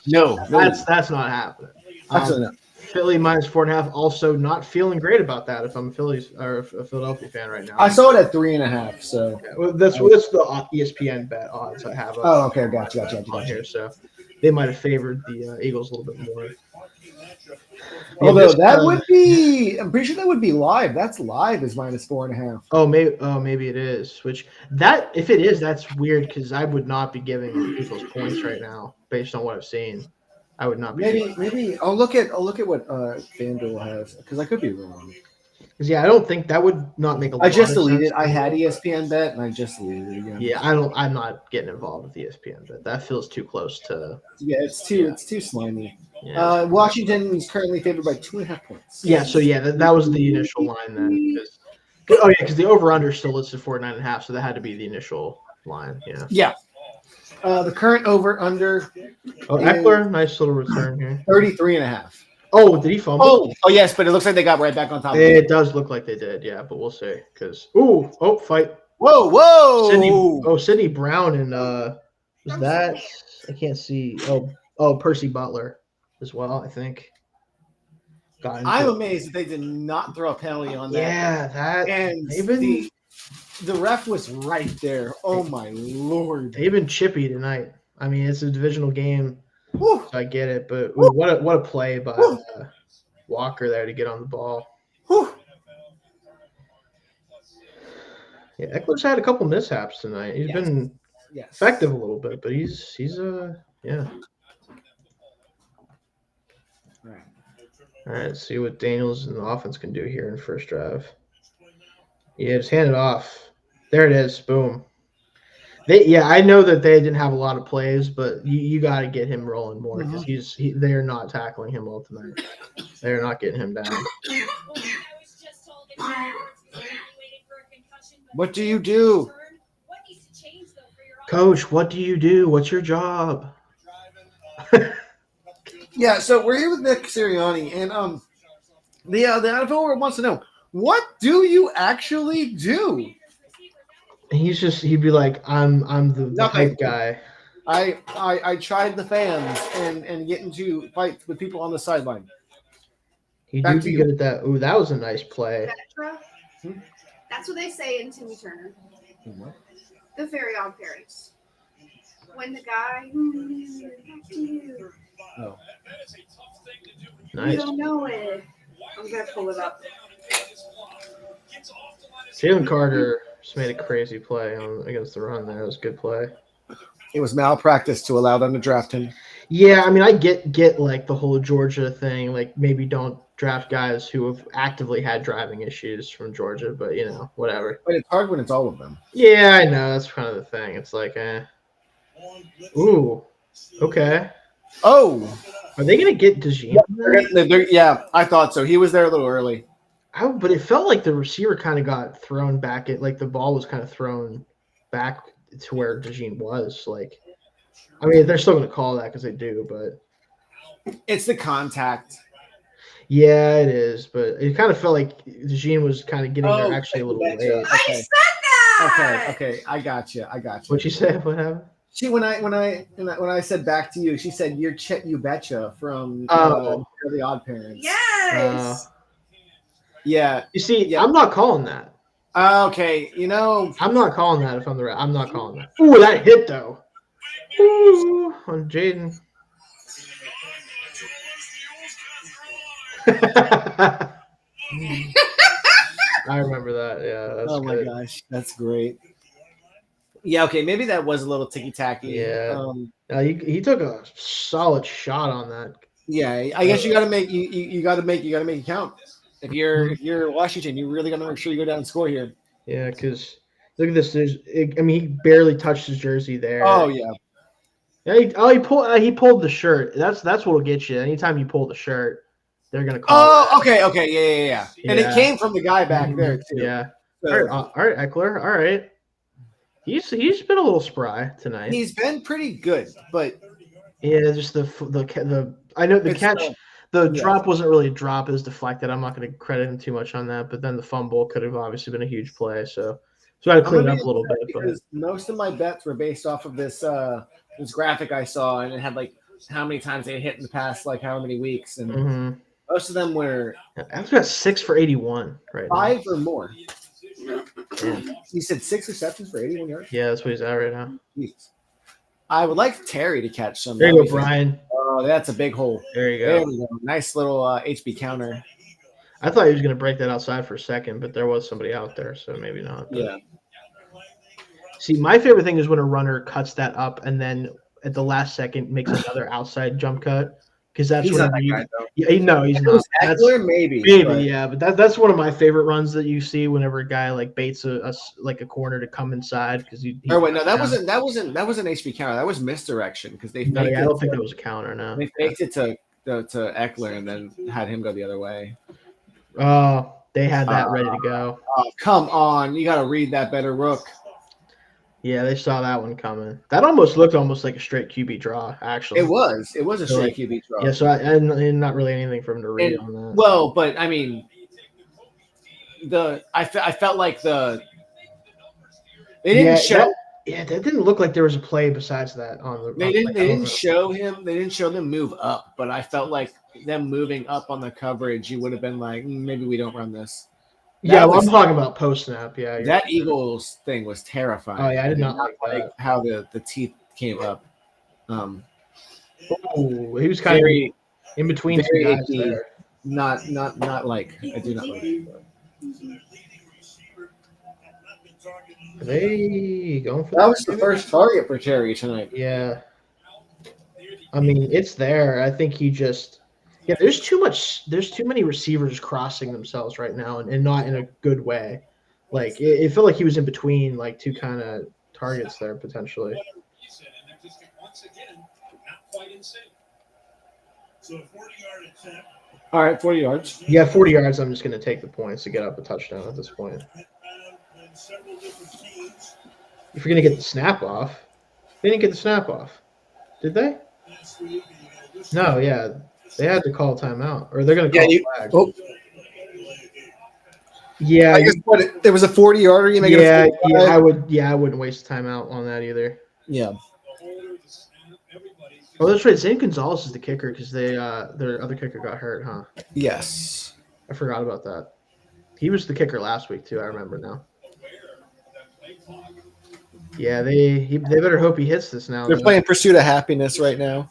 that's not happening. Absolutely not. Philly minus 4.5. Also, not feeling great about that. If I'm a Philadelphia fan right now, I saw it at 3.5. So that's the ESPN bet odds I have. Oh, okay, gotcha. Here, so they might have favored the Eagles a little bit more. Although would be, I'm pretty sure that would be live. That's live is minus 4.5. Maybe it is. Which if it is, that's weird because I would not be giving the Eagles points right now based on what I've seen. I would not be. Maybe I'll look at what FanDuel has because I could be wrong. Because I don't think that would not make a lot of sense. I just deleted. I had ESPN bet and I just deleted it again. Yeah, I'm not getting involved with ESPN bet. That feels too close to. Yeah, it's too slimy. Yeah. Washington is currently favored by 2.5 points. Yeah, so that was the initial line then. Because the over/under still listed 49.5, so that had to be the initial line. Yeah. Yeah. The current over/under. Eckler, nice little return here. 33.5. Oh, did he fumble? Oh, yes, but it looks like they got right back on top of it. It does look like they did, yeah, but we'll see. Because fight. Whoa! Sydney Brown and was that? I can't see. Percy Butler as well. I think. I'm amazed that they did not throw a penalty on that. Yeah, that and the ref was right there. Oh my Lord! They've been chippy tonight. I mean, it's a divisional game, Woo. so I get it. But what a play by Walker there to get on the ball. Woo. Yeah, Eckler's had a couple mishaps tonight. He's been effective a little bit, but he's yeah. All right, let's see what Daniels and the offense can do here in the first drive. Yeah, just hand it off. There it is. Boom. I know that they didn't have a lot of plays, but you got to get him rolling more because they are not tackling him well tonight. They are not getting him down. What do you do? Coach, what do you do? What's your job? Yeah, so we're here with Nick Sirianni, and the NFL wants to know, what do you actually do? He'd be like, I'm the hype guy. I tried the fans and get into fights with people on the sideline. He do be good at that. Ooh, that was a nice play. That's what they say in Timmy Turner. What? The Very Odd Parents. When the guy Oh. Nice. You don't know it. I'm gonna pull it up. Jalen Carter just made a crazy play against the run there. It was a good play. It was malpractice to allow them to draft him. Yeah, I mean, I get like the whole Georgia thing. Like maybe don't draft guys who have actively had driving issues from Georgia, but whatever. But it's hard when it's all of them. Yeah, I know. That's kind of the thing. It's like, Ooh, okay. Oh, are they gonna get DeJean? Yeah, I thought so. He was there a little early. But it felt like the receiver kind of got thrown back. Like the ball was kind of thrown back to where DeJean was. Like, I mean, they're still gonna call that because they do, but it's the contact. Yeah, it is. But it kind of felt like DeJean was kind of getting there actually a little late. Okay. I said that. Okay. I got you. What'd you say? What happened? She when I said back to you, she said you're Chet You Betcha from The Odd Parents. Yes. Yeah. You see, I'm not calling that. Okay, I'm not calling that if I'm the ref. I'm not calling that. Ooh, that hit though. Ooh, on Jaden. I remember that. Yeah, that's good. My gosh, that's great. Yeah, okay, maybe that was a little ticky tacky. Yeah, he took a solid shot on that. Yeah, I guess you got to make you got to make it count. If you're Washington, you really got to make sure you go down and score here. Yeah, because look at this. He barely touched his jersey there. Oh yeah. Yeah, he pulled the shirt. That's what'll get you. Anytime you pull the shirt, they're gonna call. Oh, okay, yeah. And it came from the guy back there too. Yeah. So, all right, Eckler. All right. He's been a little spry tonight. He's been pretty good, but yeah, just the I know the catch. The drop wasn't really a drop; it was deflected. I'm not going to credit him too much on that. But then the fumble could have obviously been a huge play. So I had to clean it up a little bit. Because most of my bets were based off of this graphic I saw, and it had like how many times they hit in the past, like how many weeks, and most of them were. I've got 6 for 81 right now. 5 or more. Yeah. You said 6 receptions for 81 yards? Yeah, that's what he's at right now. Jeez. I would like Terry to catch some. There you go, Brian. Oh, that's a big hole. There you go. There we go. Nice little HB counter. I thought he was going to break that outside for a second, but there was somebody out there, so maybe not. But. Yeah. See, my favorite thing is when a runner cuts that up and then at the last second makes another outside jump cut. Because that's he's what you. Yeah, no, he's not. Eckler, maybe, yeah, but that's one of my favorite runs that you see whenever a guy like baits a corner to come inside because he. Oh wait, no, that wasn't HB counter. That was misdirection because they. No, I don't think that was a counter. No, they faked it to Eckler and then had him go the other way. Oh, they had that ready to go. Oh, come on, you got to read that better, Rook. Yeah, they saw that one coming. That almost looked almost like a straight QB draw, actually. It was a So, straight like, QB draw. Yeah, so and not really anything for him to read And, on that. well, but I mean, I felt like they didn't show. That didn't look like there was a play besides that on the. They didn't show him. They didn't show them move up, but I felt like them moving up on the coverage. You would have been like, maybe we don't run this. Yeah, well, I'm talking about post snap. Yeah, that Eagles thing was terrifying. Oh yeah, I did not like that. How the teeth came up. He was kind of in between two guys there. Not like I do not like it. Are they going for that? Was the first target for Terry tonight. Yeah. I mean, it's there. I think he just there's too many receivers crossing themselves right now and not in a good way. Like it felt like he was in between like two kind of targets there potentially. All right, 40 yards. Yeah, 40 yards. I'm just going to take the points to get up a touchdown at this point. If you're going to get the snap off, they didn't get the snap off, did they? No, yeah, they had to call timeout, or they're going to call flag. Oh. Yeah, I guess there was a 40-yarder. You make it. I wouldn't waste timeout on that either. Yeah. Oh, that's right. Zane Gonzalez is the kicker because their other kicker got hurt, huh? Yes. I forgot about that. He was the kicker last week too. I remember now. Yeah, they better hope he hits this now. They're playing Pursuit of Happiness right now.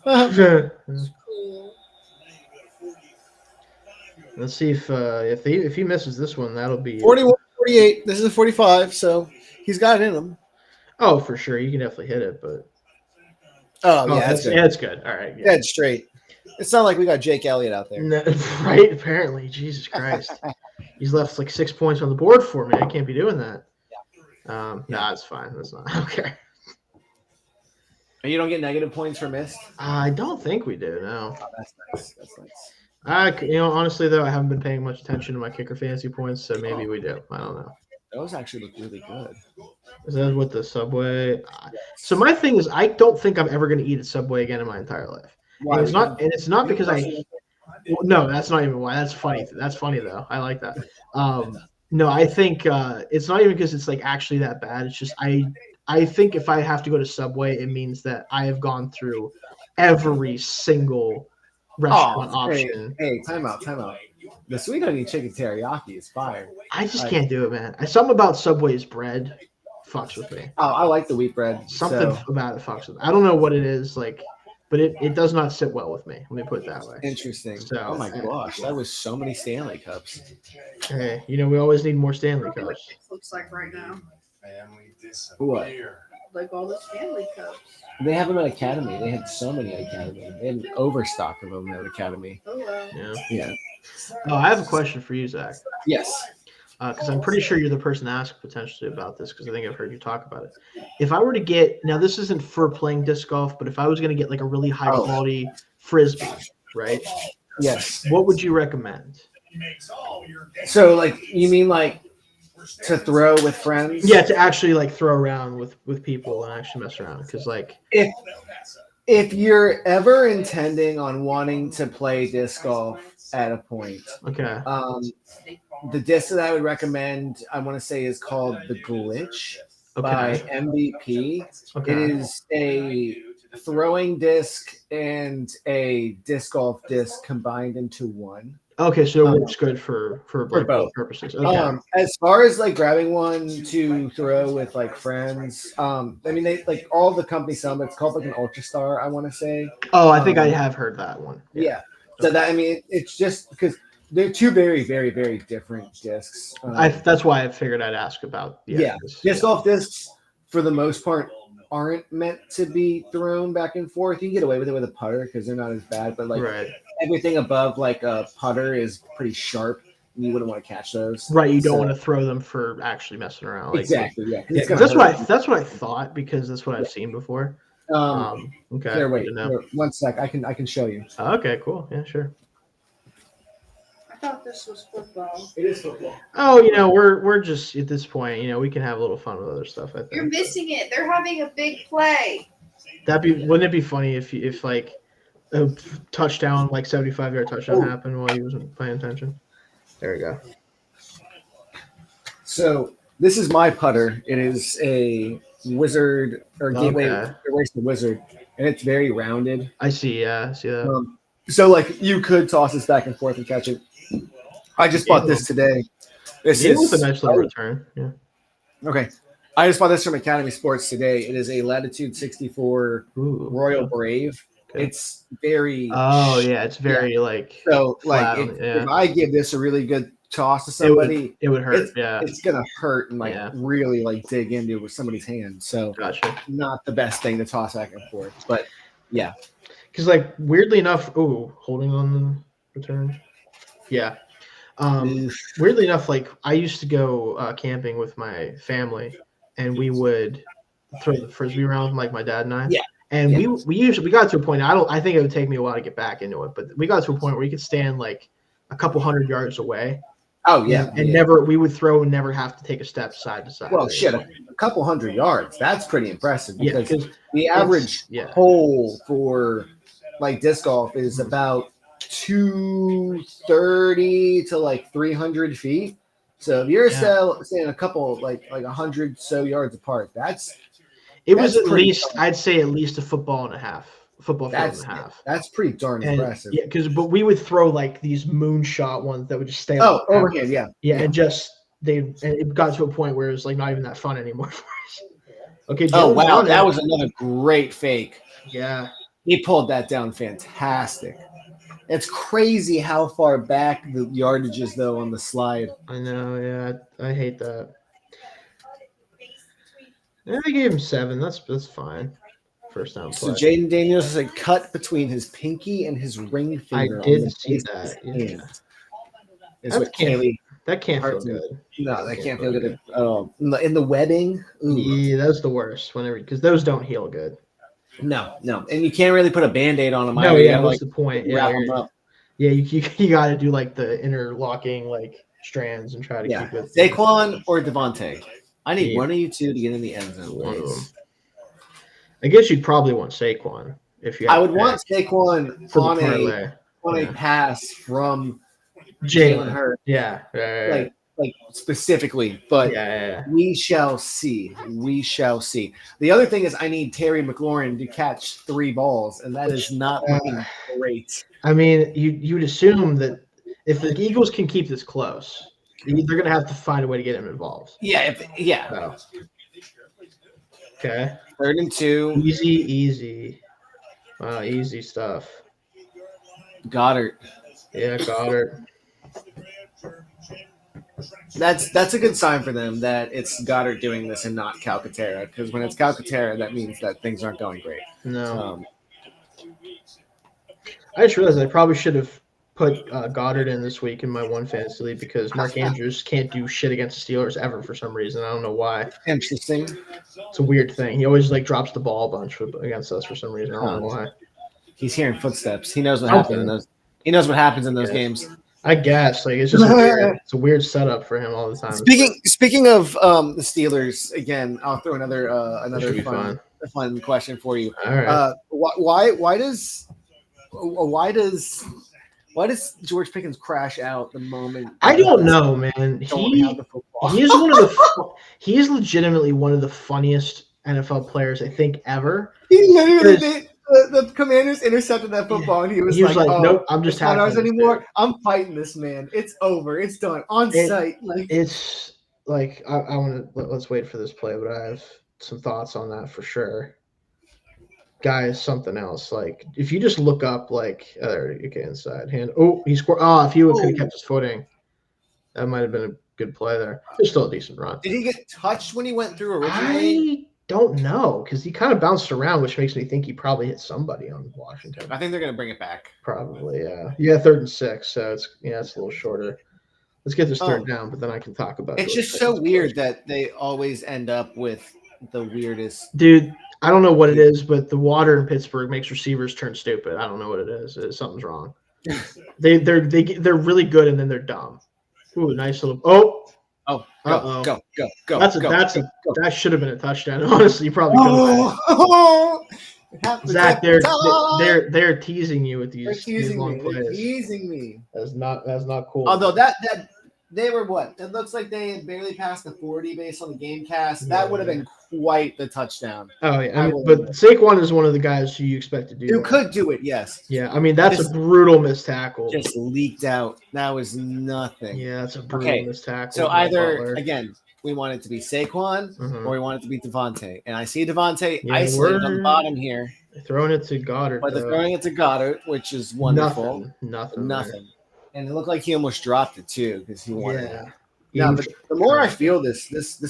Let's see if he misses this one, that'll be 41-48. This is a 45, so he's got it in him. Oh, for sure, you can definitely hit it, but that's good. Yeah, it's good. All right, dead straight. It's not like we got Jake Elliott out there, no, right? Apparently, Jesus Christ, he's left like 6 points on the board for me. I can't be doing that. No, it's fine. That's not okay. And you don't get negative points for missed? I don't think we do. No. Oh, that's nice. That's nice. Honestly though, I haven't been paying much attention to my kicker fantasy points, so maybe we do. I don't know. Those actually look really good. Is that with the Subway? So my thing is, I don't think I'm ever going to eat at Subway again in my entire life. And it's not because no, that's not even why. That's funny. That's funny though. I like that. No, I think it's not even because it's like actually that bad. It's just I think if I have to go to Subway, it means that I have gone through every single restaurant option. Hey, time out. The sweet onion chicken teriyaki is fire. I just can't do it, man. Something about Subway's bread fucks with me. Oh, I like the wheat bread. Something about it fucks with me. I don't know what it is, like, but it does not sit well with me. Let me put it that way. Interesting. So, oh my gosh, that was so many Stanley Cups. Hey, we always need more Stanley Cups. Looks like right now. What? Like all the Stanley Cups. They have them at Academy. They had so many at Academy. They had an overstock of them at Academy. Oh wow. Yeah. Oh, I have a question for you, Zach. Yes. Because I'm pretty sure you're the person to ask potentially about this because I think I've heard you talk about it. If I were to get – now this isn't for playing disc golf, but if I was going to get like a really high-quality Frisbee, right? Yes. What would you recommend? So like you mean like to throw with friends? Yeah, to actually like throw around with people and actually mess around because like – if you're ever intending on wanting to play disc golf at a point, okay. The disc that I would recommend, I want to say, is called the Glitch by MVP. Okay. It is a throwing disc and a disc golf disc combined into one. Okay, so it works good for both purposes. Okay. As far as like grabbing one to throw with like friends, I mean they like all the companies sell them. It's called like an Ultra Star, I want to say. Oh, I think I have heard that one. Yeah. So that it's just because they're two very, very, very different discs. That's why I figured I'd ask about. Disc golf discs for the most part aren't meant to be thrown back and forth. You can get away with it with a putter because they're not as bad, but like everything above like a putter is pretty sharp. And you wouldn't want to catch those. Right, you don't want to throw them for actually messing around. Like, exactly. Yeah. That's what I thought because that's what I've seen before. Okay. Here, wait. 1 sec. I can show you. Okay. Cool. Yeah. Sure. thought this was football. It is football. Oh, we're just at this point, we can have a little fun with other stuff. I think You're missing it. They're having a big play. wouldn't it be funny if like a touchdown, like 75-yard touchdown happened while he wasn't paying attention? There we go. So this is my putter. It is a Wizard or Gateway Eraser Wizard, and it's very rounded. I see. Yeah, I see that. So like you could toss this back and forth and catch it. I just bought this today. This is a nice little return. Yeah. Okay. I just bought this from Academy Sports today. It is a Latitude 64 Royal Brave. Okay. It's very. Oh yeah, it's very like. So like if I give this a really good toss to somebody, it would hurt. It's gonna hurt and like really like dig into with somebody's hand. So gotcha. Not the best thing to toss back and forth, but yeah. Because like weirdly enough, holding on the return. Yeah. Weirdly enough, like I used to go camping with my family, and we would throw the frisbee around like my dad and I. Yeah. And we got to a point. I think it would take me a while to get back into it, but we got to a point where you could stand like a couple 100 yards away. Oh yeah. And we would throw and never have to take a step side to side. Well, shit, a couple 100 yards. That's pretty impressive because the average hole for like disc golf is about 230 to like 300 feet. So if you're saying a couple like 100 so yards apart, I'd say at least a football and a half. Football field and a half. That's pretty darn impressive. Yeah, but we would throw like these moonshot ones that would just stay. Overhand, yeah. And it got to a point where it was like not even that fun anymore for us. Okay. Oh wow, that was another great fake. Yeah. He pulled that down fantastic. It's crazy how far back the yardage is though on the slide. I know, yeah. I hate that. Yeah, I gave him 7. That's fine. First down play. So Jaden Daniels is a cut between his pinky and his ring finger. I did see that. Yeah. That can't feel good. No, that can't feel good at all. In the wedding, yeah, that's the worst. Because those don't heal good. No, and you can't really put a Band-Aid on them. No, what's the point? Wrap them up. Yeah, you got to do like the interlocking like strands and try to keep it. Saquon or Devontae. I need one of you two to get in the end zone. I guess you'd probably want Saquon if you. I would want Saquon on a pass from Jalen Hurts. Yeah, like specifically, but we shall see. We shall see. The other thing is, I need Terry McLaurin to catch 3 balls, and that is not looking great. I mean, you'd assume that if the Eagles can keep this close, they're going to have to find a way to get him involved. Yeah, Okay. 3rd and 2. Easy. Wow, easy stuff. Goddard. Yeah, Goddard. That's a good sign for them that it's Goddard doing this and not Calcaterra, because when it's Calcaterra, that means that things aren't going great. No. I just realized I probably should have put Goddard in this week in my one fantasy league because Mark Andrews can't do shit against the Steelers ever for some reason. I don't know why. Interesting. It's a weird thing. He always like drops the ball a bunch against us for some reason. I don't know why. He's hearing footsteps. He knows what happens in those. He knows what happens in those games. I guess it's just it's a weird setup for him all the time. Speaking of the Steelers, again, I'll throw another fun question for you. All right. Why does George Pickens crash out the moment? I don't know, man. He is legitimately one of the funniest NFL players I think ever. He literally did. The Commanders intercepted that football, and he was like, "Nope, I'm just not ours anymore. I'm fighting this man. It's over. It's done on site." It's like I want to let's wait for this play, but I have some thoughts on that for sure. Guy is something else. Like if you just look up, inside hand. Oh, he scored. Oh, if he could have kept his footing, that might have been a good play there. It's still a decent run. Did he get touched when he went through originally? I don't know because he kind of bounced around, which makes me think he probably hit somebody on Washington. I think they're going to bring it back. Probably, yeah. Yeah, 3rd and 6, so it's a little shorter. Let's get this 3rd down, but then I can talk about it. It's just so weird that they always end up with the weirdest. Dude, I don't know what it is, but the water in Pittsburgh makes receivers turn stupid. I don't know what it is. Something's wrong. They're really good, and then they're dumb. Ooh, nice little. Oh, Oh, uh-oh. go. That should have been a touchdown. Honestly, you probably could have. Oh, it happens Zach, every time. they're teasing you with They're these teasing long me. They're plays. teasing me. That's not cool. Although that they were what? It looks like they had barely passed the 40 based on the game cast. That would have been quite the touchdown. Oh yeah, but Saquon is one of the guys who you expect to do. Who could do it? Yes. Yeah, I mean that's a brutal missed tackle. Just leaked out. That was nothing. Yeah, that's a brutal missed tackle. So either again, we want it to be Saquon or we want it to be Devontae. And I see Devontae isolated on the bottom here. They're throwing it to Goddard. But they're throwing it to Goddard, which is wonderful. Nothing. And it looked like he almost dropped it too because he wanted it. Yeah. No, but the more I feel this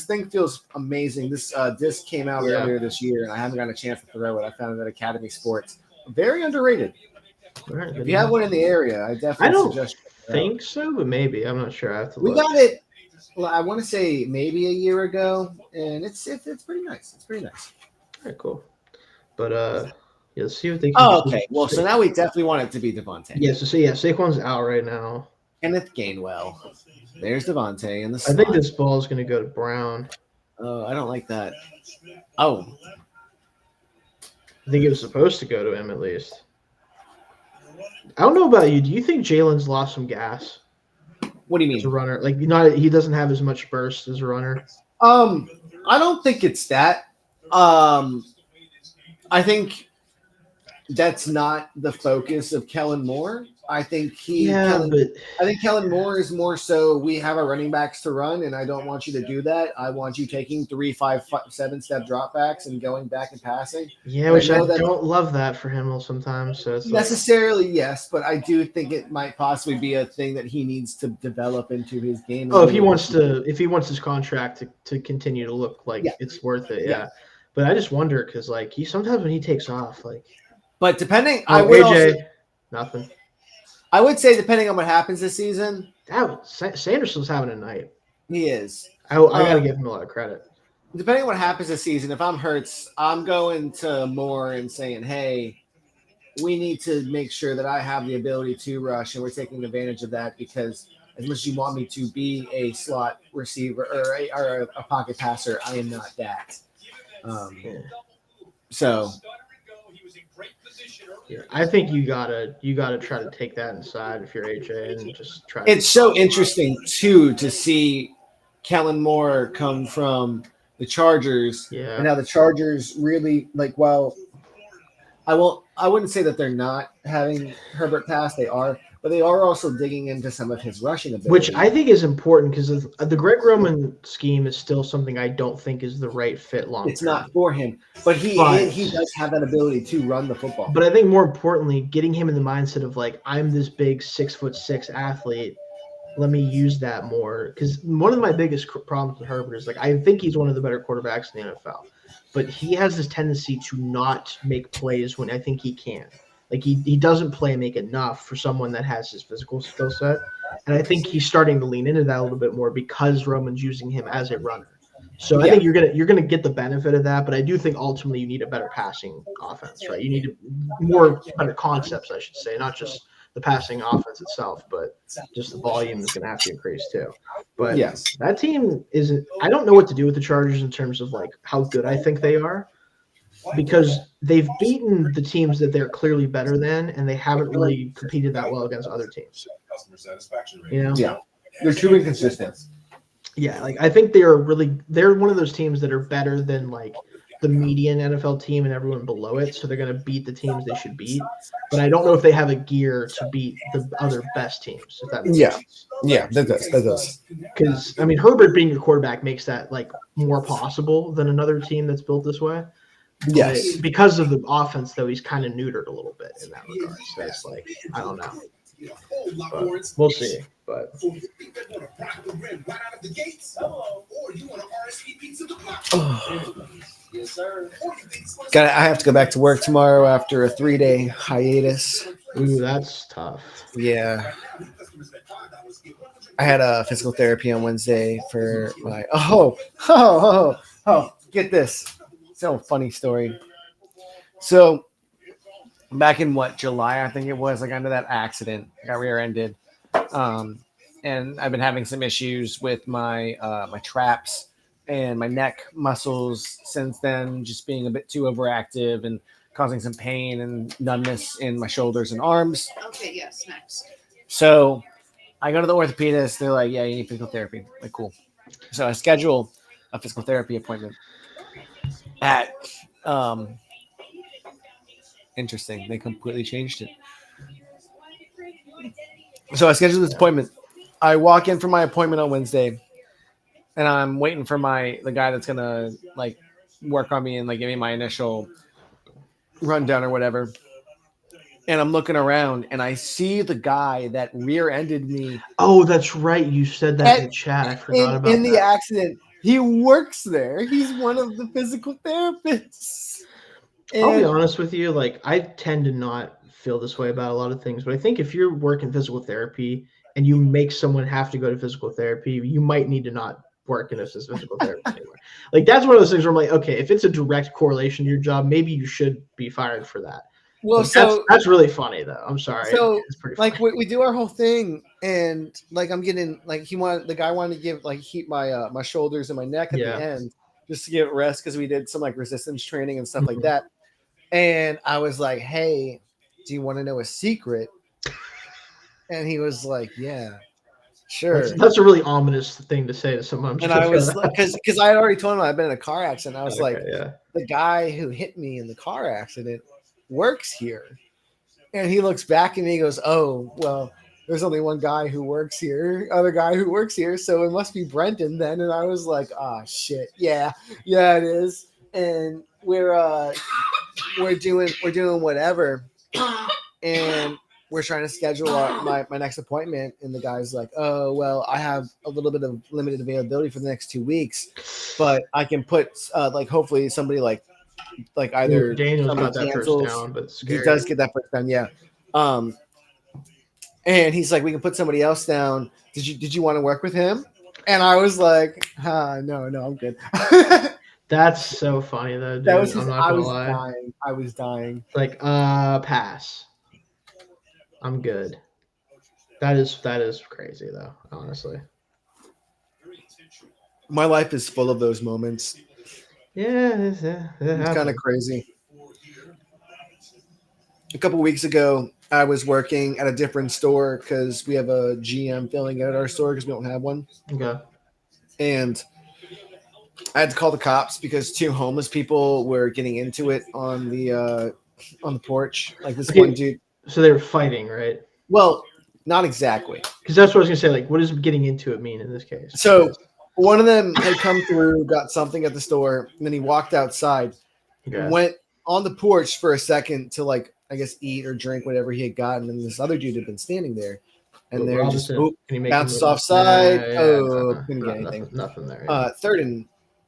thing feels amazing. This disc came out earlier this year, and I haven't gotten a chance to throw it. I found it at Academy Sports. Very underrated. Right, if you have one in the area, I definitely suggest it. I don't think so, but maybe. I'm not sure. I have to look. We got it. Well, I want to say maybe a year ago, and it's pretty nice. It's pretty nice. All right, cool. But let's see what they can do. Okay. Well, so now we definitely want it to be Devontae. Yeah, so Saquon's out right now. Kenneth Gainwell. There's Devontae in the slot. I think this ball is going to go to Brown. Oh, I don't like that. Oh. I think it was supposed to go to him at least. I don't know about you. Do you think Jalen's lost some gas? What do you mean? As a runner? Like, he doesn't have as much burst as a runner? I don't think it's that. I think that's not the focus of Kellen Moore. I think I think Kellen Moore is more so we have our running backs to run, and I don't want you to do that. I want you taking 3, 5, 7-step dropbacks and going back and passing. Yeah, which I don't love that for him sometimes. So it's necessarily yes, but I do think it might possibly be a thing that he needs to develop into his game. Oh, if he wants his contract to continue to look like it's worth it, yeah. But I just wonder because like sometimes when he takes off, like. But depending, nothing. I would say depending on what happens this season. Sanderson's having a night. He is. I got to give him a lot of credit. Depending on what happens this season, if I'm Hurts, I'm going to Moore and saying, hey, we need to make sure that I have the ability to rush, and we're taking advantage of that because as much as you want me to be a slot receiver or a pocket passer, I am not that. So – yeah, I think you gotta try to take that inside if you're AJ and just try. It's so interesting too to see Kellen Moore come from the Chargers, and now the Chargers really like. Well, I wouldn't say that they're not having Herbert pass; they are, but they are also digging into some of his rushing ability, which I think is important because the Greg Roman scheme is still something I don't think is the right fit long term. It's not for him, but he does have that ability to run the football. But I think more importantly, getting him in the mindset of like I'm this big 6'6" athlete. Let me use that more because one of my biggest problems with Herbert is like I think he's one of the better quarterbacks in the NFL, but he has this tendency to not make plays when I think he can. Like he doesn't make enough for someone that has his physical skill set. And I think he's starting to lean into that a little bit more because Roman's using him as a runner. So I think you're gonna get the benefit of that, but I do think ultimately you need a better passing offense, right? You need better concepts, I should say, not just the passing offense itself, but just the volume is gonna have to increase too. But that team isn't I don't know what to do with the Chargers in terms of like how good I think they are. Because they've beaten the teams that they're clearly better than, and they haven't really competed that well against other teams. You know? Yeah, they're too inconsistent. Yeah, like I think they're one of those teams that are better than like the median NFL team and everyone below it, so they're going to beat the teams they should beat. But I don't know if they have a gear to beat the other best teams. If that makes sense. Yeah, that does. Because I mean, Herbert being your quarterback makes that like more possible than another team that's built this way. Yes. Because of the offense, though, he's kind of neutered a little bit in that regard. So it's like, I don't know. But we'll see. But I have to go back to work tomorrow after a 3-day hiatus. Ooh, that's tough. Yeah. I had a physical therapy on Wednesday for my get this. It's a funny story. So back in July, I think it was. I got into that accident. I got rear-ended, and I've been having some issues with my my traps and my neck muscles since then, just being a bit too overactive and causing some pain and numbness in my shoulders and arms. Okay, yes, next. So I go to the orthopedist. They're like, "Yeah, you need physical therapy." I'm like, cool. So I schedule a physical therapy appointment at. Interesting. They completely changed it. So I scheduled this appointment. I walk in for my appointment on Wednesday, and I'm waiting for the guy that's gonna like work on me and like give me my initial rundown or whatever. And I'm looking around, and I see the guy that rear-ended me Oh, that's right. You said that in at, the chat. I forgot in about the that. accident. He works there. He's one of the physical therapists. I'll be And honest with you. Like, I tend to not feel this way about a lot of things, but I think if you're working physical therapy and you make someone have to go to physical therapy, you might need to not work in a physical therapy anymore. Like, that's one of those things where I'm like, okay, if it's a direct correlation to your job, maybe you should be fired for that. well, Like, so that's really funny though. I'm sorry. So It's pretty like funny. we do our whole thing, and like I'm getting like the guy wanted to give like heat my my shoulders and my neck at the Yeah. end just to give it rest because we did some like resistance training and stuff like Mhm. that. And I was like, "Hey, do you want to know a secret?" And he was like, "Yeah, sure." That's a really ominous thing to say to someone. I'm just And gonna I throw was that like, out. because I had already told him I'd been in a car accident. I was like, Okay, yeah. the guy who hit me in the car accident works here. And he looks back and he goes, "Oh, well, there's only one guy who works here, other guy who works here, so it must be Brendan then." And I was like, "Ah, shit, yeah, it is." And we're doing whatever, and we're trying to schedule my next appointment. And the guy's like, "Oh, well, I have a little bit of limited availability for the next 2 weeks, but I can put like hopefully somebody like Ooh, either Daniel's somebody got that first cancels." down, but it's He scary. does get that first down, yeah. Um, and he's like, "We can put somebody else down. Did you want to work with him?" And I was like, no, I'm good. That's so funny though, That dude. was I'm just not I gonna was lie. dying. I was dying. Like, pass. I'm good. That is crazy though, honestly. My life is full of those moments. Yeah, it It's kind of happens. crazy. A couple weeks ago, I was working at a different store because we have a GM filling at our store because we don't have one, Okay. and I had to call the cops because two homeless people were getting into it on the porch. Like this one Okay, dude. so they were fighting, right? Well, not exactly. Because that's what I was gonna say. Like, what does getting into it mean in this case? So one of them had come through, got something at the store, and then he walked outside, Okay. went on the porch for a second to like I guess eat or drink whatever he had gotten, and this other dude had been standing there, and they're just Robinson, can you make a bounces move? offside. Yeah, Oh, no, couldn't get anything. nothing there. Yeah. 3rd and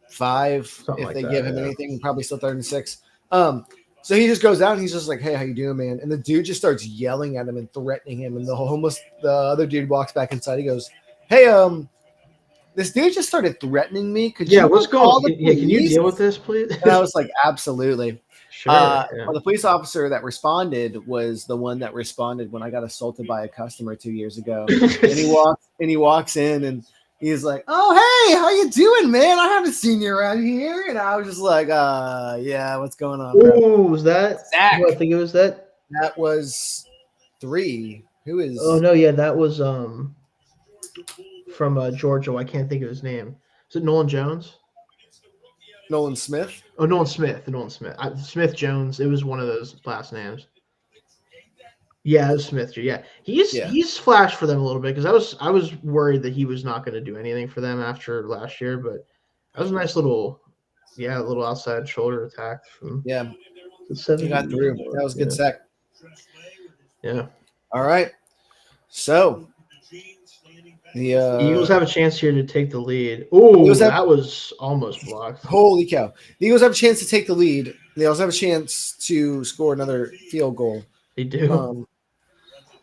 5 Something if like they that. give him Yeah. anything, probably still 3rd and 6. So he just goes out and he's just like, "Hey, how you doing, man?" And the dude just starts yelling at him and threatening him, and the other dude walks back inside. He goes, "Hey, this dude just started threatening me. Could Yeah. you What's go going? call the Yeah. Can you police?" deal with this, please? And I was like, "Absolutely." Sure. Yeah. Well, the police officer that responded was the one that responded when I got assaulted by a customer 2 years ago. And he walks in and he's like, "Oh, hey, how you doing, man? I haven't seen you around here." And I was just like, yeah, what's going on, bro?" Ooh, was that? Zach. Who I think it was that. That was 3. Who Oh is no, yeah, that was from Georgia. I can't think of his name. Is it Nolan Jones? Nolan Smith? Oh, Nolan Smith. Nolan Smith. Smith Jones. It was one of those last names. Yeah, it was Smith. Yeah, Yeah. he's flashed for them a little bit because I was worried that he was not going to do anything for them after last year, but that was a nice little outside shoulder attack from Yeah. the He got 70. through. That was a good sec. Yeah. All right. So the Eagles have a chance here to take the lead. Oh, Eagles have- that was almost blocked. holy cow. The Eagles have a chance to take the lead. They also have a chance to score another field goal. They do.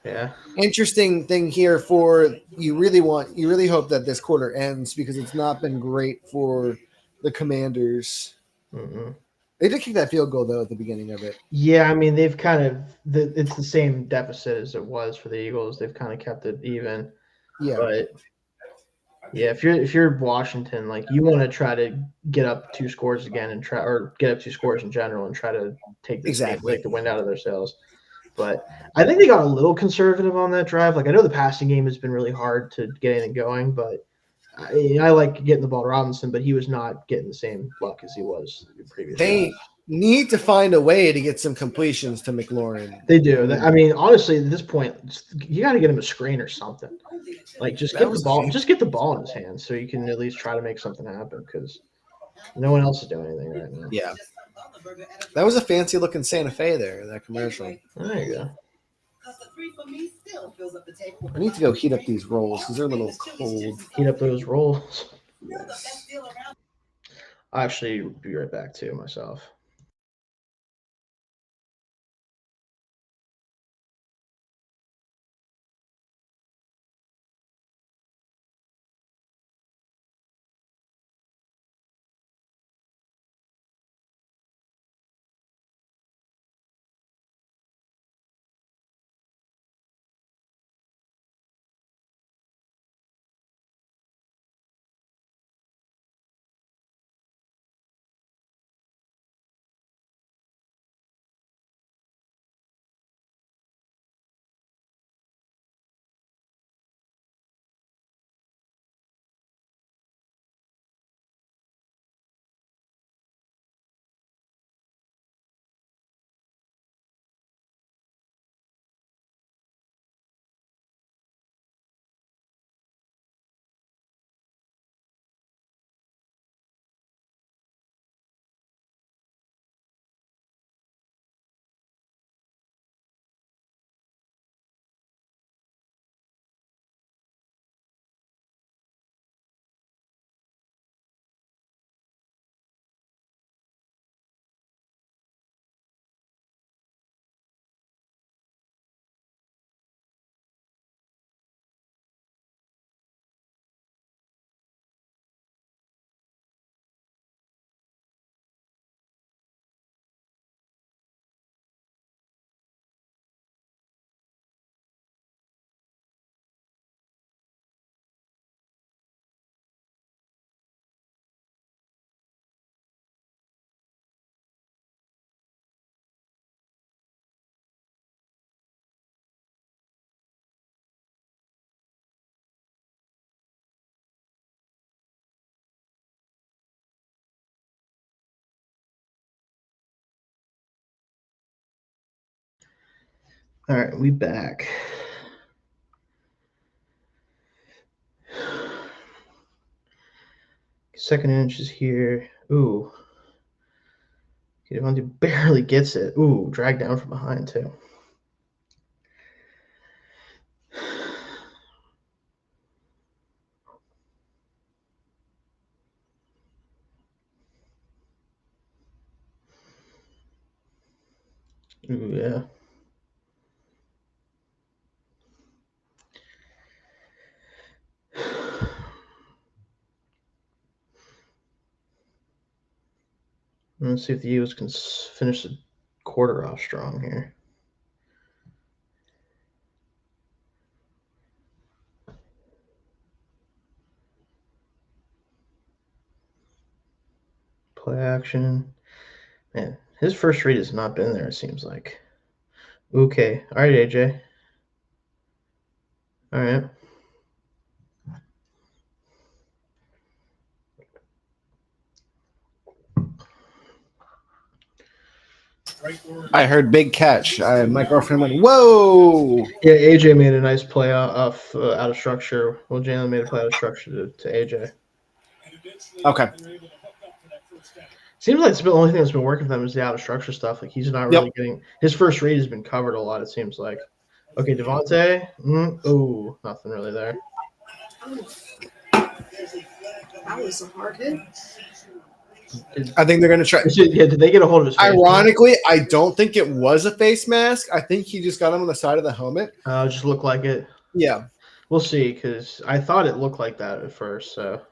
Yeah. Interesting thing here for you really hope that this quarter ends because it's not been great for the Commanders. Mm-mm. They did kick that field goal though at the beginning of it. Yeah, I mean they've kind of it's the same deficit as it was for the Eagles. They've kind of kept it even. Yeah. But yeah, if you're Washington, like you want to try to get up 2 scores again and try or get up 2 scores in general and try to take this game, take the wind out of their sails. But I think they got a little conservative on that drive. Like I know the passing game has been really hard to get anything going, but I like getting the ball to Robinson, but he was not getting the same luck as he was in previous. They need to find a way to get some completions to McLaurin. They do. I mean, honestly, at this point, you got to get him a screen or something. Like, just get the ball in his hands so you can at least try to make something happen because no one else is doing anything right now. Yeah, that was a fancy looking Santa Fe there. That commercial. There you go. I need to go heat up these rolls because they're a little cold. Heat up those rolls. Yes. I'll actually be right back too myself. All right, we back. Second inch is here. Ooh. Devontae barely gets it. Ooh, dragged down from behind too. Ooh, yeah. Let's see if the Eagles can finish the quarter off strong here. Play action. Man, his first read has not been there, it seems like. Okay. All right, AJ. All right. I heard big catch. My girlfriend went, whoa! Yeah, AJ made a nice play out of structure. Well, Jalen made a play out of structure to AJ. Okay. Seems like it's the only thing that's been working for them is the out of structure stuff. Like he's not really getting his first read has been covered a lot. It seems like. Okay, Devontae. Oh, nothing really there. That was a hard hit. I think they're going to try. Yeah, did they get a hold of his face? Ironically, I don't think it was a face mask. I think he just got him on the side of the helmet. Just looked like it. Yeah. We'll see, because I thought it looked like that at first. So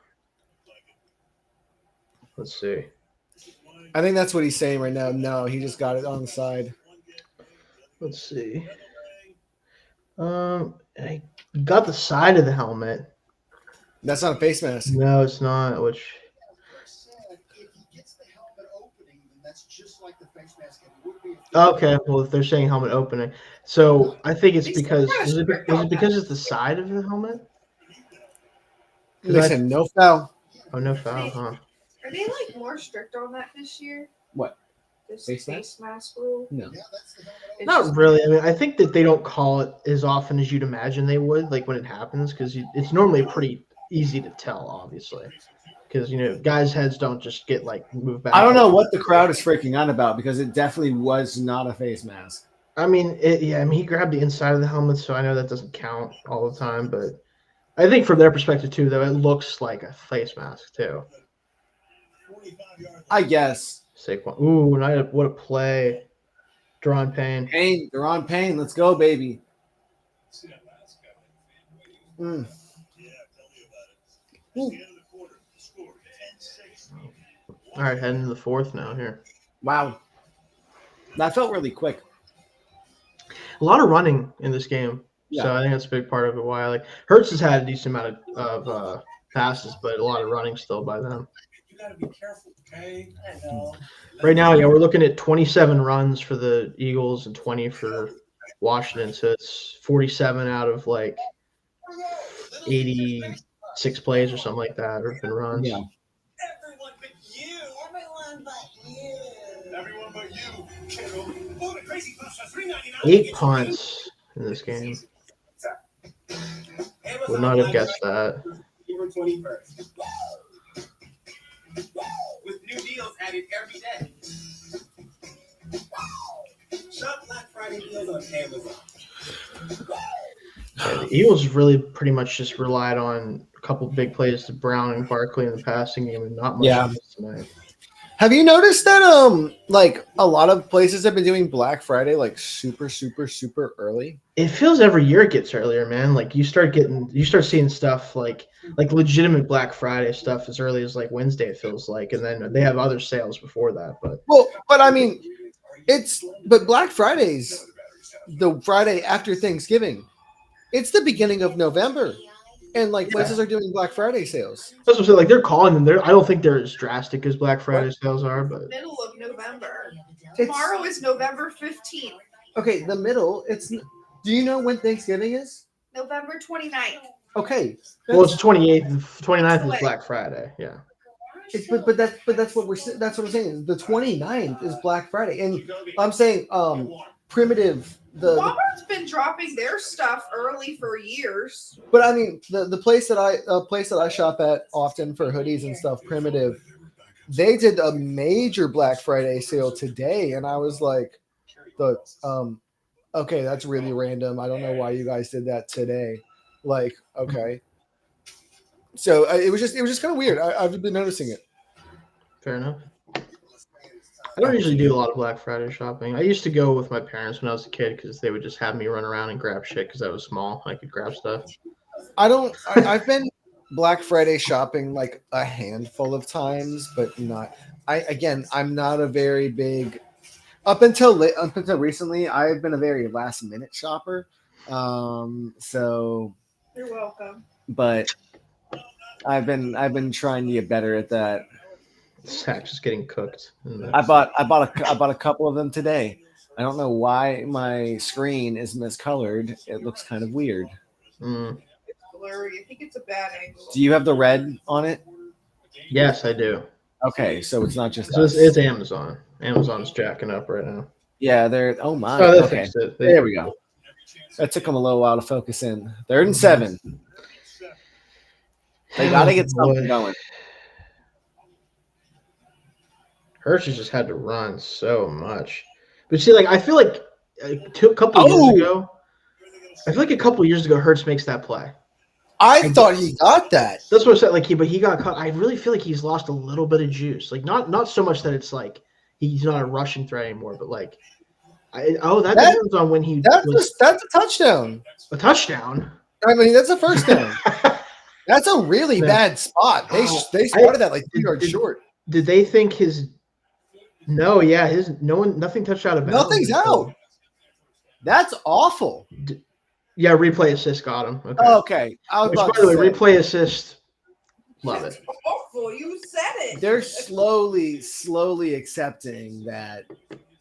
let's see. I think that's what he's saying right now. No, he just got it on the side. Let's see. I got the side of the helmet. That's not a face mask. No, it's not. Which If he gets the helmet opening, then that's just like the face mask. It would be okay. Well, if they're saying helmet opening, so I think it's They still because kinda was it strict was on it because that. it's the side of the helmet? They said no foul. Oh, no foul, huh? Are they like more strict on that this year? What? This Face face mask rule? No. Yeah, that's the helmet It's Not just- really. I mean, I think that they don't call it as often as you'd imagine they would, like when it happens, because it's normally pretty easy to tell, obviously, because guys' heads don't just get like moved back. I don't know what the crowd is freaking out about because it definitely was not a face mask. I mean, yeah. I mean, he grabbed the inside of the helmet, so I know that doesn't count all the time, but I think from their perspective too, though, it looks like a face mask too. 45-yard I guess. Saquon. Ooh, what a play. Drawn Payne. Payne, they're on Payne. Let's go, baby. See that last guy? Mm. Yeah, tell me about it. It's the end of the quarter. The score 10-6. All right, heading to the fourth now here. Wow. That felt really quick. A lot of running in this game. Yeah. So I think that's a big part of it. Why Hurts has had a decent amount of passes, but a lot of running still by them. You got to be careful, okay? I know. Right now, yeah, we're looking at 27 runs for the Eagles and 20 for Washington. So it's 47 out of like 86 plays or something like that, or been runs. Yeah. Everyone but you. Everyone but you. Everyone but you, kiddo. Oh, the crazy push for $3.99. 8 punts in this game. Would not have guessed that. October 21st. With new deals added every day. Shop Black Friday deals on Amazon. Yeah, the Eagles really pretty much just relied on a couple big plays to Brown and Barkley in the passing game, and not much Yeah. else tonight. Have you noticed that like a lot of places have been doing Black Friday like super early? It feels every year it gets earlier, man. Like you start seeing stuff like legitimate Black Friday stuff as early as like Wednesday. It feels like, and then they have other sales before that. But Well, but I mean, but Black Friday's the Friday after Thanksgiving. It's the beginning of November, and like places are doing Black Friday sales. that's what I'm saying. Like they're calling them. I don't think they're as drastic as Black Friday sales are, but Middle of November. It's- Tomorrow is November 15th. Okay, the middle. Do you know when Thanksgiving is? November 29th. Okay, well, it's 28th, 29th is Black Friday. Yeah. but that's what I'm saying. The 29th is Black Friday, and I'm saying Primitive. Walmart's been dropping their stuff early for years. But I mean, the place that I shop at often for hoodies and stuff, Primitive, they did a major Black Friday sale today, and I was like, okay, that's really random. I don't know why you guys did that today. Like, okay, so it was just kind of weird. I've been noticing it. Fair enough. I don't usually do a lot of Black Friday shopping. I used to go with my parents when I was a kid because they would just have me run around and grab shit because I was small. I could grab stuff. I've been Black Friday shopping like a handful of times, but not. I'm not a very big. Up until recently, I've been a very last minute shopper. So, You're welcome. but I've been trying to get better at that. Zach's just getting cooked. I bought a couple of them today. I don't know why my screen is miscolored. It looks kind of weird. Mm. It's blurry. I think it's a bad angle. Do you have the red on it? Yes, I do. Okay, so it's not just So us. it's Amazon. Amazon's jacking up right now. Yeah, they're. Oh my. Oh, they Okay, fixed it. there we go. That took them a little while to focus in. 3rd and 7. They got to get something going. Hurts just had to run so much. But see, like I feel like a couple years ago, Hurts makes that play. I thought he got that. That's what I said. Like he got cut. I really feel like he's lost a little bit of juice. Like not so much that it's like he's not a rushing threat anymore, but like that depends on when he that's a touchdown. a touchdown. I mean, that's a first down. That's a really bad spot. They spotted that like 3 yards short. Did they think his No, yeah, nothing touched out of bounds. Nothing's out. That's awful. Yeah, replay assist got him. Okay. Okay. I was Which, about by the way, to say, replay assist, love it. Awful. You said it. they're slowly accepting that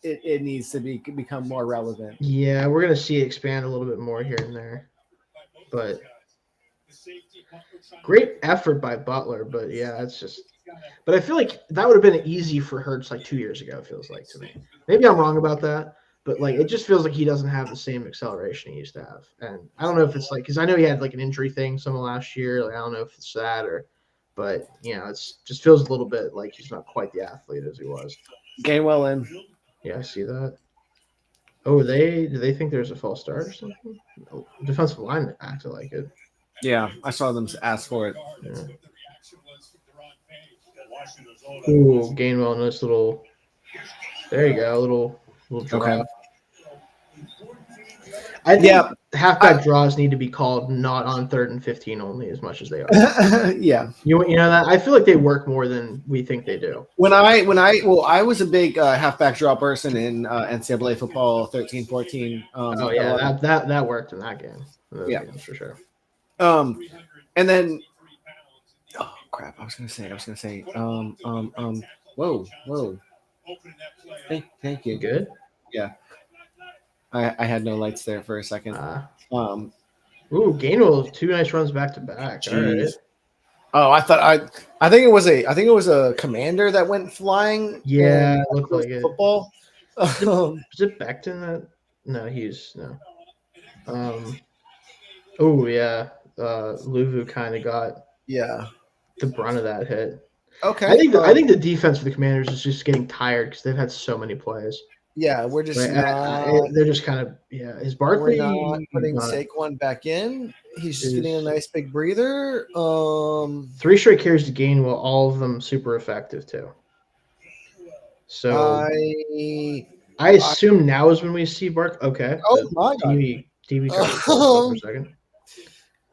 it needs to become more relevant. Yeah, we're gonna see it expand a little bit more here and there, but great effort by Butler. But yeah, it's just. But I feel like that would have been easy for Hurts like 2 years ago. It feels like to me. Maybe I'm wrong about that, but like it just feels like he doesn't have the same acceleration he used to have. And I don't know if it's like because I know he had like an injury thing some of last year. Like I don't know if it's that or, but it's just feels a little bit like he's not quite the athlete as he was. Gainwell in. Yeah, I see that. Oh, do they think there's a false start or something? No, defensive line acted like it. Yeah, I saw them ask for it. Yeah. Ooh, Gainwell, nice little. There you go, little draw. Okay. I think halfback draws need to be called not on 3rd and 15 only as much as they are. Yeah. You know that I feel like they work more than we think they do. I was a big halfback draw person in NCAA football 13-14. Oh yeah, that worked in that game. Yeah, games for sure. And then crap, I was gonna say whoa. Thank you. You good? Yeah. I had no lights there for a second. Ooh, Gainwell, 2 nice runs back to back. All right. Oh, I think it was a commander that went flying. Yeah, it looked like it. Football. Is it Becton that? No, no. Oh yeah, Luvu kind of got the brunt of that hit. Okay. I think the defense for the Commanders is just getting tired because they've had so many plays. Yeah, we're just they're just kind of Is Barkley we're not putting Saquon back in? He's just getting a nice big breather. 3 straight carries to Gainwell, all of them super effective too. So I assume now is when we see Bark. Okay. Oh my God. DB for a second.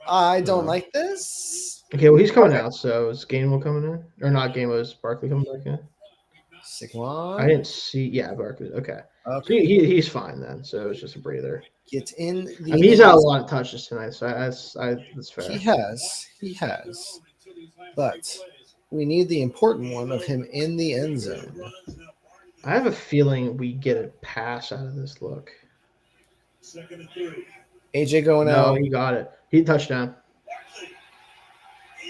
I don't like this. Okay, well he's coming out, so is Gainwell coming in? Or not Gainwell, is Barkley coming back in? Saquon. I didn't see. Yeah, Barkley. Okay. So he's fine then. So it's just a breather. Get in. He's had a lot of touches tonight, so that's fair. He has. But we need the important one of him in the end zone. I have a feeling we get a pass out of this look. AJ going out. No, he got it. He touchdown.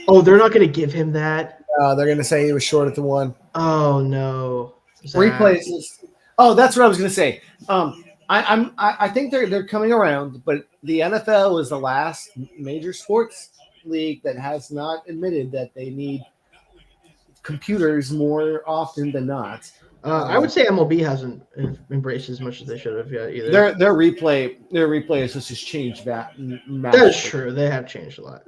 Oh, they're not going to give him that. They're going to say he was short at the 1. Oh no. Replays. Oh, that's what I was going to say. I think they're coming around, but the NFL is the last major sports league that has not admitted that they need computers more often than not. I would say MLB hasn't embraced as much as they should have yet either. Their replay is just changed that. That's true. They have changed a lot.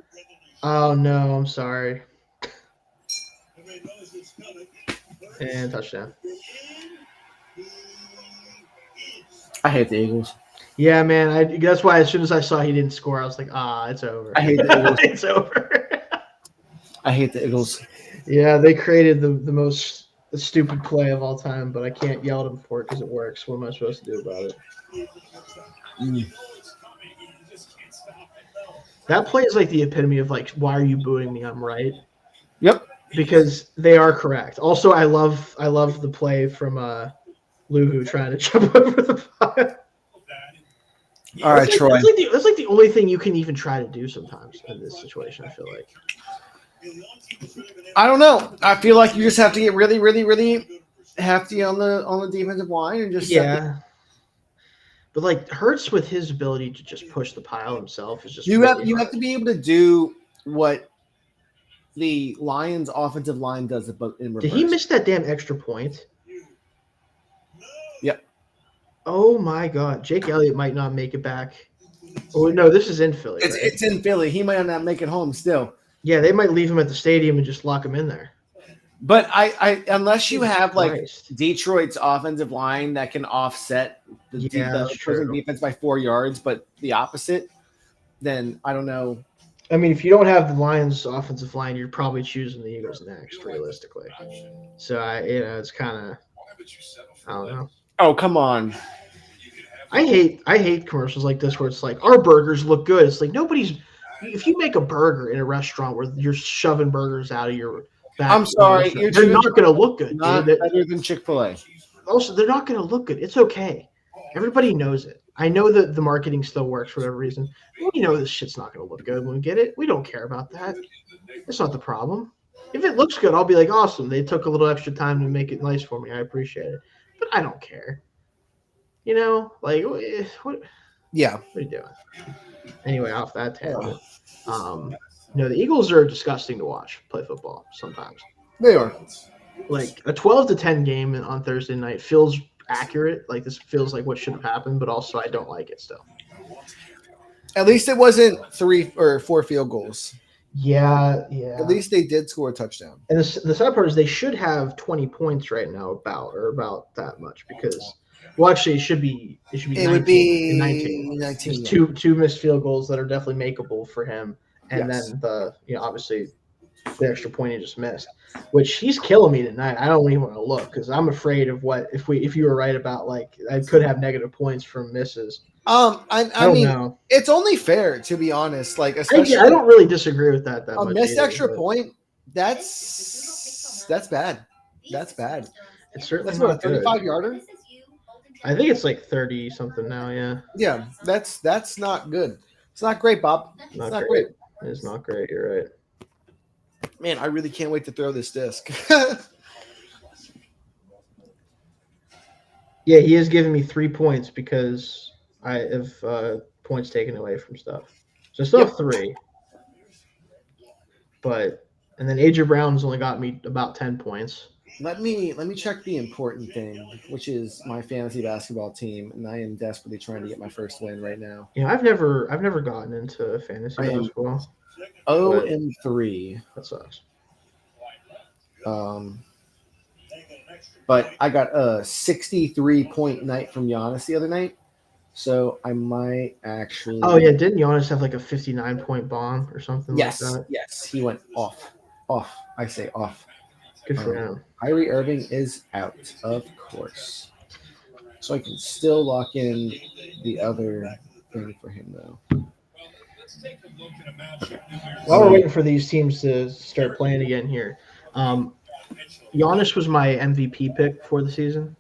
Oh no, I'm sorry. And touchdown. I hate the Eagles. Yeah, man. That's why as soon as I saw he didn't score, I was like, it's over. I hate the Eagles. It's over. I hate the Eagles. Yeah, they created the most stupid play of all time, but I can't yell at them for it because it works. What am I supposed to do about it? That play is like the epitome of like, why are you booing me? I'm right. Yep. Because they are correct. Also, I love the play from Luhu trying to jump over the pile. All right, Troy. That's like the only thing you can even try to do sometimes in this situation, I feel like. I don't know. I feel like you just have to get really, really, really hefty on the defensive line and just But like Hurts with his ability to just push the pile himself is just you have to be able to do what the Lions offensive line does, but in reverse. Did he miss that damn extra point? Yep. Oh my God, Jake Elliott might not make it back. Oh no, this is in Philly. It's in Philly. He might not make it home still. Yeah, they might leave him at the stadium and just lock him in there. But I unless you have like Christ. Detroit's offensive line that can offset the opposing defense by 4 yards, but the opposite, then I don't know. I mean, if you don't have the Lions' offensive line, you're probably choosing the Eagles next, realistically. So it's kind of I don't know. Oh, come on. I hate commercials like this where it's like our burgers look good. It's like nobody's. If you make a burger in a restaurant where you're shoving burgers out of your back, I'm sorry, they're not going to look good. Not Dude. better than Chick-fil-A. Also, they're not going to look good. It's okay. Everybody knows it. I know that the marketing still works for whatever reason. We know this shit's not going to look good when we get it. We don't care about that. That's not the problem. If it looks good, I'll be like, awesome. They took a little extra time to make it nice for me. I appreciate it. But I don't care. You know, like, what Yeah. are you doing? Anyway, off that tangent. The Eagles are disgusting to watch play football sometimes. They are. Like, a 12-10 game on Thursday night feels accurate. Like, this feels like what should have happened, but also I don't like it still. At least it wasn't 3 or 4 field goals. Yeah. At least they did score a touchdown. And the sad part is they should have 20 points right now about that much because well actually it should be 19, would be 19. 19. There's two missed field goals that are definitely makeable for him. And Yes. then obviously the extra point he just missed, which he's killing me tonight. I don't even want to look because I'm afraid of what if you were right about like I could have negative points from misses. I don't mean, know. It's only fair to be honest. Like, I especially don't really disagree with that a much. missed either, extra but point. That's bad. That's bad. It's certainly That's what, a not good. 35-yarder. I think it's like 30 something now. Yeah. Yeah, that's not good. It's not great, Bob. It's not great. It's not great. You're right. Man, I really can't wait to throw this disc. Yeah, he has given me 3 points because I have points taken away from stuff. So I still have 3. And then AJ Brown's only got me about 10 points. Let me check the important thing, which is my fantasy basketball team, and I am desperately trying to get my first win right now. I've never gotten into fantasy basketball. 0-3. That sucks. But I got a 63-point night from Giannis the other night, so I might actually. Oh yeah, didn't Giannis have like a 59-point bomb or something Yes, like that? yes, he went off. I say off. Good for him. Kyrie Irving is out, of course. So I can still lock in the other thing for him, though. While we're waiting for these teams to start playing again here, Giannis was my MVP pick for the season.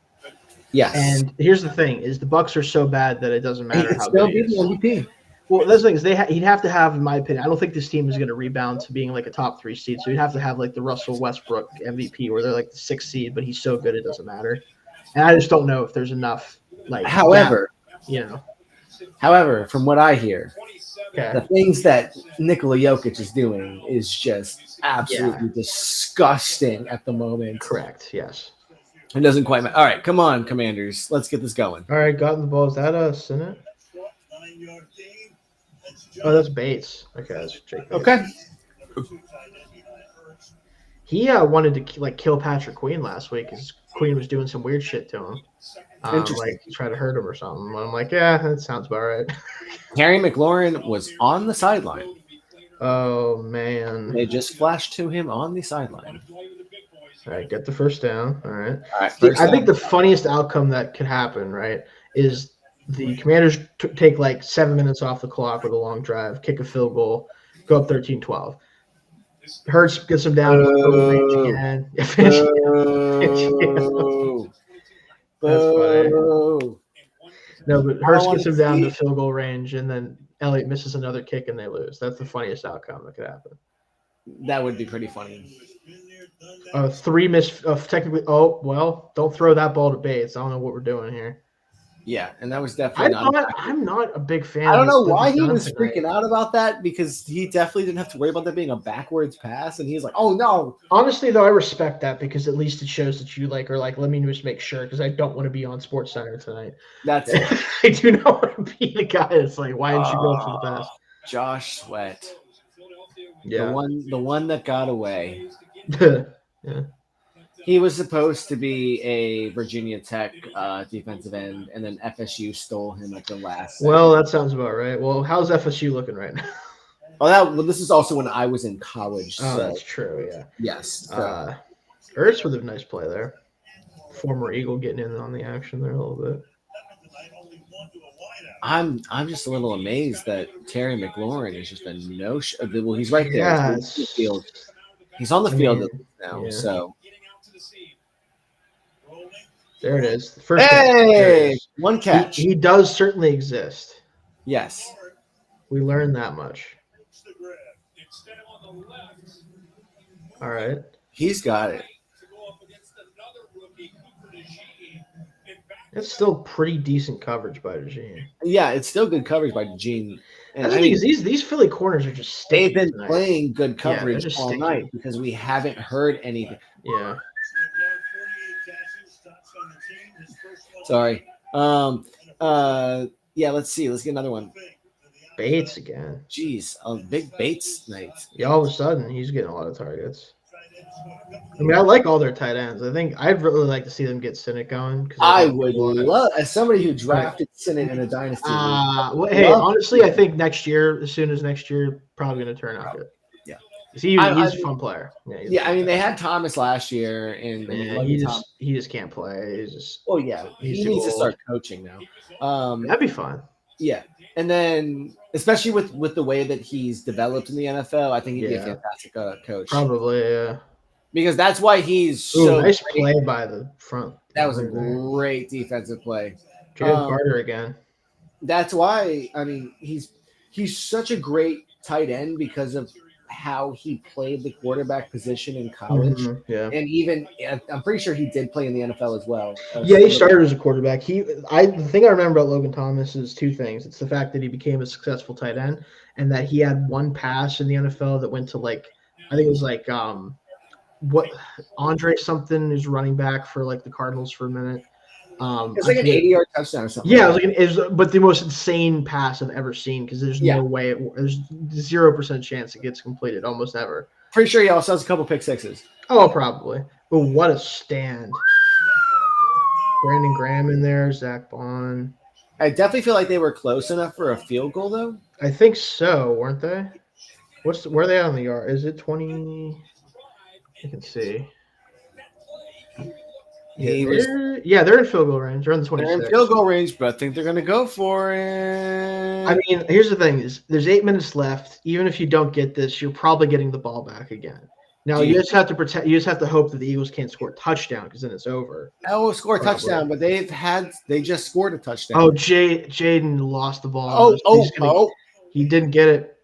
Yes. And here's the thing: is the Bucks are so bad that it doesn't matter how still good he be the is. MVP. Well, that's the thing is he'd have to have, in my opinion, I don't think this team is going to rebound to being like a top 3 seed. So he'd have to have like the Russell Westbrook MVP where they're like the 6th seed, but he's so good it doesn't matter. And I just don't know if there's enough. Like, However, from what I hear, the things that Nikola Jokic is doing is just absolutely disgusting at the moment. Correct. Yes. It doesn't quite matter. All right, come on, Commanders. Let's get this going. All right, got in the ball. Is that us, isn't it? Oh, that's Bates. Okay, that's Jake Bates. Okay. He wanted to kill Patrick Queen last week because Queen was doing some weird shit to him. Like try to hurt him or something. I'm like, yeah, that sounds about right. Terry McLaurin was on the sideline. Oh man. They just flashed to him on the sideline. All right, get the first down. All right. I think the funniest outcome that could happen, right, is the Commanders take like 7 minutes off the clock with a long drive, kick a field goal, go up 13-12. Hurts gets them down to field range again. That's funny. No, but Hurts gets him down to field goal range, and then Elliott misses another kick and they lose. That's the funniest outcome that could happen. That would be pretty funny. 3 missed technically. Oh, well, don't throw that ball to Bates. I don't know what we're doing here. Yeah, and that was definitely I'm not a big fan. I don't know why he was freaking out about that because he definitely didn't have to worry about that being a backwards pass, and he's like, "Oh no!" Honestly, though, I respect that because at least it shows that you are like, let me just make sure because I don't want to be on Sports Center tonight. That's it. I do not want to be the guy that's like, why didn't you go for the pass? Josh Sweat, Yeah, the one that got away. Yeah. He was supposed to be a Virginia Tech defensive end, and then FSU stole him at the last second. Well, that sounds about right. Well, how's FSU looking right now? This is also when I was in college. Oh, So that's true. Yeah. yes. Ertz with a nice play there. former Eagle getting in on the action there a little bit. I'm just a little amazed that Terry McLaurin is just a no. Well, he's right there. Yeah, He's on the field. He's on the I field mean, now. yeah. So there it is. The first catch. There it hey, is. one catch. He does certainly exist. Yes. We learned that much. All right. He's got it. It's still pretty decent coverage by Eugene. Yeah, it's still good coverage by Gene. And That's because these Philly corners are just they've sticky been tonight. playing good Yeah, they're coverage just all sticky. night because we haven't heard anything. Yeah. Sorry. Yeah, let's see. Let's get another one. Bates again. Jeez, a big Bates night. Yeah, all of a sudden he's getting a lot of targets. I mean, I like all their tight ends. I think I'd really like to see them get Sinnott going. I would love, as somebody who drafted Sinnott in a dynasty. Well, hey, honestly, I think next year, as soon as next year, probably going to turn out good. Yeah. He's a fun player. Yeah, I mean, they had Thomas last year, and he just can't play. He's just. Oh yeah, he needs to start coaching now. That'd be fun. Yeah, and then especially with the way that he's developed in the NFL, I think he'd be a fantastic coach. Probably, yeah. Because that's why he's so nice play by the front. That was a great defensive play. Jalen Carter again. That's why, I mean, he's such a great tight end because of how he played the quarterback position in college. Mm-hmm, yeah. And even, I'm pretty sure he did play in the NFL as well. Yeah, he started as a quarterback. The thing I remember about Logan Thomas is two things. It's the fact that he became a successful tight end and that he had one pass in the NFL that went to I think it was what Andre something is running back for the Cardinals for a minute. It's like an 80-yard touchdown or something. Yeah, but the most insane pass I've ever seen because there's no way there's 0% chance it gets completed, almost ever. Pretty sure he also has a couple pick sixes. Oh, probably. But what a stand! Brandon Graham in there, Zach Bond. I definitely feel like they were close enough for a field goal, though. I think so, weren't they? Where are they on the yard? Is it 20? You can see. They're in field goal range. They're in the 26. They're in field goal range, but I think they're going to go for it. I mean, here's the thing: there's 8 minutes left. Even if you don't get this, you're probably getting the ball back again. Now you just have to protect. You just have to hope that the Eagles can't score a touchdown because then it's over. Oh, score a touchdown, but they just scored a touchdown. Oh, Jaden lost the ball. He didn't get it.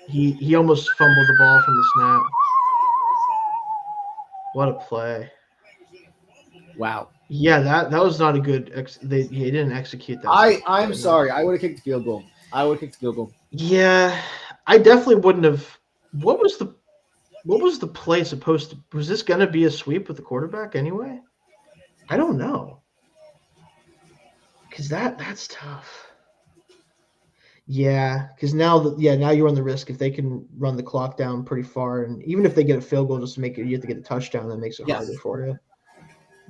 He almost fumbled the ball from the snap. What a play! Wow. Yeah, that was not a good. He didn't execute that. I'm sorry. I would have kicked the field goal. Yeah, I definitely wouldn't have. What was the play supposed to? Was this going to be a sweep with the quarterback anyway? I don't know. Because that's tough. Yeah, because now you run the risk if they can run the clock down pretty far, and even if they get a field goal just to make it, you have to get a touchdown. That makes it harder for you.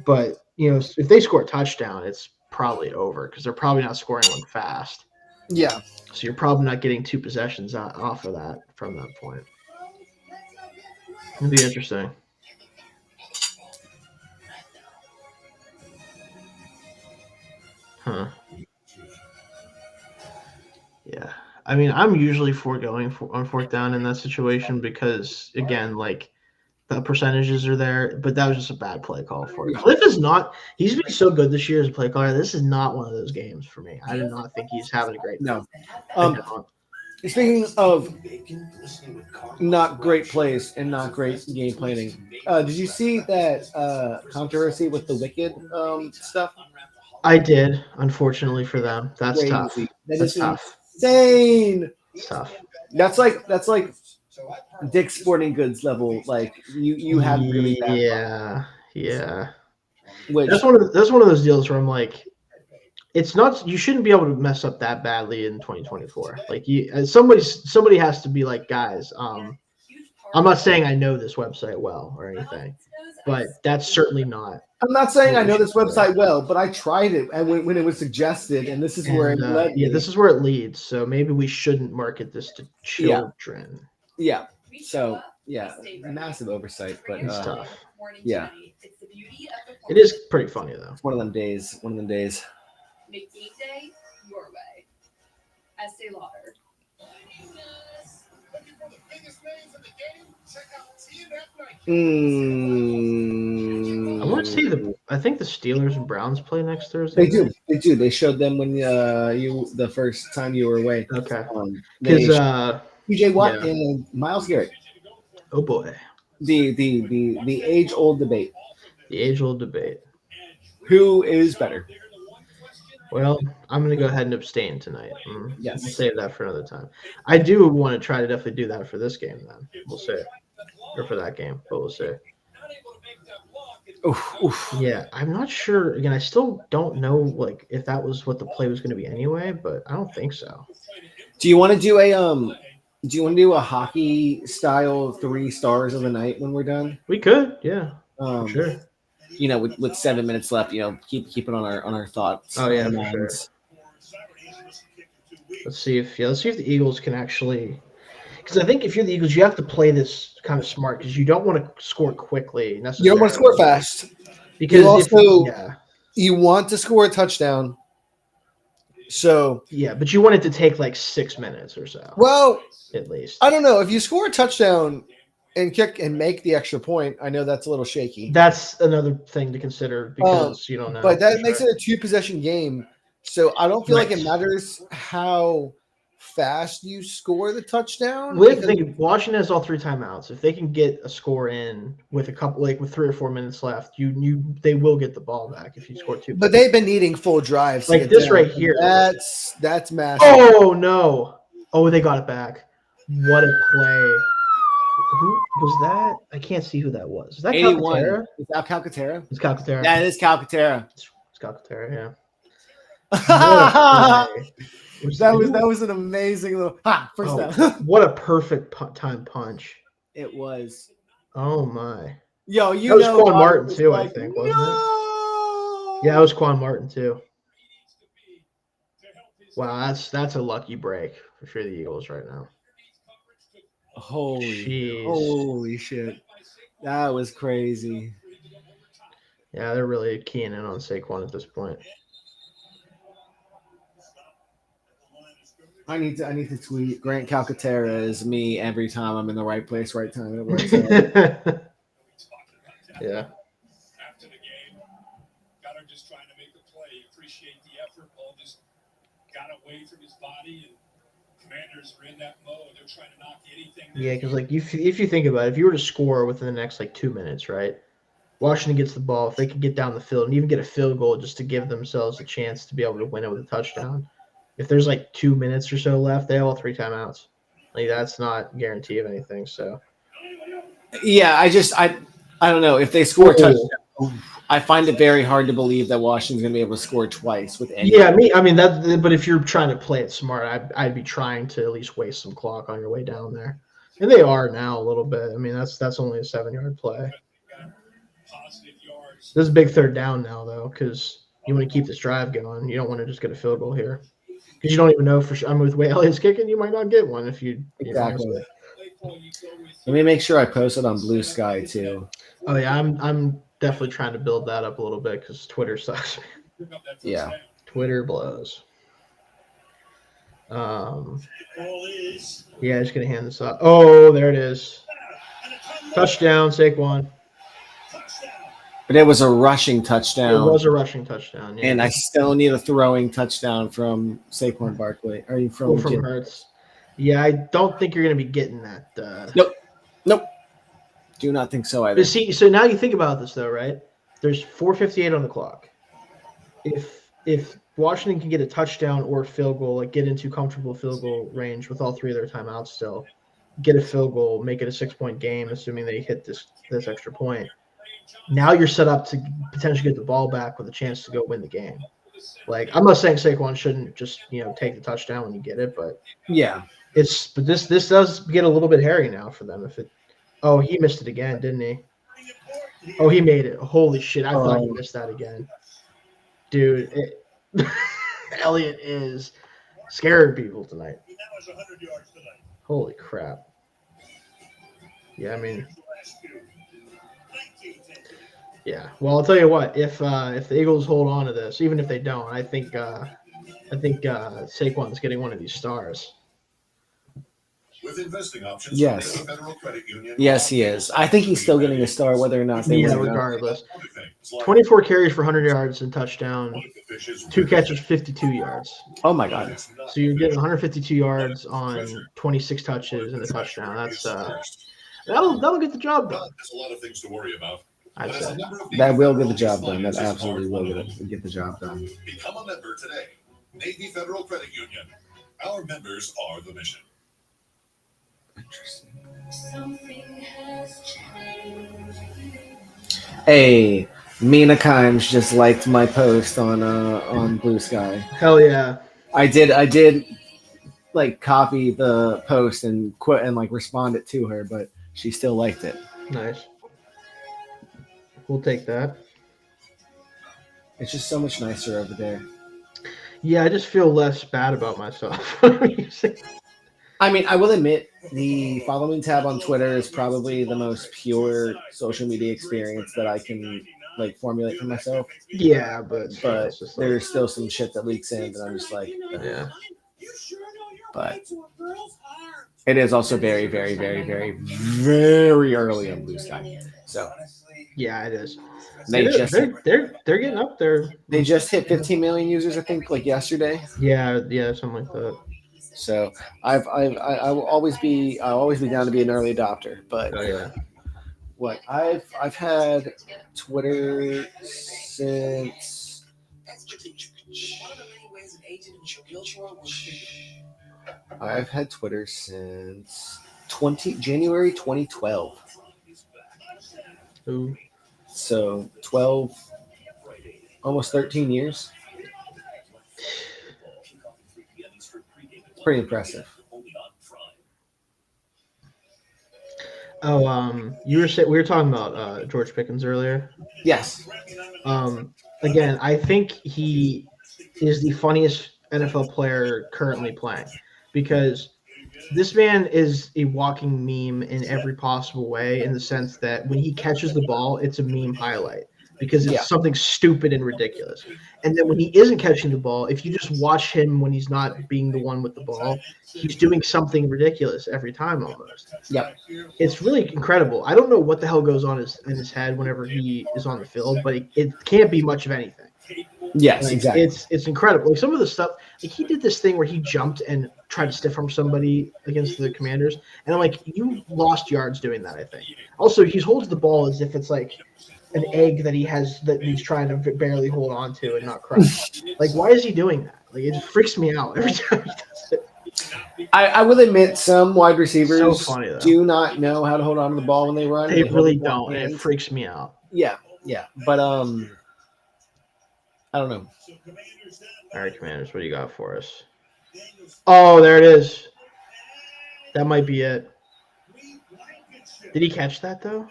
But if they score a touchdown, it's probably over because they're probably not scoring one fast. Yeah. So you're probably not getting 2 possessions off of that from that point. It'd be interesting. Huh. Yeah. I mean, I'm usually foregoing on fourth down in that situation because, again, the percentages are there, but that was just a bad play call for him. Cliff is not – he's been so good this year as a play caller. This is not one of those games for me. I do not think he's having a great No. Speaking of not great plays and not great game planning, did you see that controversy with the Wicked stuff? I did, unfortunately for them. That's Crazy. tough. That's tough. Insane. It's tough. That's like Dick's Sporting Goods level. You have really bad. Yeah. Which, that's one of those deals where I'm like, it's not. You shouldn't be able to mess up that badly in 2024. Somebody has to be like, guys. I'm not saying I know this website well or anything, but that's certainly not. I'm not saying I know this website well, but I tried it when it was suggested, and this is where it led. Yeah, this is where it leads. So maybe we shouldn't market this to children. Yeah. So Yeah, massive oversight, but It's tough. yeah. It is pretty funny though. It's one of them days. One of them days. Make game day your way. Estee Lauder. Looking for the biggest names in the game? Check out TNF Night. I want to see I think the Steelers and Browns play next Thursday. They do. They do. They showed them when the first time you were away. Okay. They Because TJ Watt yeah. and Miles Garrett. Oh boy, The age old debate. the age-old debate. Who is better? Well, I'm gonna go ahead and abstain tonight. Yes. We'll save that for another time. I do want to try to definitely do that for this game. Then we'll see, or for that game, but we'll see. Oof, oof. Yeah, I'm not sure. Again, I still don't know like if that was what the play was going to be anyway, but I don't think so. Do you want to do a Do you want to do a hockey style 3 stars of the night when we're done? We could, yeah, for sure. You know, with 7 minutes left, you know, keep it on our thoughts. Oh yeah, our for minds. sure. Let's see if the Eagles can actually. Because I think if you're the Eagles, you have to play this kind of smart because you don't want to score quickly necessarily. You don't want to score fast. Because You also- yeah. You want to score a touchdown. So Yeah, but you want it to take like 6 minutes or so. well, At least. I don't know. If you score a touchdown and kick and make the extra point, I know that's a little shaky. That's another thing to consider because you don't know. But that for makes sure. it a 2-possession game. So I don't feel like it Right. matters how fast you score the touchdown. With because- thinking Washington has all 3 timeouts. If they can get a score in with a couple, like with 3 or 4 minutes left, they will get the ball back if you score 2. but they've been needing full drives. to Like get this down. right here. That's massive. Oh no! Oh, they got it back. What a play! Who was that? I can't see who that was. Is that 81. Calcaterra? Is that Calcaterra? It's Calcaterra. That is Calcaterra. It's Calcaterra. Yeah. that What a play. was an amazing little first Oh, down. what a perfect time punch. It was. Oh my. Yo, you That was know, Quan I Martin was too, like, I think, wasn't it? no! Yeah, it was Quan Martin too. Wow, that's a lucky break for sure. The Eagles right now. Jeez. Holy shit. That was crazy. Yeah, they're really keying in on Saquon at this point. I need to tweet Grant Calcaterra is me every time I'm in the right place, right time. It works out. Yeah. After the game, got him just trying to make the play. Appreciate the effort. Ball just got away from his body, and Commanders are in that mode. They're trying to knock anything. Yeah, because like if you think about it, if you were to score within the next like 2 minutes, right? Washington gets the ball. If they could get down the field and even get a field goal just to give themselves a chance to be able to win it with a touchdown. If there's like 2 minutes or so left, they have all 3 timeouts. Like that's not a guarantee of anything. So Yeah, I don't know. If they score a touchdown, I find it very hard to believe that Washington's going to be able to score twice with any. yeah, I mean that. But if you're trying to play it smart, I'd be trying to at least waste some clock on your way down there, and they are now a little bit. I mean that's only a 7-yard play. Positive yards. This is a big third down now though, because you want to keep this drive going. You don't want to just get a field goal here, because you don't even know for sure. I mean, with the way Elliott's kicking, you might not get one if you Exactly. know. Let me make sure I post it on Blue Sky too. Oh yeah, I'm definitely trying to build that up a little bit because Twitter sucks. Yeah. Twitter blows. Yeah, just gonna hand this up. Oh, there it is. Touchdown, Saquon. But it was a rushing It touchdown. was a rushing touchdown. Yeah. And I still need a throwing touchdown from Saquon Barkley. Or from from Hurts. Yeah, I don't think you're gonna be getting that. Nope. Do not think so either. But see, so now you think about this though, right? There's 4:58 on the clock. If Washington can get a touchdown or a field goal, like get into comfortable field goal range with all 3 of their timeouts still, get a field goal, make it a 6-point game, assuming they hit this extra point. Now you're set up to potentially get the ball back with a chance to go win the game. Like I'm not saying Saquon shouldn't just take the touchdown when you get it, but Yeah. but this does get a little bit hairy now for them. Oh, he missed it again, didn't he? Oh, he made it. Holy shit! I thought he missed that again, dude. Elliott is scaring people tonight. Holy crap! Yeah, I mean, yeah. Well, I'll tell you what. If the Eagles hold on to this, even if they don't, I think Saquon's getting one of these stars. With investing options Yes. from Navy Federal Credit Union. Yes, he is. I think he's still getting a star, whether or not they Yeah, win or not. regardless. 24 carries for 100 yards and touchdown. 2 catches, 52 yards. Oh my God. So you're getting 152 yards on 26 touches and a touchdown. That's that'll get the job done. There's a lot of things to worry about. I'd say. That will get the job done. That absolutely will get the job done. Become a member today. Navy Federal Credit Union. Our members are the mission. Hey, Mina Kimes just liked my post on Blue Sky. Hell yeah. I did like copy the post and quit and like respond it to her, but she still liked it. Nice. We'll take that. It's just so much nicer over there. Yeah, I just feel less bad about myself. I mean, I will admit the follow me tab on Twitter is probably the most pure social media experience that I can like formulate for myself. Yeah, but But it's just like, there's still some shit that leaks in, and I'm just like, yeah. But it is also very, very, very, very, very early on Blue Sky. So Yeah, it is. they They're getting up there. just hit 15 million users, I think, like yesterday. Yeah, something like that. So I will always be down to be an early adopter. But Oh yeah. what I've had Twitter since January 2012. Ooh. So 12, almost 13 years. Pretty impressive. Oh, we were talking about George Pickens earlier. Yes. Again, I think he is the funniest NFL player currently playing because this man is a walking meme in every possible way, in the sense that when he catches the ball, it's a meme highlight because it's something stupid and ridiculous. And then when he isn't catching the ball, if you just watch him when he's not being the one with the ball, he's doing something ridiculous every time almost. Yep. It's really incredible. I don't know what the hell goes on in his head whenever he is on the field, but it can't be much of anything. Yes, Like, exactly. It's incredible. Like some of the stuff, like he did this thing where he jumped and tried to stiff arm somebody against the Commanders, and I'm like, you lost yards doing that. I think. Also, he holds the ball as if it's like an egg that he's trying to barely hold on to and not crush. Like, why is he doing that? Like, it just freaks me out every time he does it. I will admit some wide receivers So funny, though. do not know how to hold on to the ball when they run. They hold really it with one don't, and hand. it freaks me out. Yeah. But I don't know. All right, Commanders, what do you got for us? Oh, there it is. That might be it. Did he catch that though?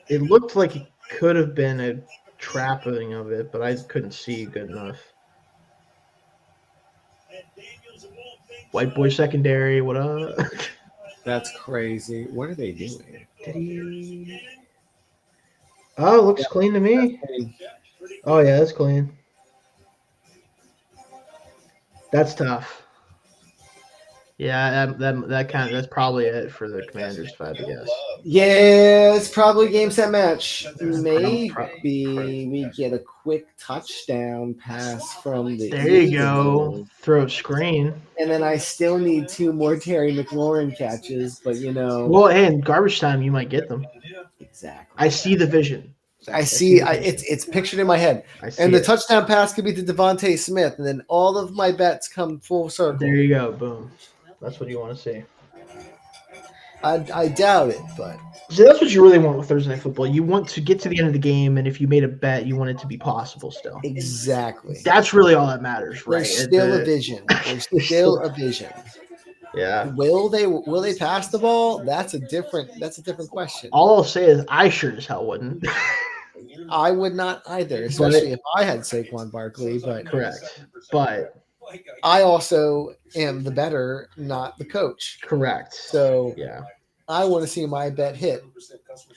It looked like it could have been a trapping of it, but I couldn't see good enough. White boy secondary, what up? That's crazy. What are they doing? Did he? Oh, looks clean to me. Oh yeah, that's clean. That's tough. Yeah, that's probably it for the Commanders, if I had to guess. Yeah, it's probably game set match. Maybe Pro- we get a quick touchdown pass from the There you go. Eagles. Throw a screen. And then I still need 2 more Terry McLaurin catches, but Well, hey, in garbage time, you might get them. Exactly. I see the vision. It's pictured in my head. I see And the it. touchdown pass could be to Devontae Smith, and then all of my bets come full circle. There you go. Boom. That's what you want to see. I doubt it, but See, that's what you really want with Thursday Night Football. You want to get to the end of the game, and if you made a bet, you want it to be possible still. exactly. That's really all that matters, right? There's still a vision. There's still a vision. Yeah. Will they pass the ball? That's a different question. All I'll say is I sure as hell wouldn't. I would not either, especially if I had Saquon Barkley. But Correct. But I also am the bettor, not the coach. Correct. So Yeah. I want to see my bet hit.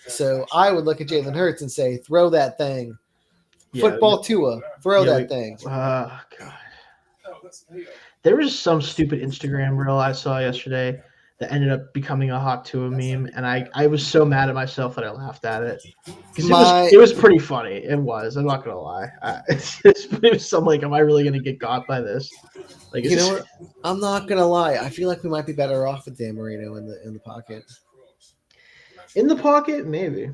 So I would look at Jalen Hurts and say, throw that thing. Football Tua, throw that thing. God. There was some stupid Instagram reel I saw yesterday that ended up becoming a hot Tua meme, and I was so mad at myself that I laughed at it. Because it was pretty funny. It was. I'm not gonna lie. It was something like, am I really gonna get got by this? Like, you know what? I'm not gonna lie. I feel like we might be better off with Dan Marino in the pocket. In the pocket, maybe.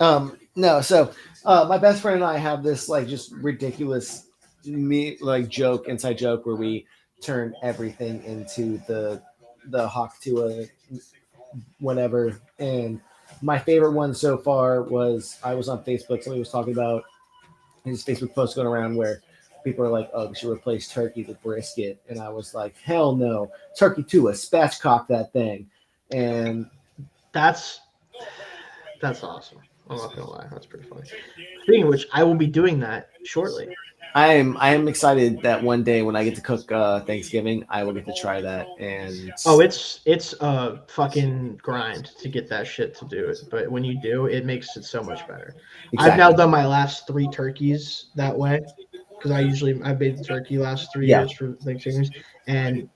No. So my best friend and I have this like just ridiculous joke, inside joke, where we turn everything into the Hawk Tua whatever. And my favorite one so far was I was on Facebook. Somebody was talking about his Facebook post going around where people are like, "Oh, we should replace turkey with brisket," and I was like, "Hell no, turkey Tua, spatchcock that thing." And that's awesome. I'm not gonna lie, that's pretty funny. Speaking of which, I will be doing that shortly. I am excited that one day when I get to cook Thanksgiving, I will get to try that. And it's a fucking grind to get that shit to do it, but when you do, it makes it so much better. Exactly. I've now done my last 3 turkeys that way because I made the turkey last 3 years for Thanksgiving, and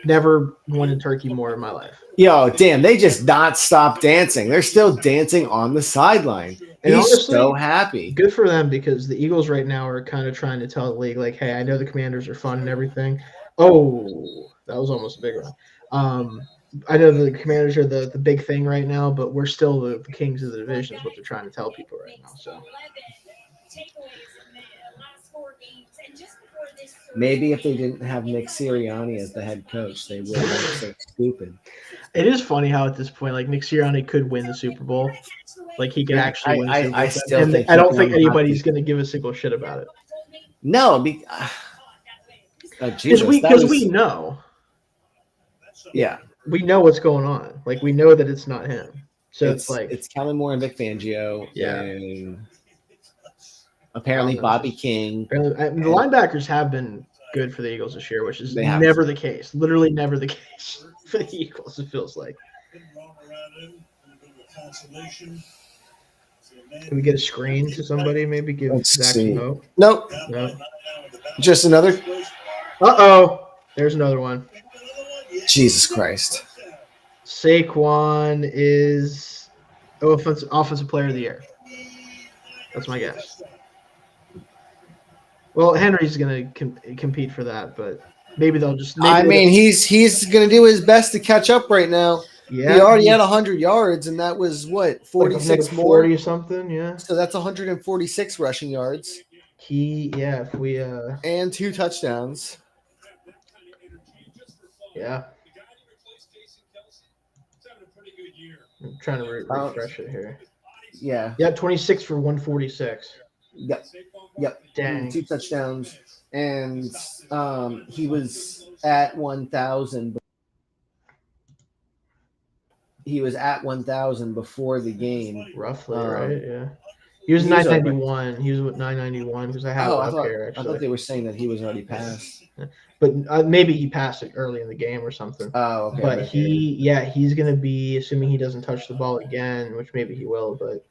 never wanted a turkey more in my life. Yo, damn, they just not stop dancing. They're still dancing on the sideline. And he's honestly, so happy. Good for them because the Eagles right now are kind of trying to tell the league, like, hey, I know the Commanders are fun and everything. Oh, that was almost a big one. I know the Commanders are the big thing right now, but we're still the kings of the division is what they're trying to tell people right now. So maybe if they didn't have Nick Sirianni as the head coach, they wouldn't look so stupid. It is funny how at this point, like, Nick Sirianni could win the Super Bowl. Like, he could actually win the Super Bowl. I don't think anybody's going to give a single shit about it. No, because we know. Yeah. We know what's going on. Like, we know that it's not him. So it's Kellen Moore and Vic Fangio. Yeah. And apparently Bobby King. The linebackers have been good for the Eagles this year, which is never the case. Literally never the case for the Eagles, it feels like. Can we get a screen to somebody? Maybe give Zach some hope? Nope. No. Just another. Uh-oh. There's another one. Jesus Christ. Saquon is offensive player of the year. That's my guess. Well, Henry's going to compete for that, but maybe they'll just. He's going to do his best to catch up right now. Yeah, he already had 100 yards, and that was what 46 like more, 40 something. Yeah. So that's 146 rushing yards. If we and 2 touchdowns. Yeah. I'm trying to refresh it here. Yeah. Yeah, 26 for 146. Yep. Dang. 2 touchdowns, and he was at 1,000. He was at 1,000 before the game. Roughly, right? Yeah. He was 991. He was with 991 because I have it up here. Actually, I thought they were saying that he was already passed. But maybe he passed it early in the game or something. Oh, okay. But he's going to be, assuming he doesn't touch the ball again, which maybe he will, but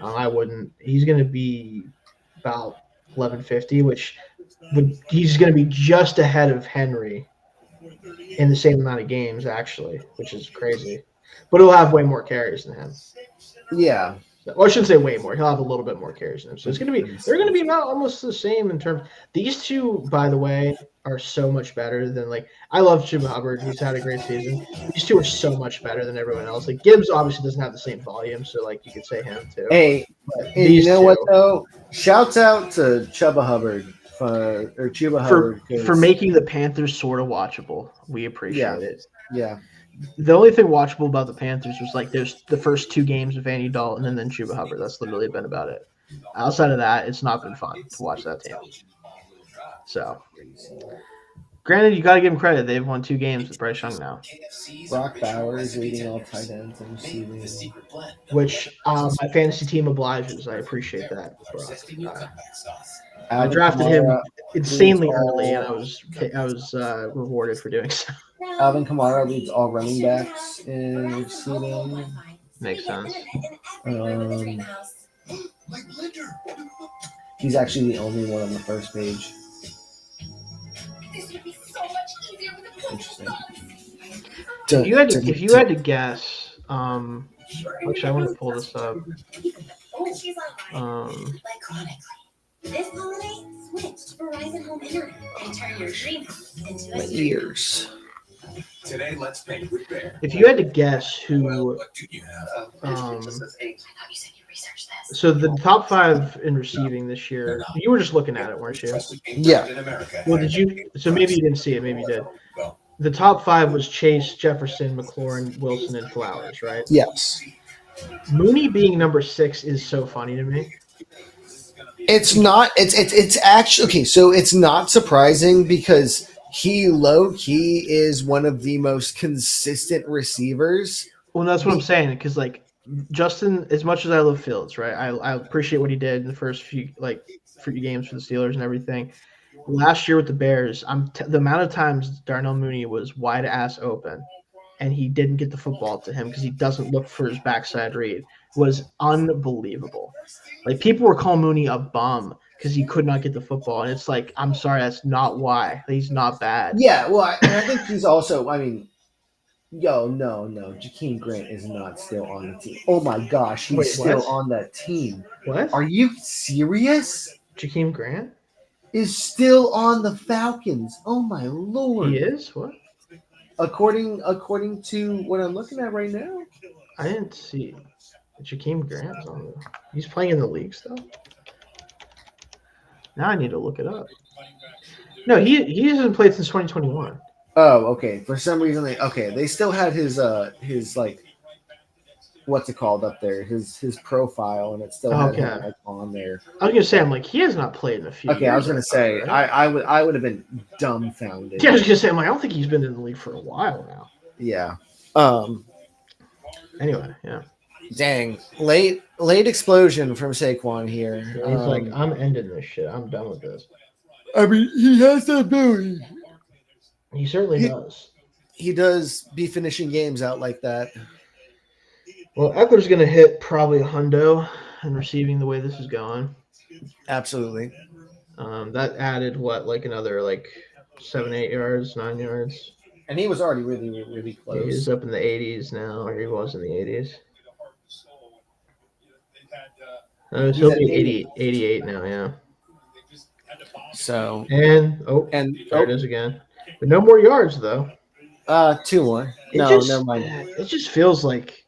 I wouldn't. He's going to be about 1150, which he's going to be just ahead of Henry in the same amount of games, actually, which is crazy. But he'll have way more carries than him. Yeah. Well, I shouldn't say way more. He'll have a little bit more carries than him. So they're going to be about almost the same in terms. These two, by the way, are so much better than I love Chuba Hubbard. He's had a great season. These two are so much better than everyone else. Like Gibbs obviously doesn't have the same volume, so you could say him too. Hey, and you know what though? Shouts out to Chuba Hubbard for making the Panthers sort of watchable. We appreciate it. Yeah. The only thing watchable about the Panthers was there's the first 2 games of Andy Dalton and then Chuba Hubbard. That's literally been about it. Outside of that, it's not been fun to watch that team. So, Granted, you got to give him credit. They've won 2 games with Bryce Young now, Brock Bowers leading all tight ends and receiving. which my fantasy team obliges. I appreciate that, Brock. I Alvin drafted him Kamara insanely leads early, and all- I was rewarded for doing so. Alvin Kamara leads all running backs in receiving. Makes sense. He's actually the only one on the first page. Interesting. If you had to guess, actually, I want to pull this up. This holiday, switch to Verizon Home Internet and turn your dream house into My a ears. Today, let's paint with Bear. If you had to guess who, What do you have? so the top 5 in receiving this year, you were just looking at it, weren't you? Yeah. In America. Well, did you? So maybe you didn't see it. Maybe you did. The top 5 was Chase, Jefferson, McLaurin, Wilson, and Flowers, right? Yes. Mooney being number 6 is so funny to me. It's not. It's actually okay. So it's not surprising because he low key is one of the most consistent receivers. Well, that's what I'm saying, because like Justin, as much as I love Fields, right? I appreciate what he did in the first few games for the Steelers and everything. Last year with the Bears, the amount of times Darnell Mooney was wide ass open, and he didn't get the football to him because he doesn't look for his backside read was unbelievable. Like people were calling Mooney a bum because he could not get the football, and it's like, I'm sorry, that's not why. He's not bad. Yeah, well, I think he's also. I mean, no, Jakeem Grant is not still on the team. Oh my gosh, he's still on that team. What? Are you serious? Jakeem Grant is still on the Falcons. Oh my lord. He is? What? According to what I'm looking at right now. I didn't see Jakeem Grant's on the. He's playing in the league still. Now I need to look it up. No, he hasn't played since 2021. Oh, okay. For some reason they still had his like what's it called up there? His profile, and it still had him like on there. I was gonna say, I'm like, he has not played in a few. Okay, I was gonna say, right? I would have been dumbfounded. Yeah, I was gonna say, I'm like, I don't think he's been in the league for a while now. Yeah. Anyway, yeah. Dang, late explosion from Saquon here. Yeah, he's like, I'm ending this shit. I'm done with this. I mean, he has the ability. He certainly does. He does be finishing games out like that. Well, Eckler's going to hit probably a hundo and receiving the way this is going. Absolutely. That added another 7, 8 yards, 9 yards. And he was already really, really close. Yeah, he's up in the 80s now, or he was in the 80s. He'll be 88 now, yeah. So there it is again. But no more yards though. 2 more. Never mind. It just feels like,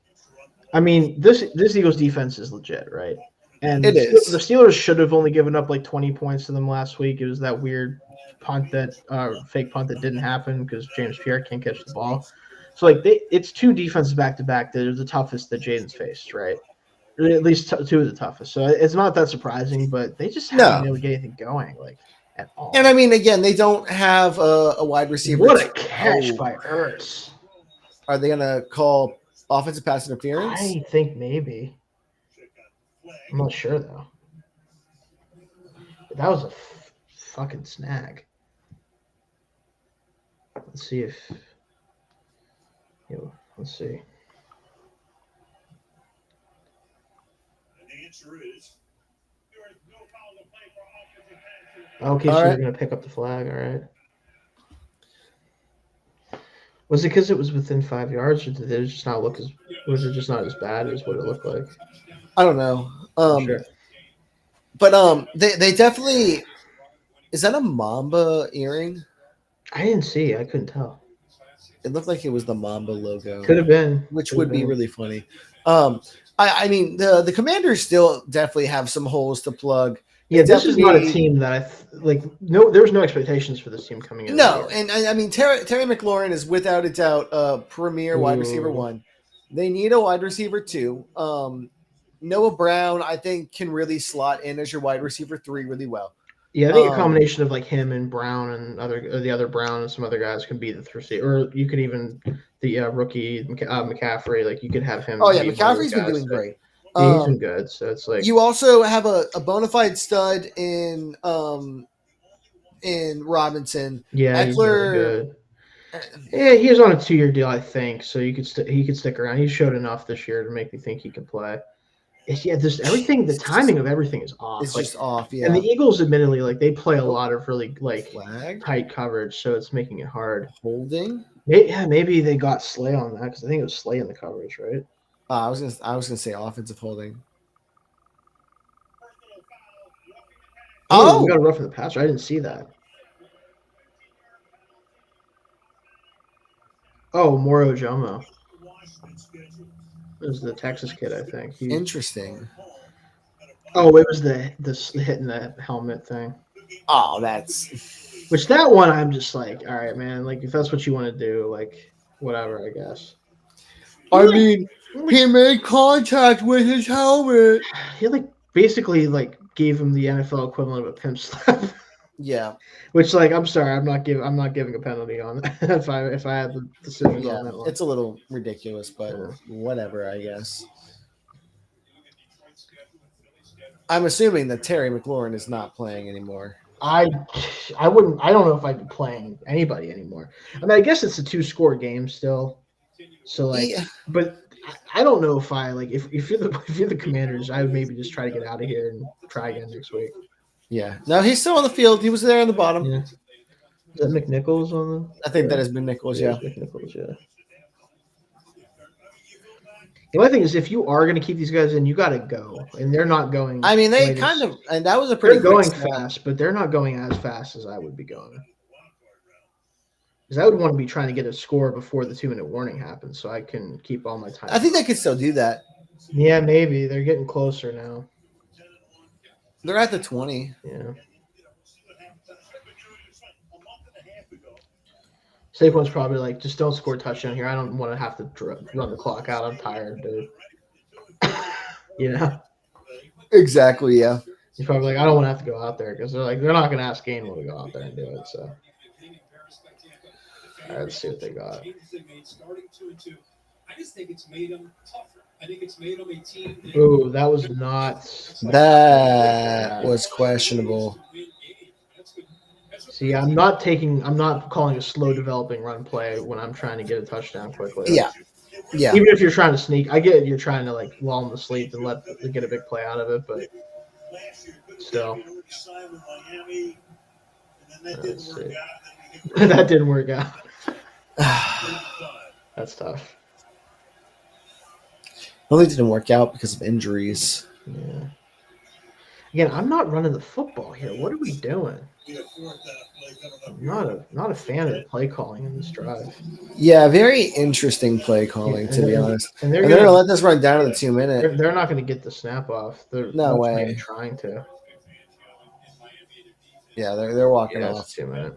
I mean, this Eagles defense is legit, right? And it is. The Steelers should have only given up 20 points to them last week. It was that weird fake punt that didn't happen because James Pierre can't catch the ball. So it's 2 defenses back to back that are the toughest that Jaden's faced, right? At least 2 of the toughest. So it's not that surprising, but they just haven't been able to get anything going at all. And I mean, again, they don't have a wide receiver. What a catch by Ertz. Are they going to call offensive pass interference? I think maybe. I'm not sure, though. But that was a fucking snag. Let's see if... let's see. Okay, so they're going to pick up the flag. All right. Was it because it was within 5 yards, or did it just not look as? Was it just not as bad as what it looked like? I don't know. Sure. But they definitely. Is that a Mamba earring? I didn't see. I couldn't tell. It looked like it was the Mamba logo. Could have been. Which would be really funny. I mean, the Commanders still definitely have some holes to plug. Yeah, this is not a team that no, there's no expectations for this team coming in. No, and I mean, Terry McLaurin is without a doubt a premier wide receiver 1. They need a wide receiver 2. Noah Brown, I think, can really slot in as your wide receiver 3 really well. Yeah, I think a combination of like him and Brown and the other Brown and some other guys can be the receiver, or you could even the rookie McCaffrey. Like you could have him. Oh yeah, be one of those McCaffrey's been guys doing that- great. Yeah, he's been good. So it's like You also have a bona fide stud in Robinson. yeah, he's really Eckler, good. Yeah, he was on a 2-year deal, I think, so he could stick around. He showed enough this year to make me think he can play. Just everything. The timing of everything is off. It's Like, just off. and Yeah. the Eagles, admittedly, like they play a lot of really like Flag tight coverage, so it's making it hard. holding. Maybe they got Slay on that because I think it was Slay in the coverage, right? I was gonna say offensive holding. Oh, we got a rough in the passer. I didn't see that. Oh, Moro Jomo. It was the Texas kid, I think. Interesting. Oh, it was the hitting the helmet thing. Oh, that's Which that one, I'm just like, all right, man. Like, if that's what you want to do, like, whatever, I guess. I mean, he made contact with his helmet. He like basically like gave him the NFL equivalent of a pimp slap. Yeah. Which, like, I'm sorry, I'm not giving a penalty on that if I had the decision Yeah. on that one. It's a little ridiculous, but Yeah. whatever, I guess. I'm assuming that Terry McLaurin is not playing anymore. I don't know if I'd be playing anybody anymore. I mean, I guess it's a 2-score game still. So like, Yeah. but I don't know if I like if you're the Commanders, I would maybe just try to get out of here and try again next week. Yeah. No, he's still on the field. He was there on the bottom. Yeah. Is that McNichols on the? I think that has been Nichols. Yeah. McNichols. Yeah. The only thing is, if you are going to keep these guys in, you got to go, and they're not going. I mean, they kind of, and that was a pretty. They're going quick snap. fast, but they're not going as fast as I would be going. Because I would want to be trying to get a score before the 2-minute warning happens, so I can keep all my time. I think they could still do that. Yeah, maybe they're getting closer now. They're at the 20. Yeah. Saquon's probably like, just don't score a touchdown here. I don't want to have to run the clock out. I'm tired, dude. You know? Exactly. Yeah. He's probably like, I don't want to have to go out there because they're not going to ask Gainwell to go out there and do it. So, all right, let's see what they got. I just think it's made them tougher. I think it's made them a team. Ooh, that was not. That was questionable. See, I'm not calling a slow developing run play when I'm trying to get a touchdown quickly. Yeah. Yeah. Even if you're trying to sneak, I get it, you're trying to like lull them to sleep and get a big play out of it, but still. Let's see. That didn't work out. That's tough. Well, it didn't work out because of injuries. Yeah. Again, I'm not running the football here. What are we doing? I'm not a fan of the play calling in this drive. Yeah, very interesting play calling, to be honest. And they're going to let this run down to the 2 minute. They're not going to get the snap off. They're No not way. even trying to. Yeah, they're walking Yeah, off. it's 2 minute.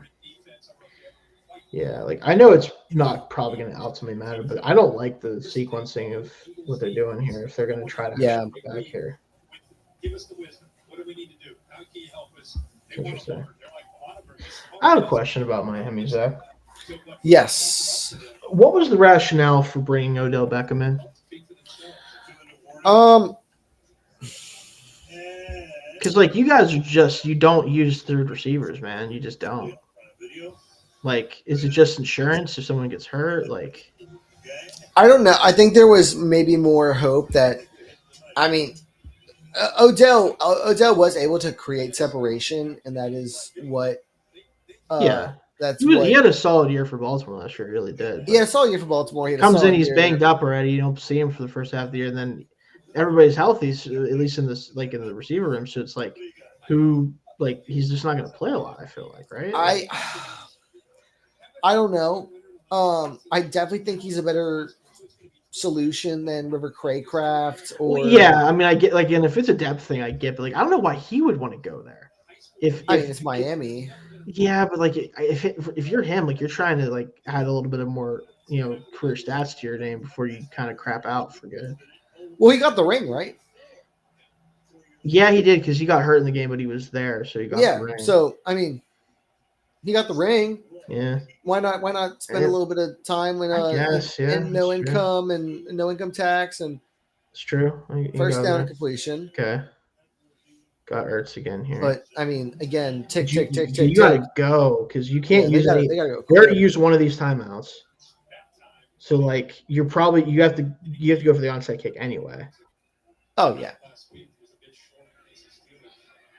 Yeah, like I know it's not probably going to ultimately matter, but I don't like the sequencing of what they're doing here. If they're going to try to actually get back here, Give us the wisdom. What do we need to do? How can you help us? interesting. I have a question about Miami, Zach. Yes. What was the rationale for bringing Odell Beckham in? Because like you guys are you don't use third receivers, man. You just don't. Like, is it just insurance if someone gets hurt? Like, I don't know. I think there was maybe more hope that, I mean, Odell was able to create separation, and that is what. yeah, that's he had a solid year for Baltimore last year. He really did. Yeah, solid year for Baltimore. He had a Comes in, solid he's year. banged up already. You don't see him for the first half of the year, and then everybody's healthy, so at least in this, like in the receiver room. So it's like, he's just not going to play a lot. I feel like, right? I don't know. I definitely think he's a better solution than River Craycraft. Or yeah, I mean, I get and if it's a depth thing, I get, but like I don't know why he would want to go there. If it's Miami. Yeah, but like if you're him, like you're trying to like add a little bit of more, career stats to your name before you kind of crap out for good. Well, he got the ring, right? Yeah, he did because he got hurt in the game, but he was there, so he got Yeah. the ring. So I mean, he got the ring. yeah, Why not? Why not spend a And- little bit of time when I guess, yeah, in no that's true. income and no income tax and It's true. You first got down there. and completion. Okay. Got Ertz again here. But I mean, again, tick But you, tick tick you, tick you tick. gotta go because you can't Yeah, use any. they gotta go. They already quick. used one of these timeouts, so like you have to go for the onside kick anyway. Oh yeah.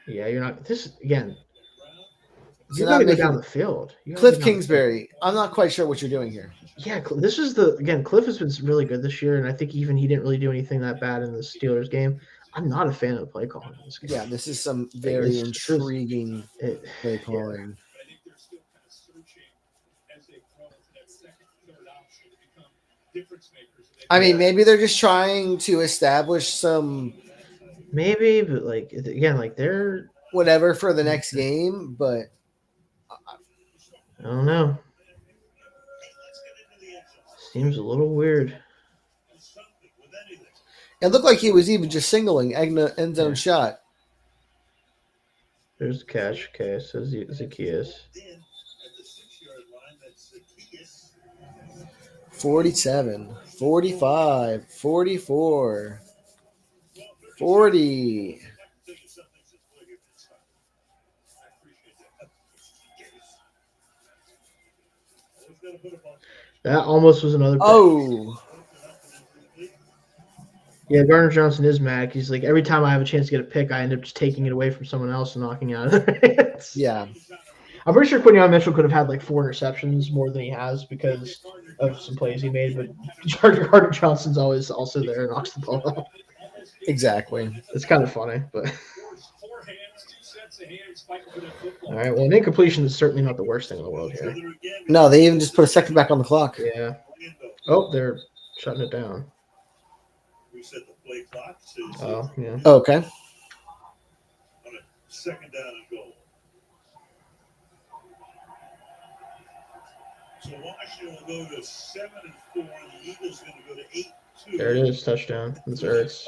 Yeah, you're not. This again. So You now gotta go making down the field. You gotta Cliff go down the field. Kingsbury. I'm not quite sure what you're doing here. Yeah, this is Cliff has been really good this year, and I think even he didn't really do anything that bad in the Steelers game. I'm not a fan of the play calling in this game. Yeah, this is some very this is- intriguing It, play calling. I think they're still kind of searching as they grow for that second, third option to become difference makers. I mean, maybe they're just trying to establish some maybe, but like again, like they're whatever for the next game, but I don't know. Seems a little weird. it looked like he was even just singling end zone shot. There's the catch. Okay, so Zacchaeus. 47, 45, 44, 40. That almost was another. Oh, Yeah, Gardner Johnson is mad. He's like, every time I have a chance to get a pick, I end up just taking it away from someone else and knocking it out of their hands. yeah. I'm pretty sure Quinion Mitchell could have had like 4 interceptions more than he has because of some plays he made, but Gardner Johnson's always also there and knocks the ball out. Exactly. It's kind of funny, but all right. Well, an incompletion is certainly not the worst thing in the world here. No, they even just put a second back on the clock. Yeah. Oh, they're shutting it down. Oh, yeah. Okay. Second down and goal. So Washington will go to 7-4. The Eagles are going to go to 8-2. There it is. Touchdown. It's Ertz.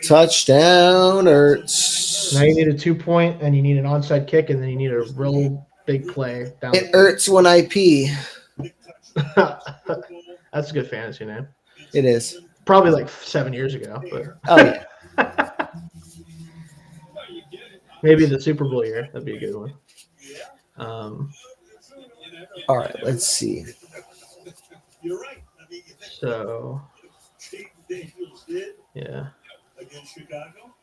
Touchdown, Ertz. Now you need a 2-point, and you need an onside kick, and then you need a real big play down. It Ertz when I pee. That's a good fantasy name. It is. Probably like 7 years ago, but Oh yeah. maybe the Super Bowl year. That'd be a good one. All right. Let's see. You're right. So Daniels did yeah. against Chicago.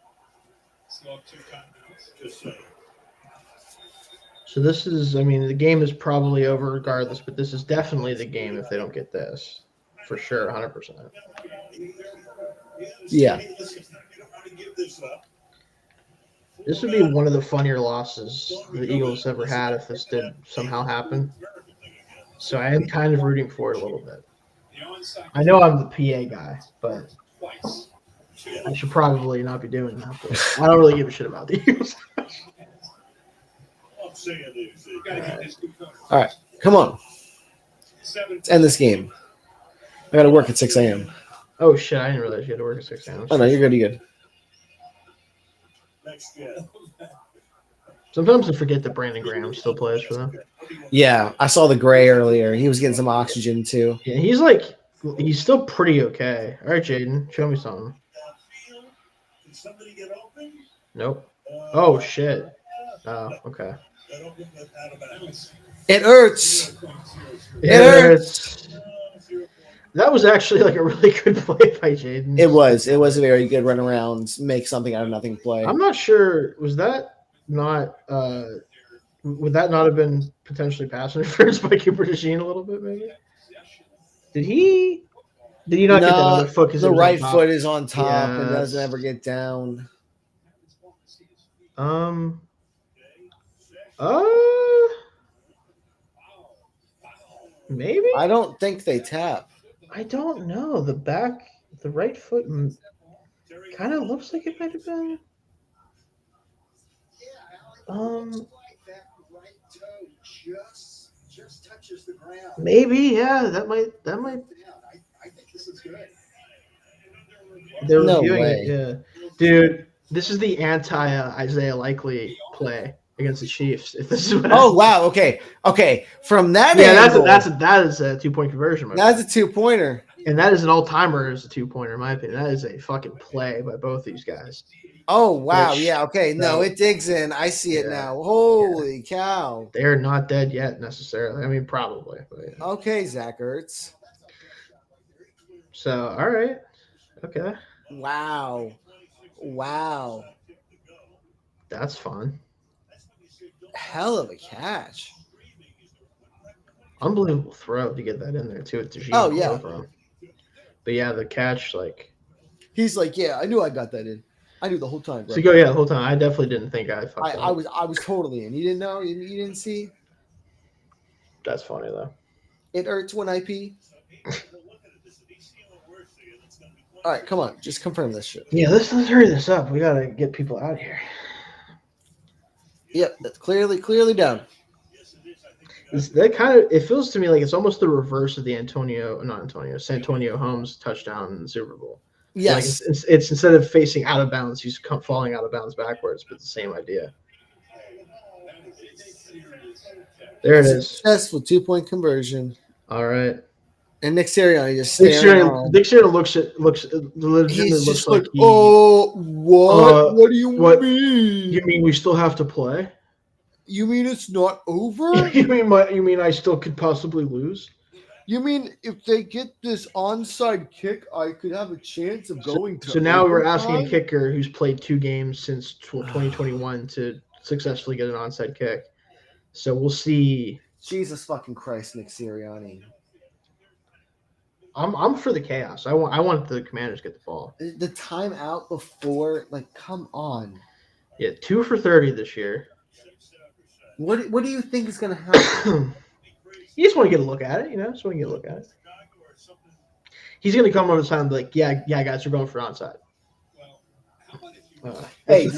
Still up 2 timeouts. Just saying. So this is, I mean, the game is probably over regardless, but this is definitely the game if they don't get this. For sure, 100%. Yeah. This would be one of the funnier losses the Eagles ever had if this did somehow happen. So I am kind of rooting for it a little bit. I know I'm the PA guy, but I should probably not be doing that. But I don't really give a shit about the Eagles. All right. Come on. Let's end this game. I got to work at 6 a.m. Oh, shit. I didn't realize you had to work at 6 a.m. Oh, no. You're good. You're good. Sometimes I forget that Brandon Graham still plays for them. Yeah. I saw the gray earlier. He was getting some oxygen, too. Yeah, he's still pretty okay. All right, Jaden. Show me something. Nope. Oh, shit. Oh, okay. It hurts. It hurts. That was actually like a really good play by Jaden. It was. It was a very good run around, make something out of nothing play. I'm not sure. Was that not? Would that not have been potentially pass interference by Cooper DeJean a little bit? Maybe. Did he? Did he not get that other foot? Because the right foot is on top and doesn't Yes. ever get down. Maybe. I don't think they tap. I don't know. The right foot kind of looks like it might have been. Just touches the ground. Maybe, yeah. That might. I think this is good. They're No reviewing way. it, yeah. Dude, This is the anti Isaiah Likely play against the Chiefs. If this is what Oh wow, okay. From that yeah, angle, that is a 2-point conversion. that's a 2-pointer. And that is an all-timer as a 2-pointer, in my opinion. That is a fucking play by both these guys. Oh wow, Which, yeah, okay. No, so, it digs in. I see it yeah, now. Holy cow. they're not dead yet necessarily. I mean, probably. But yeah. Okay, Zach Ertz. So, all right, okay, Wow. that's fun. Hell of a catch. Unbelievable throw to get that in there too. With Tajin Oh, all yeah. over him. But yeah, the catch, like, He's like, yeah, I knew I got that in. I knew the whole time, bro. so go, yeah, the whole time. I definitely didn't think I fucked I up. was totally in. You didn't know? You didn't see? That's funny though. It hurts when I pee. All right, come on. Just confirm this shit. Yeah, let's hurry this up. We gotta get people out here. Yep, that's clearly down. That kind of, it feels to me like it's almost the reverse of the Santonio Holmes touchdown in the Super Bowl. Yes. Like it's instead of facing out of bounds, he's falling out of bounds backwards, but the same idea. There it is. Successful 2-point conversion. All right. And Nick Sirianni just Nick staring on. Sirianni looks legitimately He's looks just like like, oh, what? What do you mean? You mean we still have to play? You mean it's not over? You mean I still could possibly lose? You mean if they get this onside kick, I could have a chance of going to So now we're asking a overtime? kicker who's played 2 games since 2021 to successfully get an onside kick. So we'll see. Jesus fucking Christ, Nick Sirianni. I'm for the chaos. I want the Commanders to get the ball. The timeout before, like, come on. Yeah, 2 for 30 this year. What do you think is going to happen? You just want to get a look at it, you know? Just want to get a look at it. He's going to come over the time and be like, yeah, guys, we're going for onside. Hey,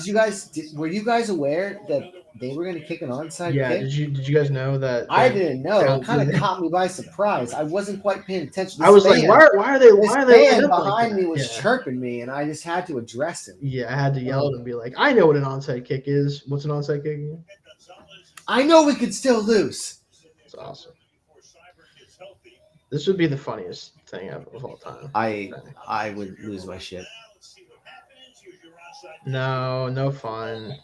were you guys aware that they were going to kick an onside yeah, kick? did you guys know that? I didn't know. It kind of caught me by surprise. I wasn't quite paying attention. I was like, why are they man lined up behind like me was that? chirping me, and I just had to address him. Yeah, I had to yell at him and be like, I know what an onside kick is. What's an onside kick again? I know we could still lose. It's awesome. This would be the funniest thing of all time. I would lose my shit. No fun.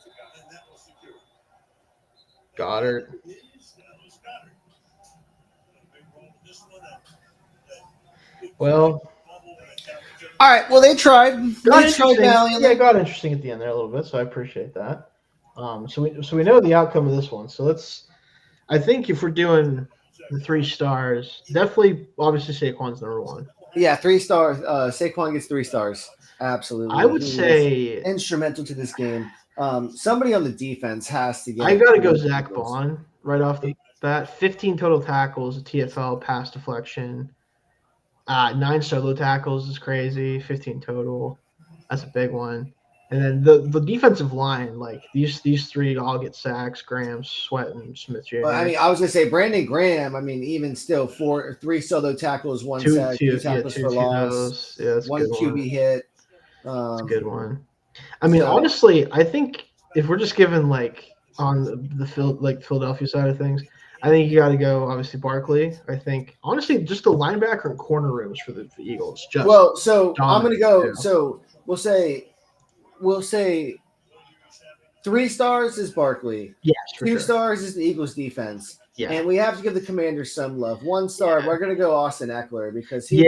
Goddard. Well, all right. Well, they tried. They tried valiantly. Yeah, it got interesting at the end there a little bit, so I appreciate that. So we know the outcome of this one. So I think if we're doing the 3 stars, definitely, obviously Saquon's number 1. Yeah, 3 stars. Saquon gets 3 stars. Absolutely. I would say instrumental to this game. Somebody on the defense has to get. I got to go Zach Bond right off the bat. 15 total tackles, a TFL, pass deflection. 9 solo tackles is crazy. 15 total. That's a big one. And then the defensive line, like these 3 all get sacks. Graham, Sweat, and Smith Jr. Well, I mean, I was gonna say Brandon Graham. I mean, even still, 3 solo tackles, 1 sack, 2 tackles for loss, yeah, that's 1 QB hit. That's a good one. I mean, honestly, I think if we're just given like on the Philadelphia side of things, I think you got to go obviously Barkley. I think honestly, just the linebacker and corner rooms for the Eagles. So I'm gonna go. Too. So we'll say 3 stars is Barkley. Yes, 2 stars is the Eagles defense. Yeah. And we have to give the Commanders some love. 1 star, we're going to go Austin Eckler because he's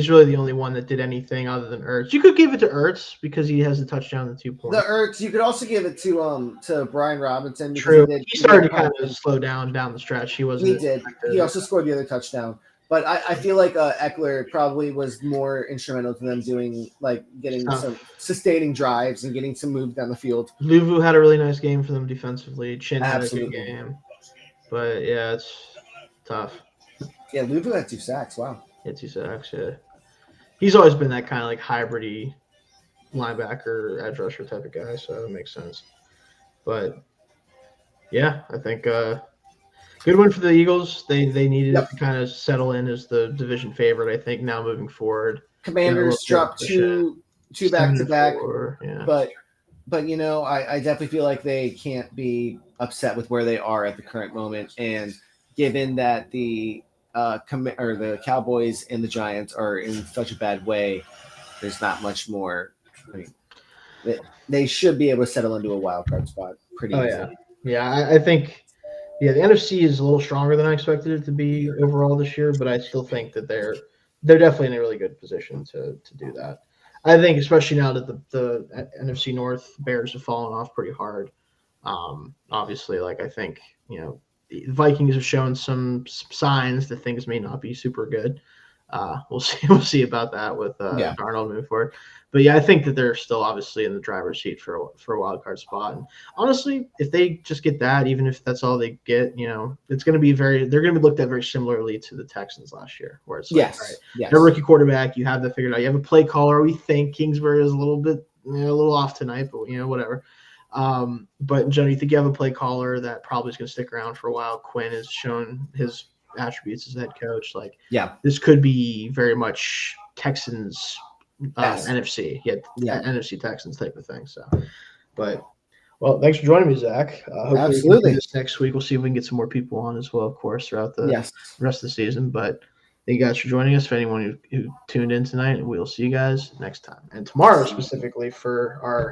really the only one that did anything other than Ertz. You could give it to Ertz because he has the touchdown and 2 points. The Ertz, you could also give it to Brian Robinson. True. He started to kind of slow down the stretch. He wasn't. He did. Effective. He also scored the other touchdown. But I feel like Eckler probably was more instrumental to them getting some sustaining drives and getting some move down the field. Luvu had a really nice game for them defensively. Chin had a good game. But, yeah, it's tough. Yeah, Luvu had 2 sacks. Wow. Yeah, 2 sacks, yeah. He's always been that kind of like hybrid-y linebacker, edge rusher type of guy, so that makes sense. But, yeah, I think good win for the Eagles. They needed to kind of settle in as the division favorite, I think, now moving forward. Commanders dropped 2 2 back-to-back. 7-4, yeah. But you know, I definitely feel like they can't be upset with where they are at the current moment. And given that the the Cowboys and the Giants are in such a bad way, there's not much more. I mean, they should be able to settle into a wild card spot pretty Oh easily. yeah. I think the NFC is a little stronger than I expected it to be overall this year, but I still think that they're definitely in a really good position to do that. I think especially now that the NFC North Bears have fallen off pretty hard. Obviously, like I think the Vikings have shown some signs that things may not be super good. We'll see. We'll see about that with Darnold moving forward. But yeah, I think that they're still obviously in the driver's seat for a wild card spot. And honestly, if they just get that, even if that's all they get, it's going to be they're going to be looked at very similarly to the Texans last year, where it's like, all right, a rookie quarterback, you have that figured out. You have a play caller. We think Kingsbury is a little off tonight, but whatever. But in general, you think you have a play caller that probably is going to stick around for a while. Quinn has shown his attributes as head coach. Like, this could be very much Texans NFC, NFC Texans type of thing. So, but thanks for joining me, Zach. Hopefully Absolutely. We can do this next week. We'll see if we can get some more people on as well, of course, throughout the rest of the season. But thank you guys for joining us. For anyone who tuned in tonight, and we'll see you guys next time and tomorrow specifically for our